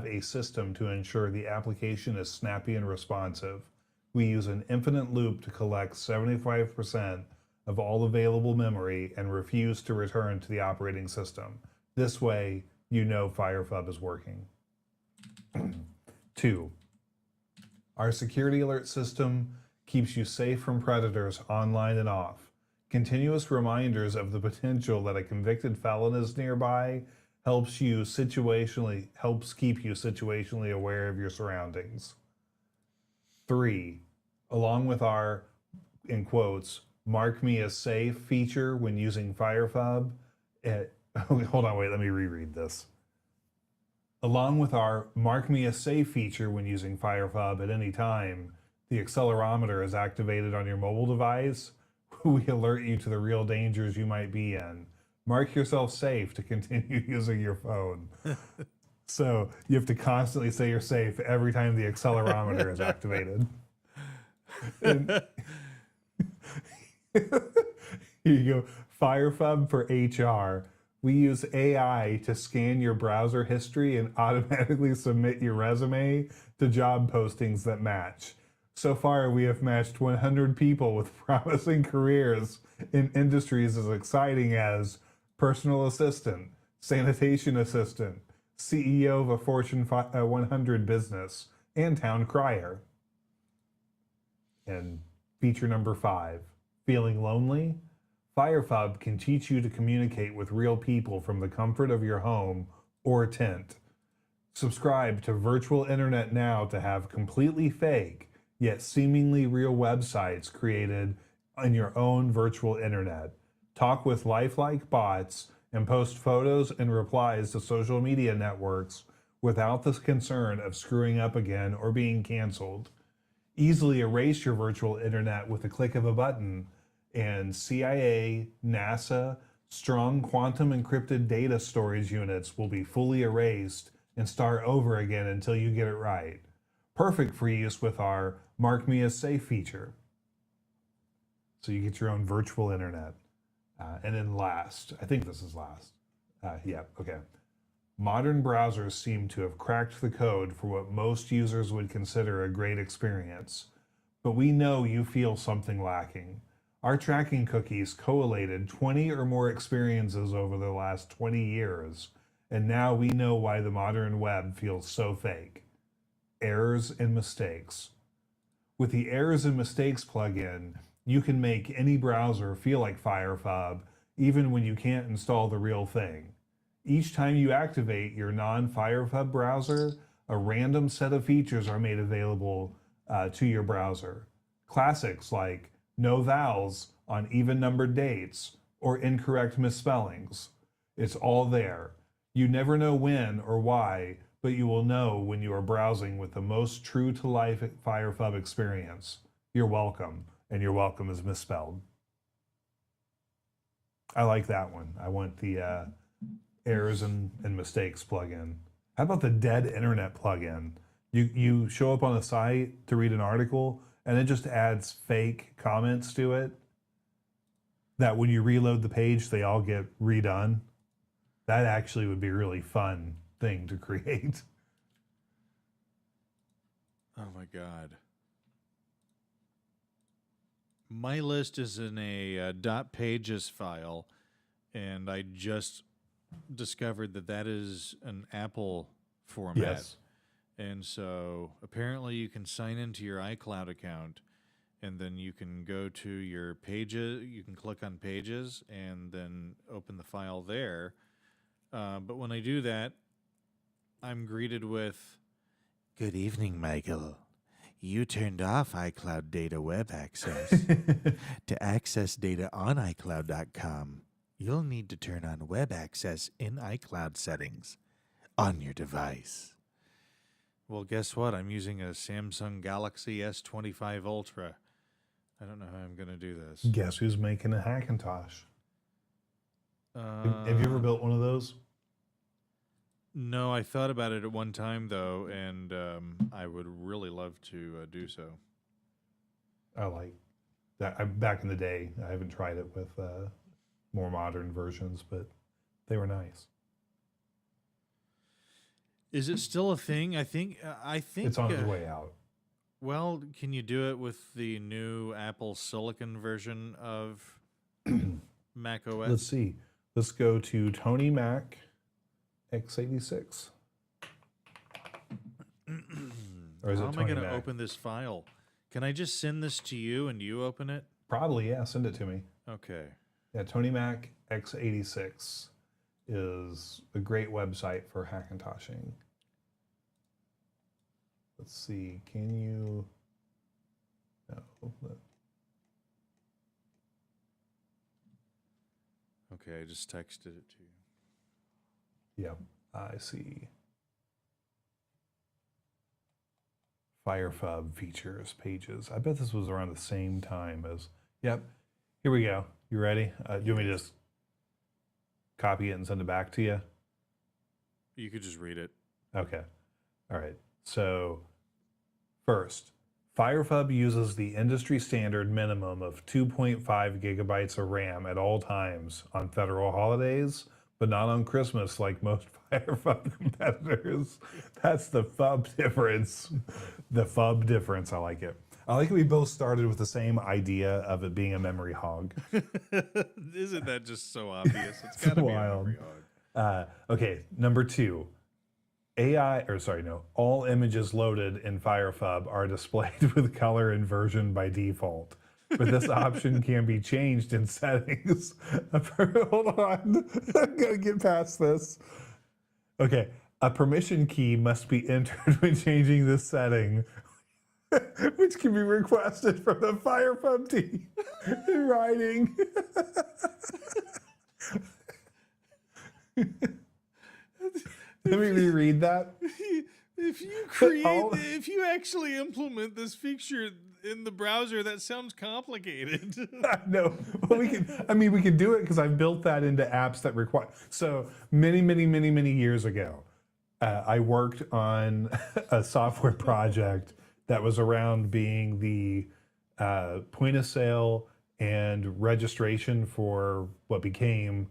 a system to ensure the application is snappy and responsive. We use an infinite loop to collect 75% of all available memory and refuse to return to the operating system. This way, you know Firefub is working. 2. Our security alert system keeps you safe from predators online and off. Continuous reminders of the potential that a convicted felon is nearby helps keep you situationally aware of your surroundings. 3. Along with our, in quotes, "mark me as safe" feature when using Firefub, hold on, wait, let me reread this. Along with our "mark me as safe" feature when using Firefub at any time, the accelerometer is activated on your mobile device. We alert you to the real dangers you might be in. Mark yourself safe to continue using your phone. So you have to constantly say you're safe every time the accelerometer is activated. And here you go. Firefub for HR. We use AI to scan your browser history and automatically submit your resume to job postings that match. So far, we have matched 100 people with promising careers in industries as exciting as personal assistant, sanitation assistant, CEO of a Fortune 100 business, and town crier. And feature number 5, feeling lonely? Firefub can teach you to communicate with real people from the comfort of your home or tent. Subscribe to Virtual Internet now to have completely fake, yet seemingly real websites created on your own virtual internet. Talk with lifelike bots and post photos and replies to social media networks without the concern of screwing up again or being canceled. Easily erase your virtual internet with a click of a button, and CIA, NASA, Strong quantum encrypted data storage units will be fully erased and start over again until you get it right. Perfect for use with our Mark Me as Safe feature. So you get your own virtual internet. And then last, I think this is last. Yeah, okay. Modern browsers seem to have cracked the code for what most users would consider a great experience. But we know you feel something lacking. Our tracking cookies collated 20 or more experiences over the last 20 years, and now we know why the modern web feels so fake. Errors and mistakes. With the Errors and Mistakes plugin, you can make any browser feel like FireFub, even when you can't install the real thing. Each time you activate your non-FireFub browser, a random set of features are made available to your browser. Classics like no vowels on even-numbered dates or incorrect misspellings. It's all there. You never know when or why, but you will know when you are browsing with the most true-to-life FireFub experience. You're welcome, and your welcome is misspelled. I like that one. I want the Errors and Mistakes plugin. How about the Dead Internet plugin? You show up on a site to read an article, and it just adds fake comments to it that when you reload the page, they all get redone. That actually would be a really fun thing to create. Oh my God. My list is in a .pages file, and I just discovered that is an Apple format. Yes. And so apparently you can sign into your iCloud account, and then you can go to your pages, you can click on pages and then open the file there. But when I do that, I'm greeted with, "Good evening, Michael. You turned off iCloud data web access. To access data on iCloud.com, you'll need to turn on web access in iCloud settings on your device." Well, guess what? I'm using a Samsung Galaxy S25 Ultra. I don't know how I'm going to do this. Guess who's making a Hackintosh? Have you ever built one of those? No, I thought about it at one time, though, and I would really love to do so. I like that. Back in the day, I haven't tried it with more modern versions, but they were nice. Is it still a thing? I think It's on its way out. Well, can you do it with the new Apple Silicon version of Mac OS? Let's see. Let's go to Tony Mac x86. Or is How it am I Tony going to Mac? open this file? Can I just send this to you and you open it? Probably, yeah. Send it to me. Okay. Yeah, Tony Mac x86 is a great website for Hackintoshing. Let's see. Can you? No. Okay, I just texted it to you. Yep, I see. FireFub features pages. I bet this was around the same time as. Yep. Here we go. You ready? You want me to just copy it and send it back to you? You could just read it. Okay. All right. So, first, FireFub uses the industry standard minimum of 2.5 gigabytes of RAM at all times on federal holidays, but not on Christmas like most FireFub competitors. That's the FUB difference. The FUB difference. I like it. I like it. We both started with the same idea of it being a memory hog. Isn't that just so obvious? It's got to be a wild. memory hog. Okay, number two. All images loaded in FireFub are displayed with color inversion by default. But this option can be changed in settings. Hold on, I'm gonna get past this. Okay, a permission key must be entered when changing this setting, which can be requested from the FireFub team in writing. Let me reread that. If you create, All- if you actually implement this feature in the browser, that sounds complicated. I know. Well, we can do it because I've built that into apps that require. So many years ago, I worked on a software project that was around being the point of sale and registration for what became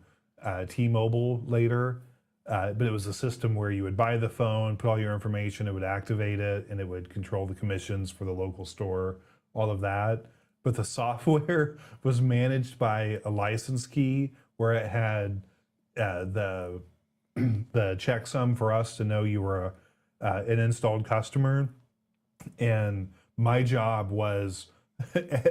T-Mobile later. But it was a system where you would buy the phone, put all your information, it would activate it, and it would control the commissions for the local store, all of that. But the software was managed by a license key where it had the checksum for us to know you were an installed customer. And my job was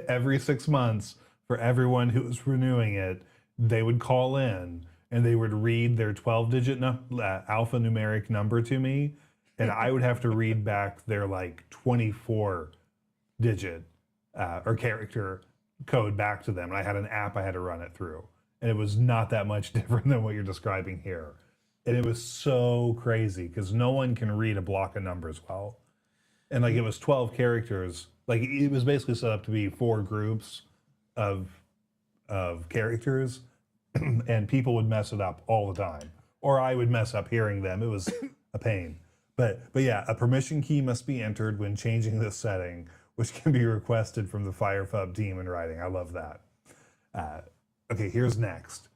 every 6 months for everyone who was renewing it, they would call in and they would read their 12-digit alphanumeric number to me, and I would have to read back their like 24-digit or character code back to them. And I had an app I had to run it through, and it was not that much different than what you're describing here. And it was so crazy because no one can read a block of numbers well. And like it was 12 characters. Like it was basically set up to be 4 groups of characters, and people would mess it up all the time, or I would mess up hearing them. It was a pain. But yeah, a permission key must be entered when changing this setting, which can be requested from the FireFub team in writing. I love that. Okay, here's next.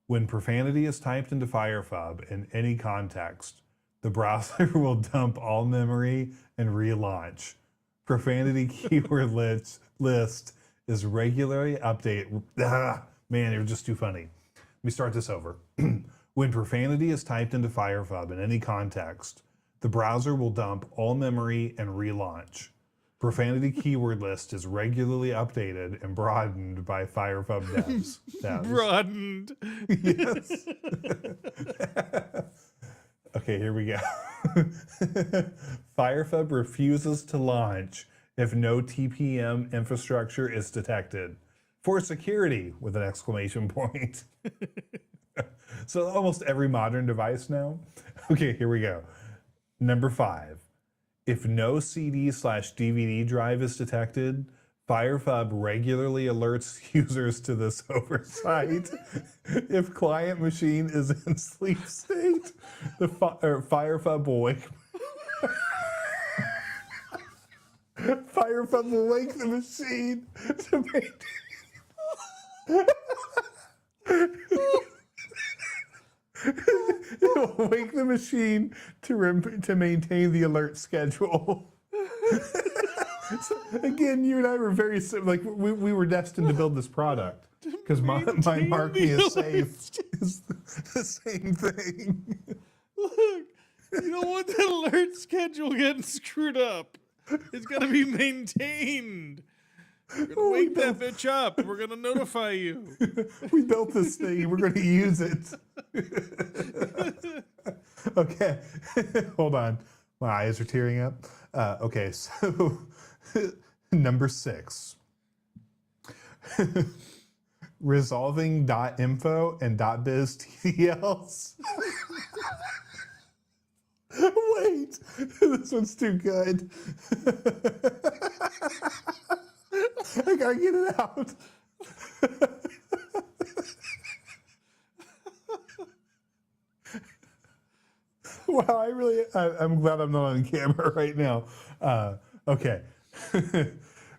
When profanity is typed into FireFub in any context, the browser will dump all memory and relaunch. Profanity keyword list is regularly updated. Man, you're just too funny. Let me start this over. When profanity is typed into FireFub in any context, the browser will dump all memory and relaunch. Profanity keyword list is regularly updated and broadened by FireFub devs. Broadened. Yes. Okay, here we go. FireFub refuses to launch if no TPM infrastructure is detected. For security, with an exclamation point. So almost every modern device now. Okay, here we go. Number 5. If no CD/DVD drive is detected, FireFub regularly alerts users to this oversight. If client machine is in sleep state, the FireFub will wake. FireFub will wake the machine to maintain. It will wake the machine to maintain the alert schedule. So, again, you and I were very like we were destined to build this product because my mark me is safe is the same thing. Look, you don't want the alert schedule getting screwed up. It's got to be maintained. We're going to wake that bitch up. We're going to notify you. We built this thing. We're going to use it. Okay. Hold on. My eyes are tearing up. Okay, so number 6. Resolving .info and .biz TDLs. Wait, this one's too good. I gotta get it out. Wow, I'm glad I'm not on camera right now. Okay.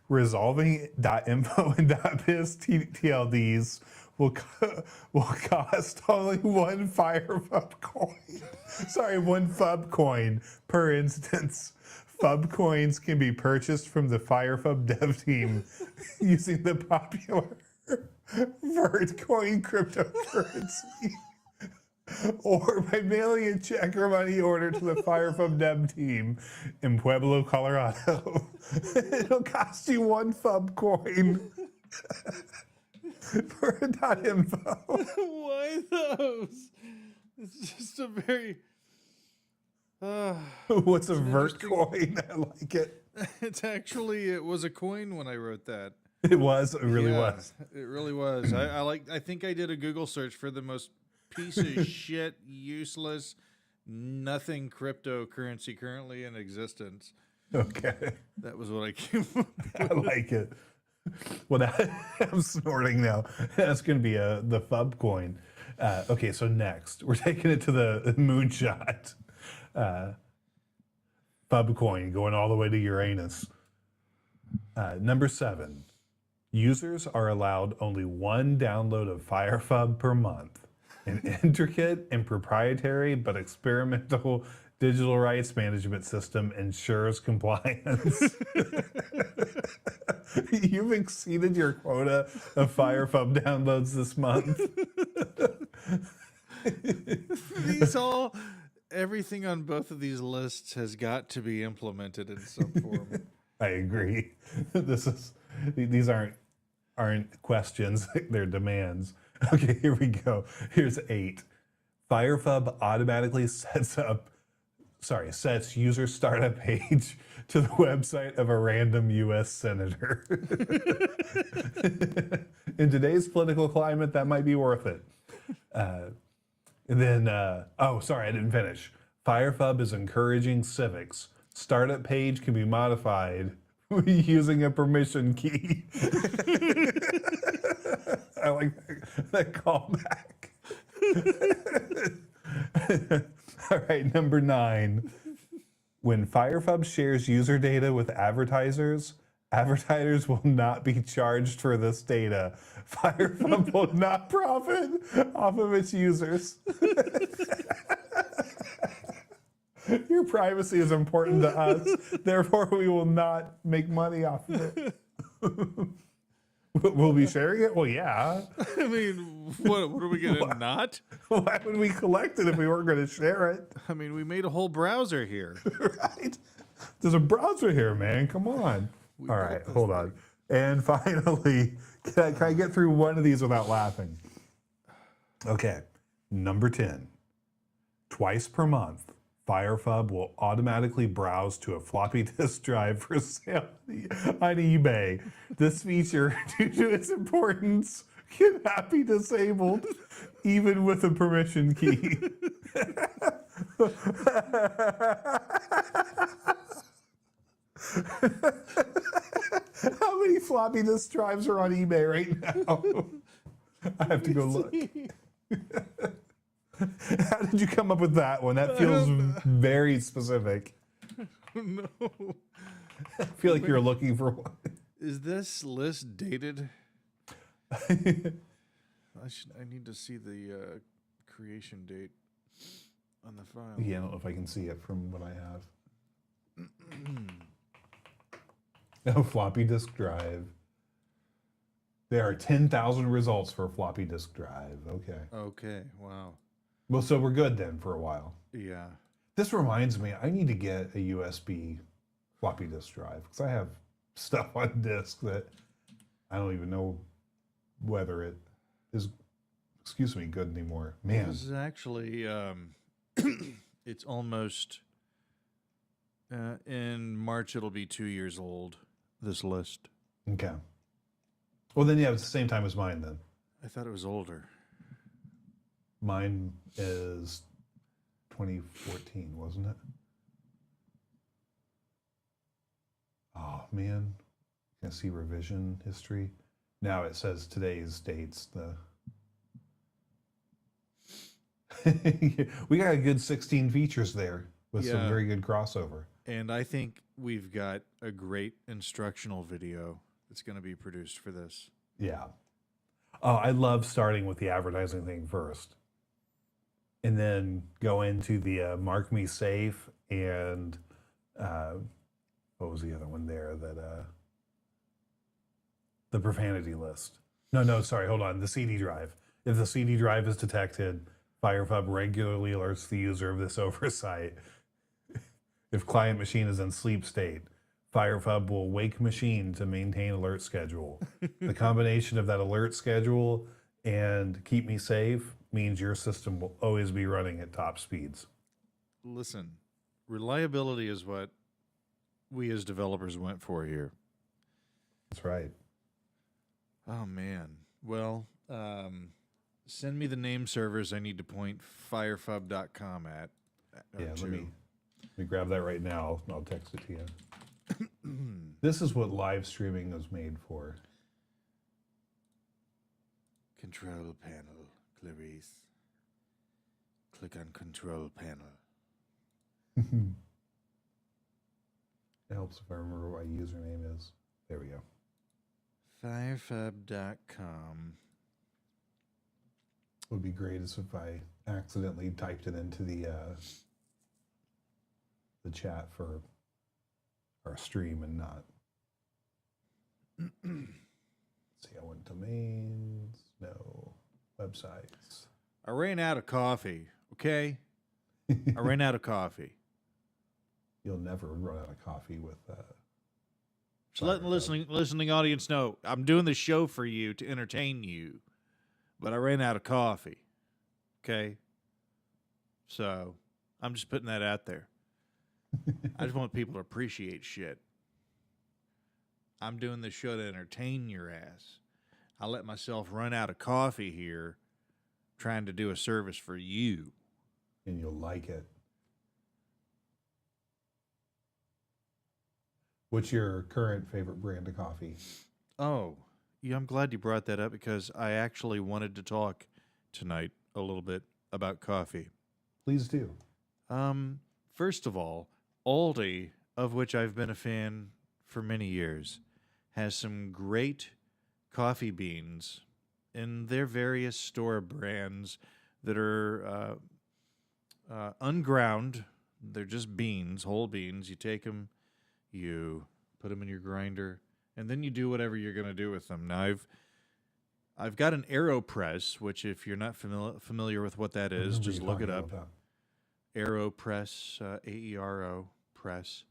Resolving .info and .biz TLDs will cost only 1 FireFub coin. Sorry, 1 FUB coin per instance. FUB coins can be purchased from the FireFub dev team using the popular Vertcoin cryptocurrency, or by mailing a check or money order to the FireFub dev team in Pueblo, Colorado. It'll cost you 1 FUB coin for a .info. Why those? It's just a very... What's a Vertcoin? I like it. It was a coin when I wrote that. It was. It really Yeah, was. It really was. I think I did a Google search for the most piece of shit, useless, Nothing cryptocurrency currently in existence. Okay. That was what I came up with. I like it. Well, now, I'm snorting now. That's going to be the FUB coin. Okay, so next, we're taking it to the moonshot. FUB coin going all the way to Uranus. Number 7. Users are allowed only one download of FireFub per month. An intricate and proprietary but experimental digital rights management system ensures compliance. You've exceeded your quota of FireFub downloads this month. Everything on both of these lists has got to be implemented in some form. I agree. These aren't questions, they're demands. Okay, here we go. Here's 8. FireFub automatically sets user startup page to the website of a random U.S. senator. In today's political climate, that might be worth it. And then, I didn't finish. FireFub is encouraging civics. Startup page can be modified using a permission key. I like that callback. All right, number 9. When FireFub shares user data with advertisers will not be charged for this data. FireFub will not profit off of its users. Your privacy is important to us, therefore we will not make money off of it. We'll be sharing it? Well, yeah. I mean, what are we going to not? Why would we collect it if we weren't going to share it? I mean, we made a whole browser here. Right? There's a browser here, man. Come on. All right, hold on. And finally, can I get through one of these without laughing? Okay, number 10. Twice per month, FireFub will automatically browse to a floppy disk drive for sale on eBay. This feature, due to its importance, cannot be disabled, even with a permission key. How many floppy disk drives are on eBay right now? I have to go look. How did you come up with that one? That feels very specific. No. I feel like you're looking for one. Is this list dated? I need to see the creation date on the file. Yeah, I don't know if I can see it from what I have. No, floppy disk drive. There are 10,000 results for a floppy disk drive. Okay. Okay, wow. Well, so we're good then for a while. Yeah. This reminds me, I need to get a USB floppy disk drive because I have stuff on disk that I don't even know whether it is, good anymore. Man. This is actually, it's almost, in March it'll be 2 years old, this list. Okay. Well, then, yeah, it's the same time as mine then. I thought it was older. Mine is 2014, wasn't it? Oh, man. Can I see revision history? Now it says today's dates. We got a good 16 features there with some very good crossover. And I think we've got a great instructional video that's going to be produced for this. Yeah. Oh, I love starting with the advertising thing first. And then go into the mark me safe and what was the other one there that the profanity list. No, sorry, hold on. The CD drive. If the CD drive is detected, FireFub regularly alerts the user of this oversight. If client machine is in sleep state, FireFub will wake machine to maintain alert schedule. The combination of that alert schedule and keep me safe means your system will always be running at top speeds. Listen, reliability is what we as developers went for here. That's right. Oh, man. Well, send me the name servers I need to point firefub.com at. Yeah, two. let me grab that right now. I'll text it to you. This is what live streaming is made for. Control panel, Clarice. Click on control panel. It helps if I remember what my username is. There we go. Firefab.com. Would be great is if I accidentally typed it into the chat for our stream and not. See, I went domains, no websites. I ran out of coffee, okay? I ran out of coffee. You'll never run out of coffee with. So let the listening audience know I'm doing the show for you to entertain you, but I ran out of coffee. Okay? So I'm just putting that out there. I just want people to appreciate shit. I'm doing this show to entertain your ass. I let myself run out of coffee here trying to do a service for you. And you'll like it. What's your current favorite brand of coffee? Oh, yeah, I'm glad you brought that up because I actually wanted to talk tonight a little bit about coffee. Please do. First of all, Aldi, of which I've been a fan for many years, has some great coffee beans in their various store brands that are unground. They're just beans, whole beans. You take them, you put them in your grinder, and then you do whatever you're going to do with them. Now, I've got an AeroPress, which if you're not familiar with what that is, just look it up. AeroPress, AERO press.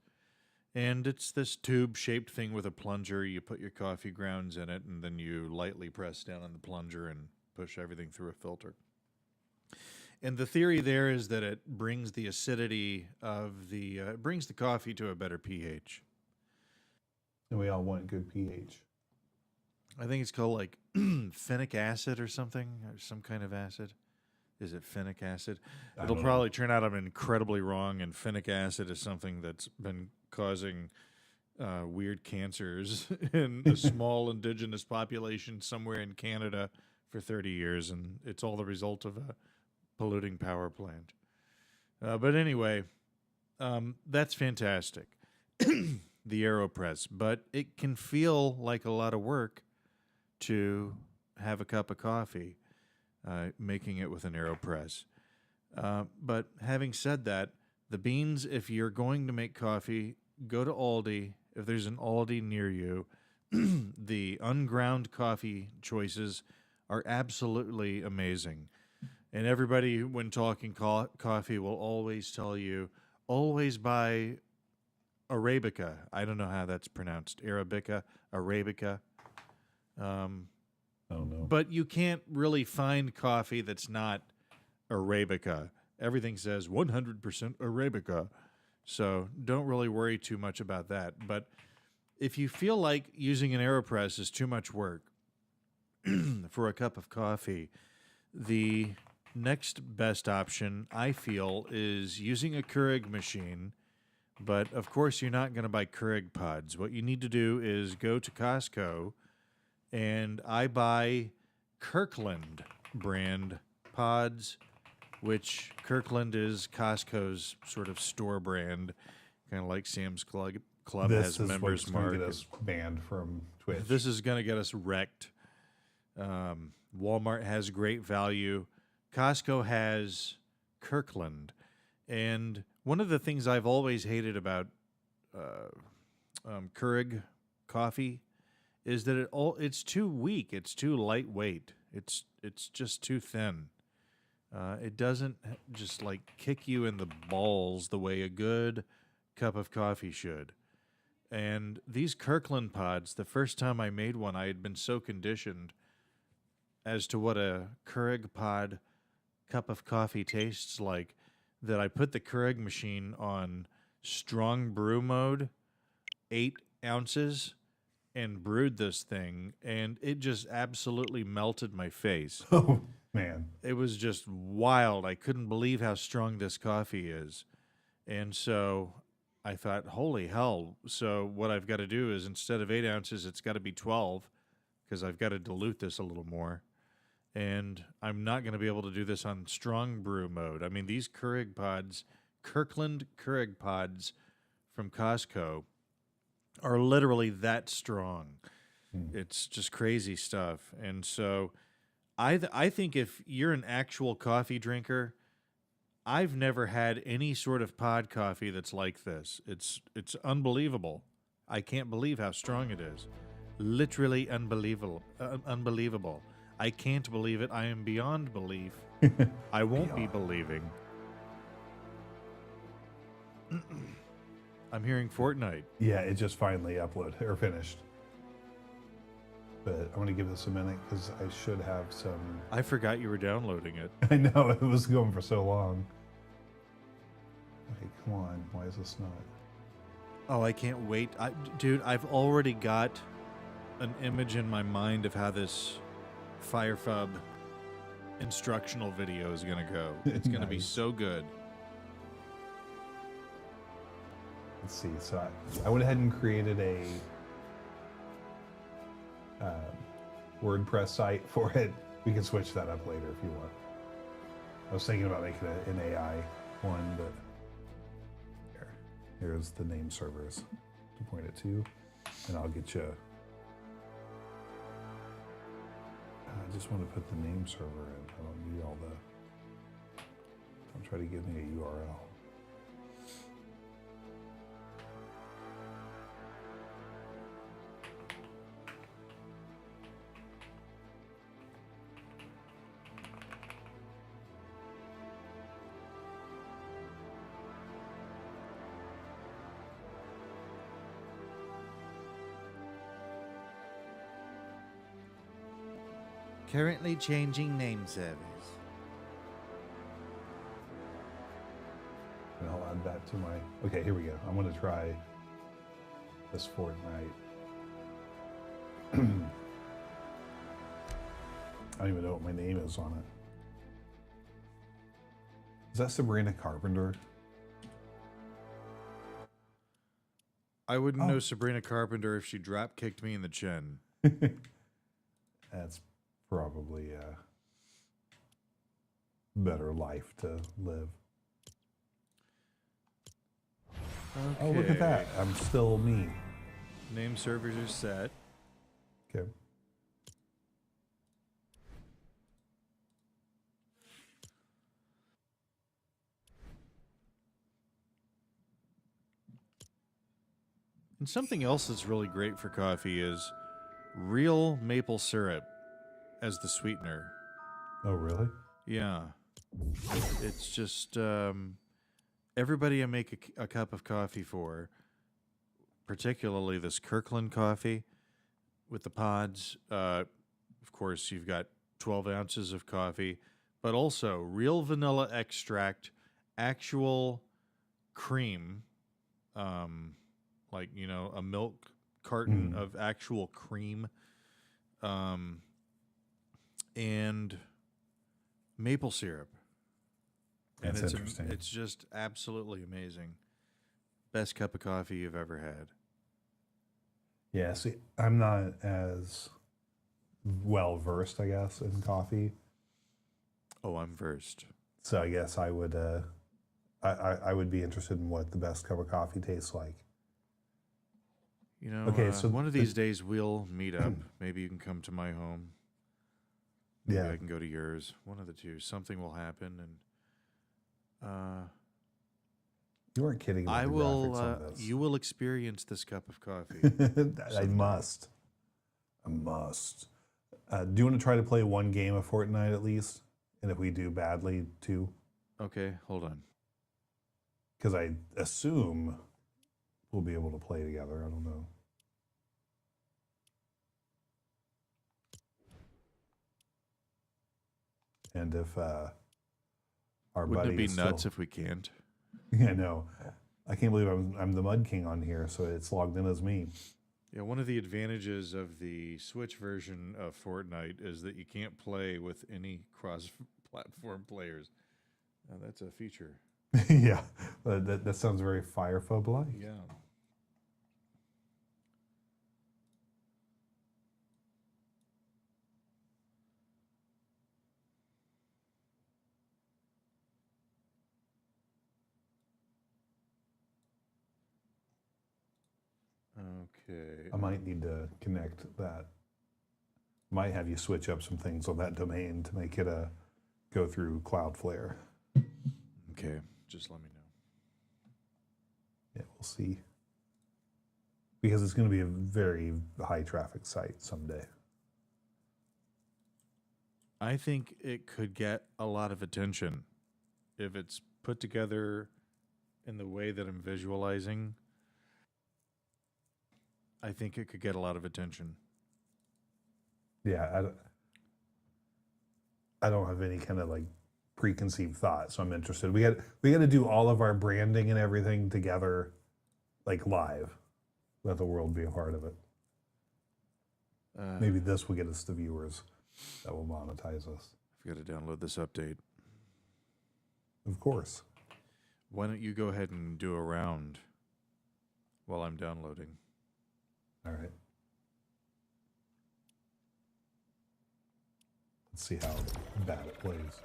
And it's this tube-shaped thing with a plunger. You put your coffee grounds in it, and then you lightly press down on the plunger and push everything through a filter. And the theory there is that it brings the acidity of it brings the coffee to a better pH. And we all want good pH. I think it's called like phenic acid or something, or some kind of acid. Is it phenic acid? It'll probably turn out I'm incredibly wrong, and phenic acid is something that's been causing weird cancers in a small indigenous population somewhere in Canada for 30 years, and it's all the result of a polluting power plant. But anyway, that's fantastic, the AeroPress, but it can feel like a lot of work to have a cup of coffee, making it with an AeroPress. But having said that, the beans, if you're going to make coffee, go to Aldi. If there's an Aldi near you, the unground coffee choices are absolutely amazing. And everybody, when talking coffee, will always tell you, always buy Arabica. I don't know how that's pronounced. Arabica, Arabica. I don't know. But you can't really find coffee that's not Arabica. Everything says 100% Arabica. So don't really worry too much about that. But if you feel like using an AeroPress is too much work for a cup of coffee, the next best option, I feel, is using a Keurig machine. But, of course, you're not going to buy Keurig pods. What you need to do is go to Costco, and I buy Kirkland brand pods, which Kirkland is Costco's sort of store brand, kind of like Sam's Club has members mark. This is going to get us banned from Twitch. This is going to get us wrecked. Walmart has great value. Costco has Kirkland. And one of the things I've always hated about Keurig coffee is that it's too weak. It's too lightweight. It's just too thin. It doesn't just like kick you in the balls the way a good cup of coffee should. And these Kirkland pods, the first time I made one, I had been so conditioned as to what a Keurig pod cup of coffee tastes like that I put the Keurig machine on strong brew mode, 8 ounces, and brewed this thing, and it just absolutely melted my face. Man. It was just wild. I couldn't believe how strong this coffee is. And so I thought, holy hell. So what I've got to do is instead of 8 ounces, it's got to be 12 because I've got to dilute this a little more. And I'm not going to be able to do this on strong brew mode. I mean, these Keurig pods, Kirkland Keurig pods from Costco, are literally that strong. It's just crazy stuff. And so I think if you're an actual coffee drinker, I've never had any sort of pod coffee that's like this. It's unbelievable. I can't believe how strong it is. Literally unbelievable. Unbelievable. I can't believe it. I am beyond belief. I won't be believing. I'm hearing Fortnite. Yeah, it just finally uploaded or finished. But I want to give this a minute because I should have some. I forgot you were downloading it. I know, it was going for so long. Okay, come on. Why is this not? Oh, I can't wait. Dude, I've already got an image in my mind of how this FireFub instructional video is going to go. It's going to be Nice. so good. Let's see. So I went ahead and created a WordPress site for it. We can switch that up later if you want. I was thinking about making an AI one, but here's the name servers to point it to, and I'll get you. I just want to put the name server in. I don't need all the. Don't try to give me a URL. Currently changing name servers. And I'll add that to my. Okay, here we go. I'm going to try this Fortnite. I don't even know what my name is on it. Is that Sabrina Carpenter? I wouldn't know Sabrina Carpenter if she drop kicked me in the chin. That's probably a better life to live. Okay. Oh, look at that. I'm still me. Name servers are set. Okay. And something else that's really great for coffee is real maple syrup as the sweetener. Oh, really? Yeah. It's just everybody I make a cup of coffee for, particularly this Kirkland coffee with the pods. Of course, you've got 12 ounces of coffee, but also real vanilla extract, actual cream, like, you know, a milk carton of actual cream, and maple syrup. And That's interesting. It's just absolutely amazing. Best cup of coffee you've ever had. Yeah, see, I'm not as well versed, I guess, in coffee. Oh, I'm versed. So I guess I would I would be interested in what the best cup of coffee tastes like. You know, Okay, so one of these days we'll meet up. Maybe you can come to my home. Maybe Yeah. I can go to yours. One of the two. Something will happen, and You weren't kidding about I the will. graphics on this. You will experience this cup of coffee. I must. I must. Do you want to try to play one game of Fortnite at least? And if we do badly, two? Okay, hold on. Because I assume we'll be able to play together. I don't know. And if our Wouldn't buddy it be is nuts still, if we can't? Yeah, no. I can't believe I'm the Mud King on here, so it's logged in as me. Yeah, one of the advantages of the Switch version of Fortnite is that you can't play with any cross-platform players. Now, that's a feature. Yeah, that sounds very Firephobe-like. Yeah. Okay. I might need to connect that. Might have you switch up some things on that domain to make it go through Cloudflare. Okay. Just let me know. Yeah, we'll see. Because it's going to be a very high traffic site someday. I think it could get a lot of attention if it's put together in the way that I'm visualizing. I think it could get a lot of attention. Yeah, I don't have any kind of like preconceived thought, so I'm interested. We got to do all of our branding and everything together, like live. Let the world be a part of it. Maybe this will get us the viewers that will monetize us. I've got to download this update. Of course. Why don't you go ahead and do a round while I'm downloading? All right. Let's see how bad it plays.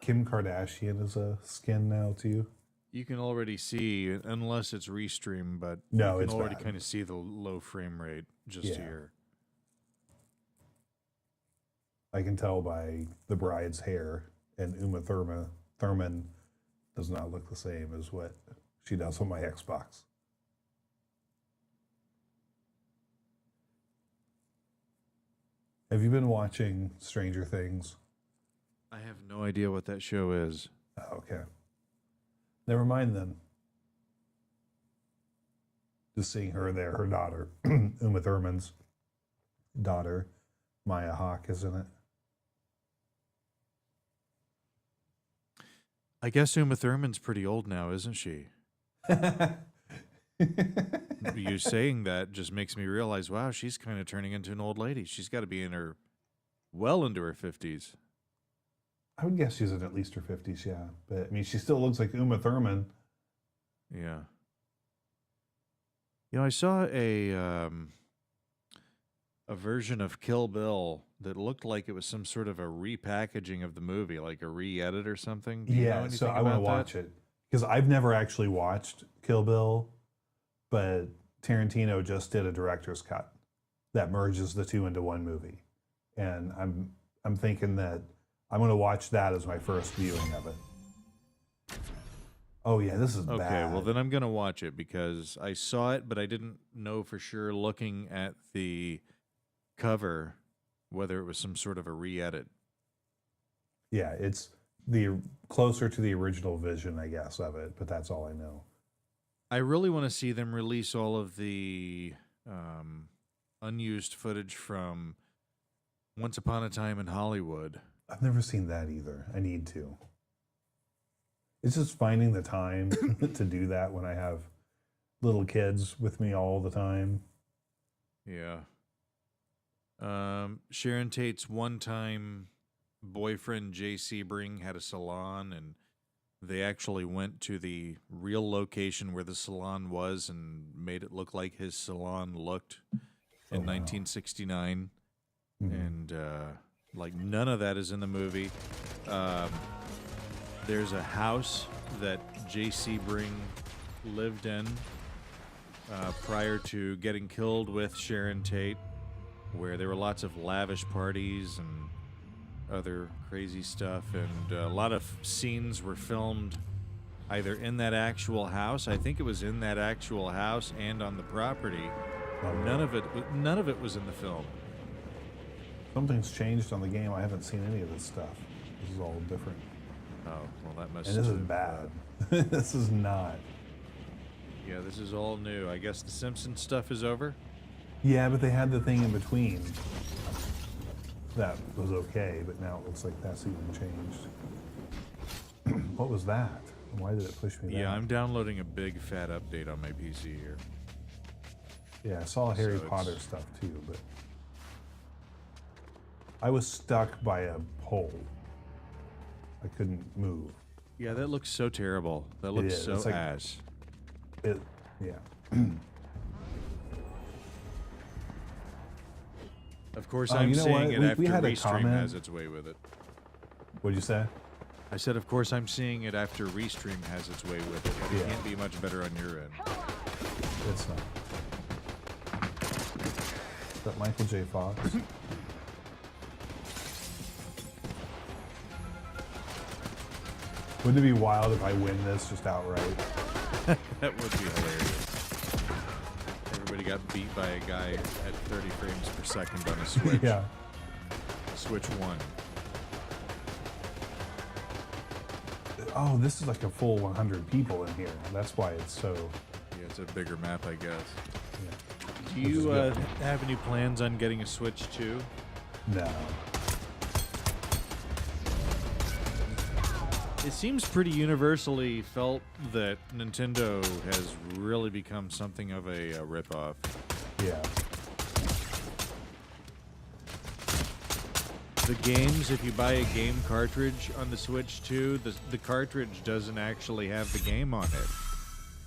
Kim Kardashian is a skin now too. You can already see, unless it's restream, but No, you it's can already bad. kind of see the low frame rate just Yeah. here. I can tell by the bride's hair, and Uma Thurman does not look the same as what she does on my Xbox. Have you been watching Stranger Things? I have no idea what that show is. Oh, okay. Never mind then. Just seeing her there, her daughter, Uma Thurman's daughter, Maya Hawke, is in it. I guess Uma Thurman's pretty old now, isn't she? You saying that just makes me realize, wow, she's kind of turning into an old lady. She's got to be well into her 50s. I would guess she's in at least her 50s, yeah. But I mean, she still looks like Uma Thurman. Yeah. You know, I saw a version of Kill Bill that looked like it was some sort of a repackaging of the movie, like a re-edit or something. Do you know Yeah, anything so I want to about watch that? it. Because I've never actually watched Kill Bill, but Tarantino just did a director's cut that merges the two into one movie. And I'm thinking that I'm going to watch that as my first viewing of it. Oh yeah, this is Okay, bad. well then I'm gonna watch it because I saw it, but I didn't know for sure looking at the cover whether it was some sort of a re-edit. Yeah, it's the closer to the original vision, I guess, of it, but that's all I know. I really want to see them release all of the unused footage from Once Upon a Time in Hollywood. I've never seen that either. I need to. It's just finding the time to do that when I have little kids with me all the time. Yeah. Sharon Tate's one-time boyfriend, Jay Sebring, had a salon, and they actually went to the real location where the salon was and made it look like his salon looked in 1969. And, like, none of that is in the movie. There's a house that Jay Sebring lived in prior to getting killed with Sharon Tate, where there were lots of lavish parties and other crazy stuff, and a lot of scenes were filmed either in that actual house. I think it was in that actual house and on the property. None of it was in the film. Something's changed on the game. I haven't seen any of this stuff. This is all different. Oh, well, that must. And this is have, bad. This is not. Yeah, this is all new. I guess the Simpsons stuff is over. Yeah, but they had the thing in between. That was okay, but now it looks like that's even changed. What was that? Why did it push me Yeah, back? I'm downloading a big fat update on my PC here. Yeah, I saw Harry So it's- Potter stuff too, but I was stuck by a pole. I couldn't move. Yeah, that looks so terrible. That looks is. so It's like- ass. Yeah. Of course, Oh, I'm you know seeing what? it We after had a Restream comment. has its way with it. What'd you say? I said, of course, I'm seeing it after Restream has its way with it, but it Yeah. can't be much better on your end. It's not. Is that Michael J. Fox? Wouldn't it be wild if I win this just outright? That would be hilarious. Everybody got beat by a guy at 30 frames per second on a Switch. Yeah. Switch 1. Oh, this is like a full 100 people in here. That's why it's so. Yeah, it's a bigger map, I guess. Yeah. Do Which is you good. have any plans on getting a Switch 2? No. It seems pretty universally felt that Nintendo has really become something of a ripoff. Yeah. The games, if you buy a game cartridge on the Switch 2, the cartridge doesn't actually have the game on it.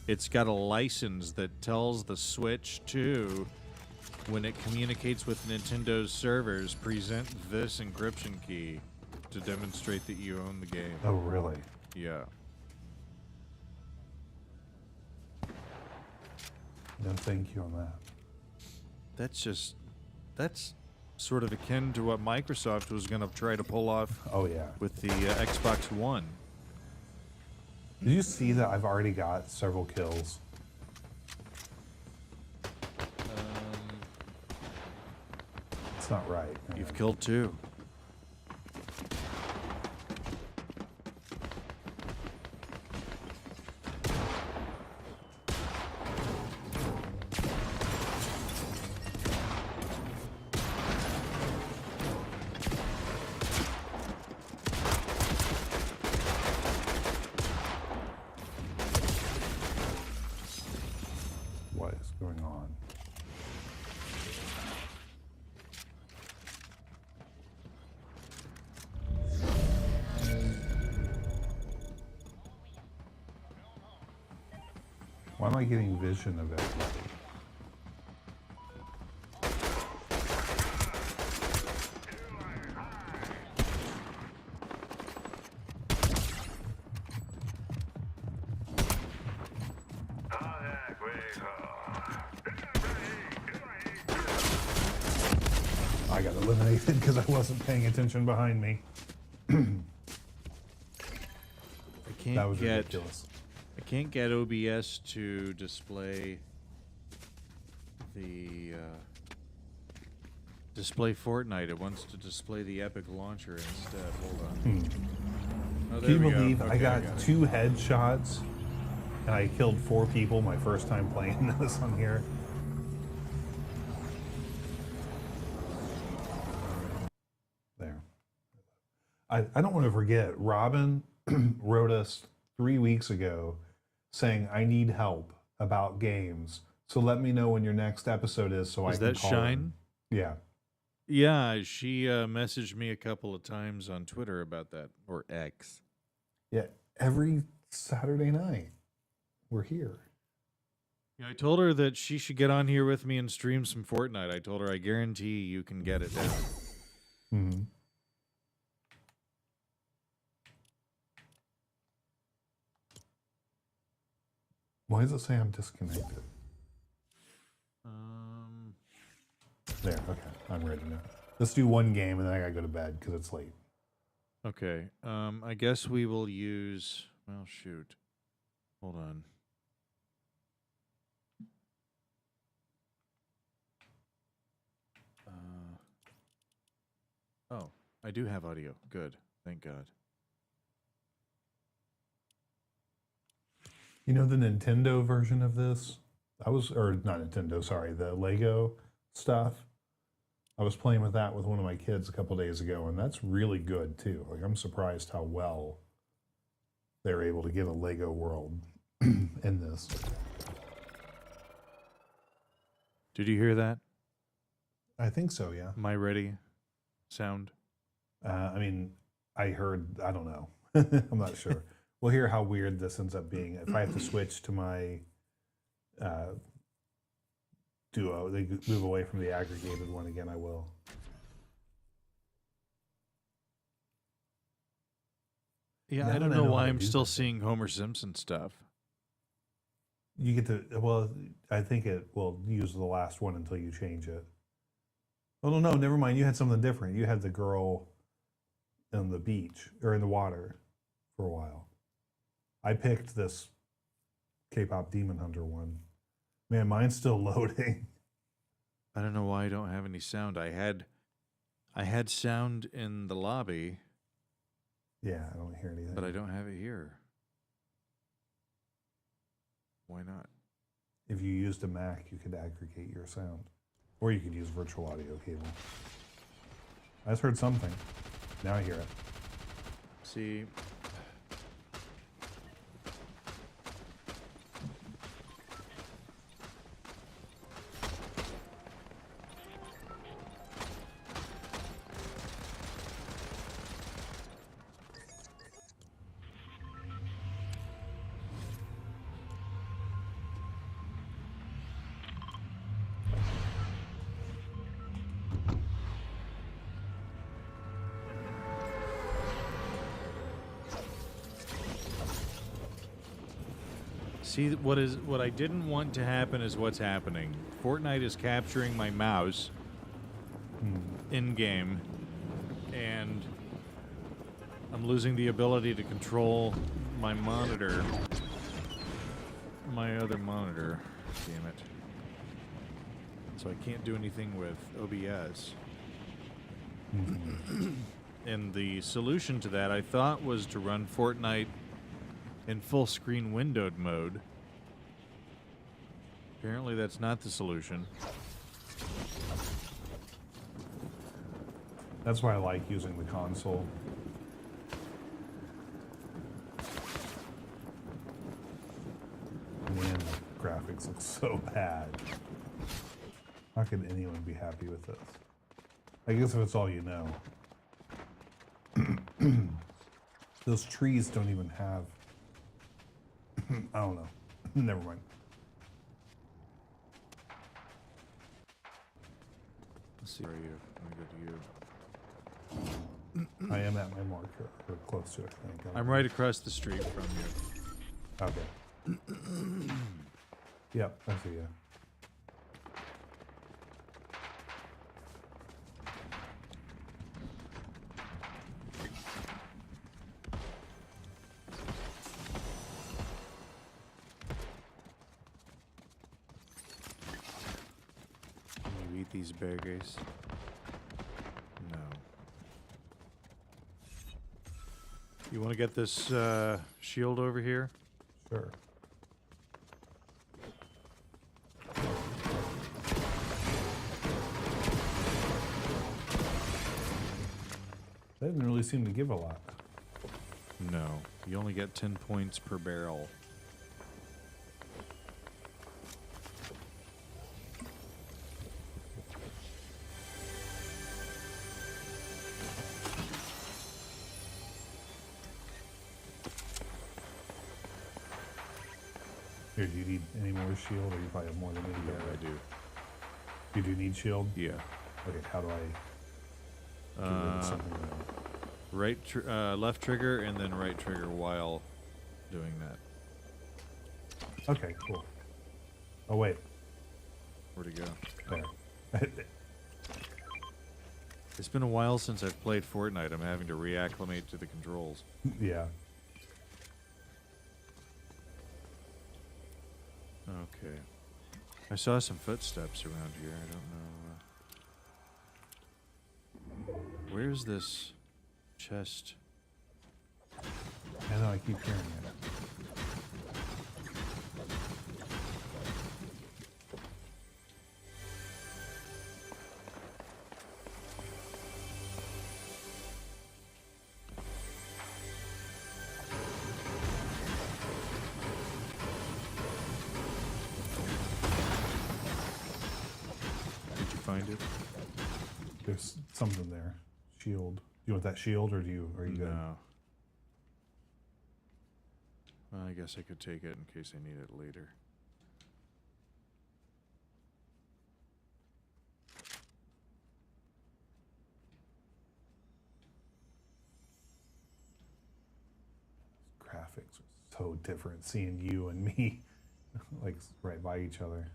It's got a license that tells the Switch 2, when it communicates with Nintendo's servers, present this encryption key to demonstrate that you own the game. Oh, really? Yeah. No, thank you on that. That's sort of akin to what Microsoft was going to try to pull off Oh, yeah. with the Xbox One. Did you see that I've already got several kills? It's not right. You've killed 2. What is going on? Why am I getting vision of everybody? I got eliminated because I wasn't paying attention behind me. I That can't was get ridiculous. I can't get OBS to display the display Fortnite. It wants to display the Epic launcher instead. Hold on. Oh, there Can you we go. believe I Okay, got it. 2 headshots and I killed 4 people my first time playing this on here? There. I don't want to forget, Robin wrote us 3 weeks ago saying, I need help about games. So let me know when your next episode is so I Is can that call Shine? in." Yeah. Yeah, she messaged me a couple of times on Twitter about that, or X. Yeah. Every Saturday night, we're here. Yeah, I told her that she should get on here with me and stream some Fortnite. I told her I guarantee you can get it down. Mm-hmm. Why does it say I'm disconnected? There, okay. I'm ready now. Let's do one game and then I gotta go to bed because it's late. Okay. I guess we will use. Well, shoot. Hold on. Oh, I do have audio. Good. Thank God. You know the Nintendo version of this? Or not Nintendo, sorry, the Lego stuff. I was playing with that with one of my kids a couple days ago, and that's really good too. Like, I'm surprised how well they're able to get a Lego world in this. Did you hear that? I think so, yeah. My ready sound? I mean, I heard, I don't know. I'm not sure. We'll hear how weird this ends up being. If I have to switch to my duo, they move away from the aggregated one again, I will. Yeah, Now I don't that know how why to I'm do still that. seeing Homer Simpson stuff. You get to, well, I think it will use the last one until you change it. Oh, no, never mind. You had something different. You had the girl in the beach or in the water for a while. I picked this K-pop Demon Hunter one. Man, mine's still loading. I don't know why I don't have any sound. I had sound in the lobby, Yeah, I don't hear anything. but I don't have it here. Why not? If you used a Mac, you could aggregate your sound. Or you could use virtual audio cable. I just heard something. Now I hear it. See, what I didn't want to happen is what's happening. Fortnite is capturing my mouse in game, and I'm losing the ability to control my monitor, my other monitor. Damn it! So I can't do anything with OBS. And the solution to that, I thought, was to run Fortnite in full screen windowed mode. Apparently that's not the solution. That's why I like using the console. Man, the graphics look so bad. How can anyone be happy with this? I guess if it's all you know. Those trees don't even have... I don't know. Never mind. Let's see. Where are you? Let me go to you. I am at my marker, or close to it, I think. I'm right across the street from you. Okay. Yep, I see you. Can you eat these burgers? No. You want to get this shield over here? Sure. That didn't really seem to give a lot. No. You only get 10 points per barrel. Here, do you need any more shield, or you probably have more than me? Yeah, I do. You do need shield? Yeah. Okay, how do I get rid of something that Left trigger and then right trigger while doing that. Okay, cool. Oh, wait. Where'd it go? There. It's been a while since I've played Fortnite. I'm having to reacclimate to the controls. Yeah. Okay. I saw some footsteps around here. I don't know. Where's this chest? I know, I keep hearing it. find it? There's something there. Shield. Do you want that shield, or are you good? No. Well, I guess I could take it in case I need it later. Graphics are so different seeing you and me like right by each other.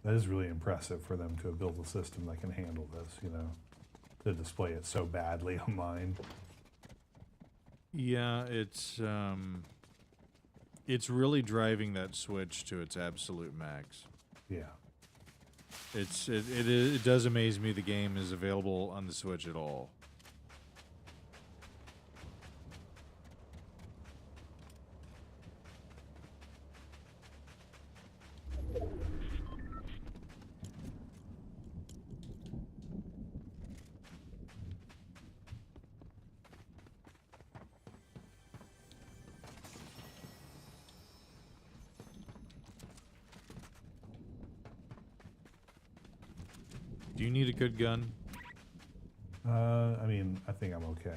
That is really impressive for them to have built a system that can handle this, you know, to display it so badly on mine. Yeah, it's really driving that Switch to its absolute max. Yeah. It does amaze me the game is available on the Switch at all. Do you need a good gun? I mean, I think I'm okay.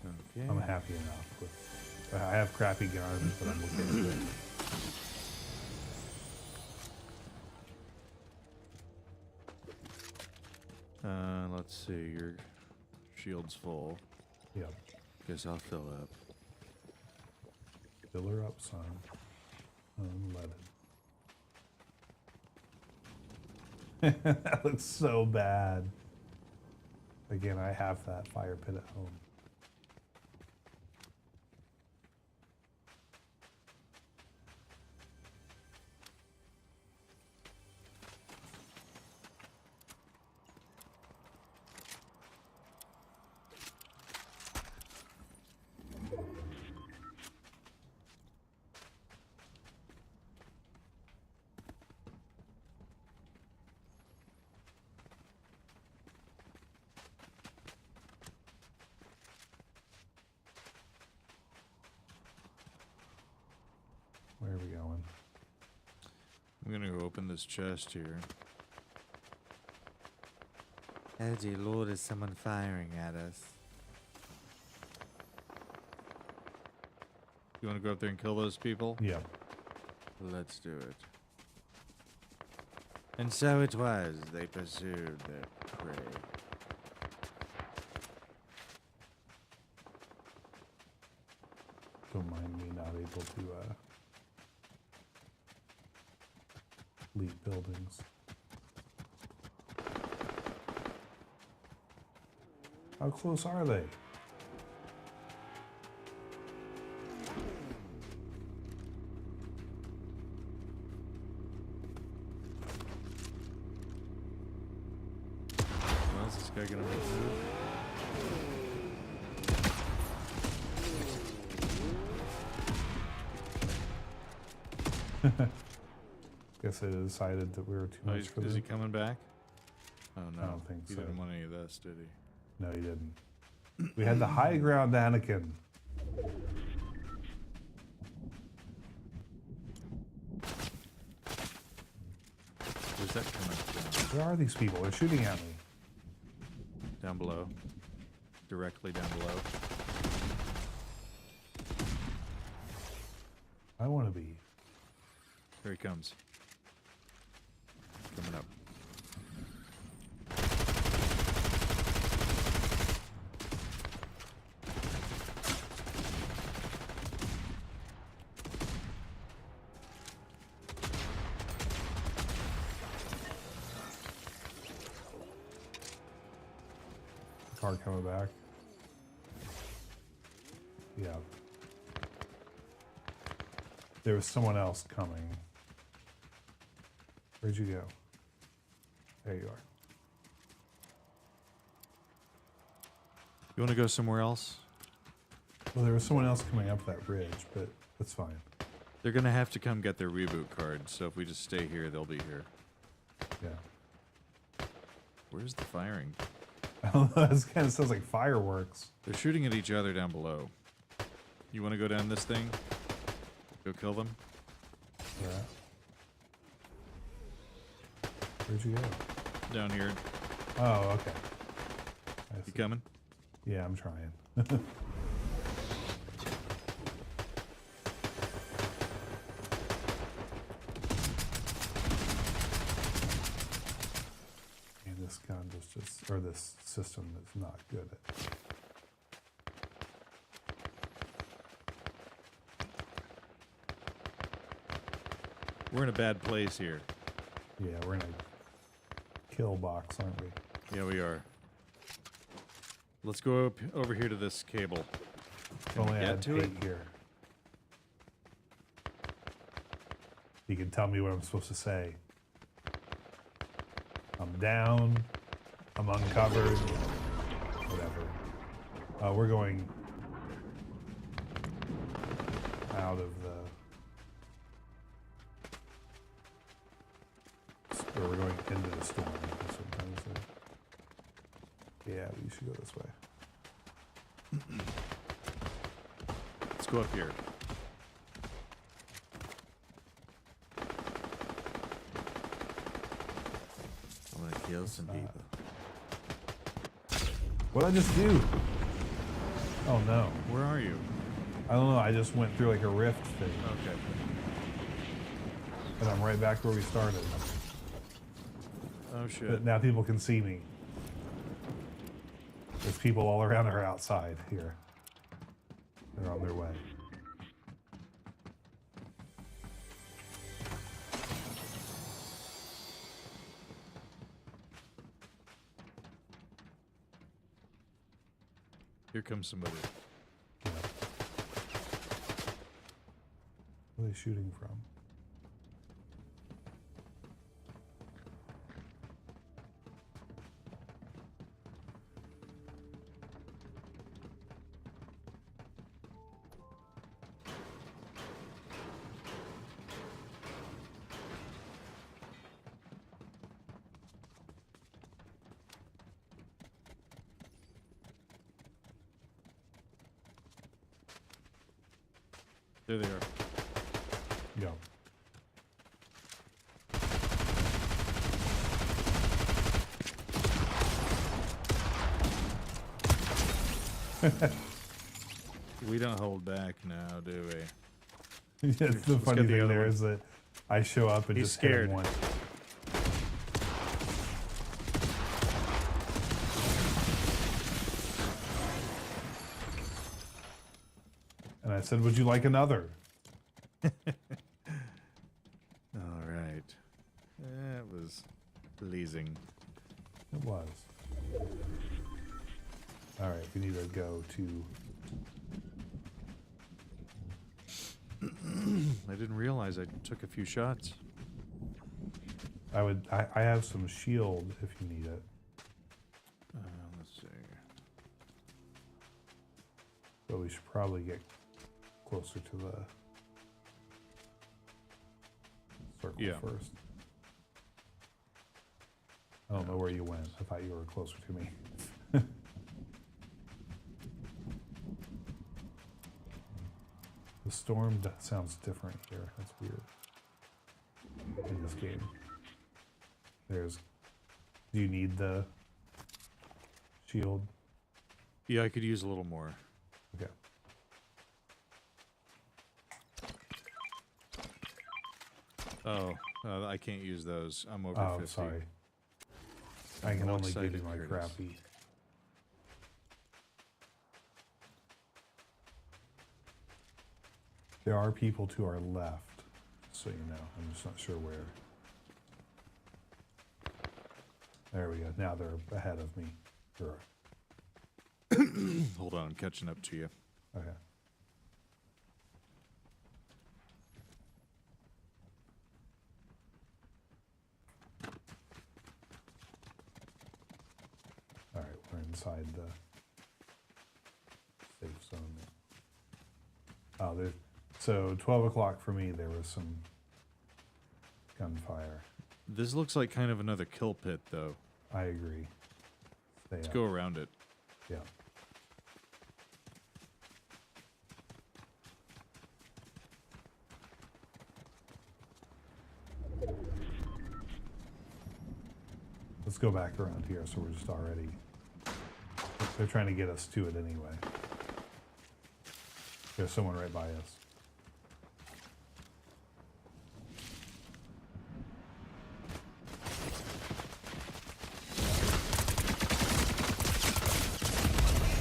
Okay. I'm happy enough with. I have crappy guns, but I'm okay with it. Let's see. Your shield's full. Yep. Guess I'll fill up. Fill her up, son. Unleaded. That looks so bad. Again, I have that fire pit at home. Where are we going? I'm gonna go open this chest here. Oh dear Lord, is someone firing at us? You want to go up there and kill those people? Yep. Let's do it. And so it was, they pursued their prey. Don't mind me not able to leave buildings. How close are they? Well, is this guy gonna make a move? Guess they decided that we were too Oh, much for is them. he coming back? Oh no, I don't think he so. didn't want any of this, did he? No, he didn't. We had the high ground, Anakin. Where's that coming from? Where are these people? They're shooting at me. Down below. Directly down below. I want to be. Here he comes. Coming up. Car coming back. Yeah. There was someone else coming. Where'd you go? There you are. You want to go somewhere else? Well, there was someone else coming up that ridge, but that's fine. They're gonna have to come get their reboot card, so if we just stay here, they'll be here. Yeah. Where's the firing? I don't know. This kind of sounds like fireworks. They're shooting at each other down below. You want to go down this thing? Go kill them. Yeah. Where'd you go? Down here. Oh, okay. I You see. coming? Yeah, I'm trying. And this gun is just, or this system is not good at. We're in a bad place here. Yeah, we're in a kill box, aren't we? Yeah, we are. Let's go up over here to this cable. If only I get had to it? 8 here. You can tell me what I'm supposed to say. I'm down. I'm uncovered. Whatever. We're going out of the... Or we're going into the storm. That's what I'm trying to say. Yeah, we should go this way. Let's go up here. I want to kill some people. What'd I just do? Oh no. Where are you? I don't know. I just went through like a rift thing. Okay. And I'm right back where we started. Oh shit. But now people can see me. There's people all around or outside here. They're on their way. Here comes somebody. Yeah. Where are they shooting from? There they are. Go. We don't hold back now, do we? Yes, the Let's funny get the thing other there one. is that I show up and He's just hit him scared. once. And I said, would you like another? All right. That was pleasing. It was. All right, we need to go to... I didn't realize I took a few shots. I have some shield if you need it. Let's see. But we should probably get closer to the circle Yeah. first. I don't know where you went. I thought you were closer to me. The storm sounds different here. That's weird. In this game. There's... Do you need the shield? Yeah, I could use a little more. Okay. Oh, I can't use those. I'm over Oh, 50. sorry. I can only give you One-sided my Curtis. crappy. There are people to our left, so you know. I'm just not sure where. There we go. Now they're ahead of me. Sure. Hold on, I'm catching up to you. Okay. All right, we're inside the safe zone. Oh, there. So 12 o'clock for me. There was some gunfire. This looks like kind of another kill pit, though. I agree. Stay Let's up. go around it. Yeah. Let's go back around here so we're just already... They're trying to get us to it anyway. There's someone right by us.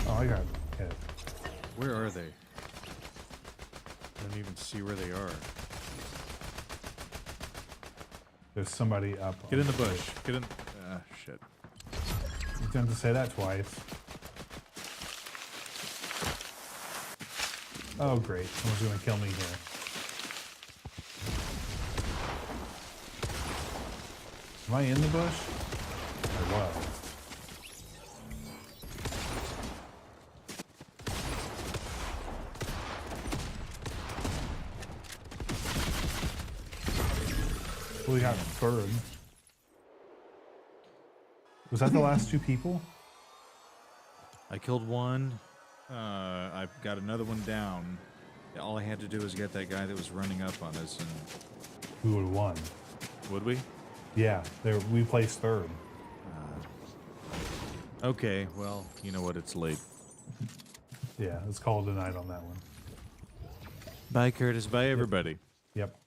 Oh, I got hit. Where are they? I don't even see where they are. There's somebody up. Get in the bush. Get in. Ah, shit. You don't have to say that twice. Oh, great. Someone's going to kill me here. Am I in the bush? I was. Well, we got third. Was that the last two people? I killed one. I've got another one down. All I had to do was get that guy that was running up on us, and We would have won. would we? Yeah, we placed third. Okay, well, you know what? It's late. Yeah, let's call it a night on that one. Bye, Curtis. Bye, everybody. Yep.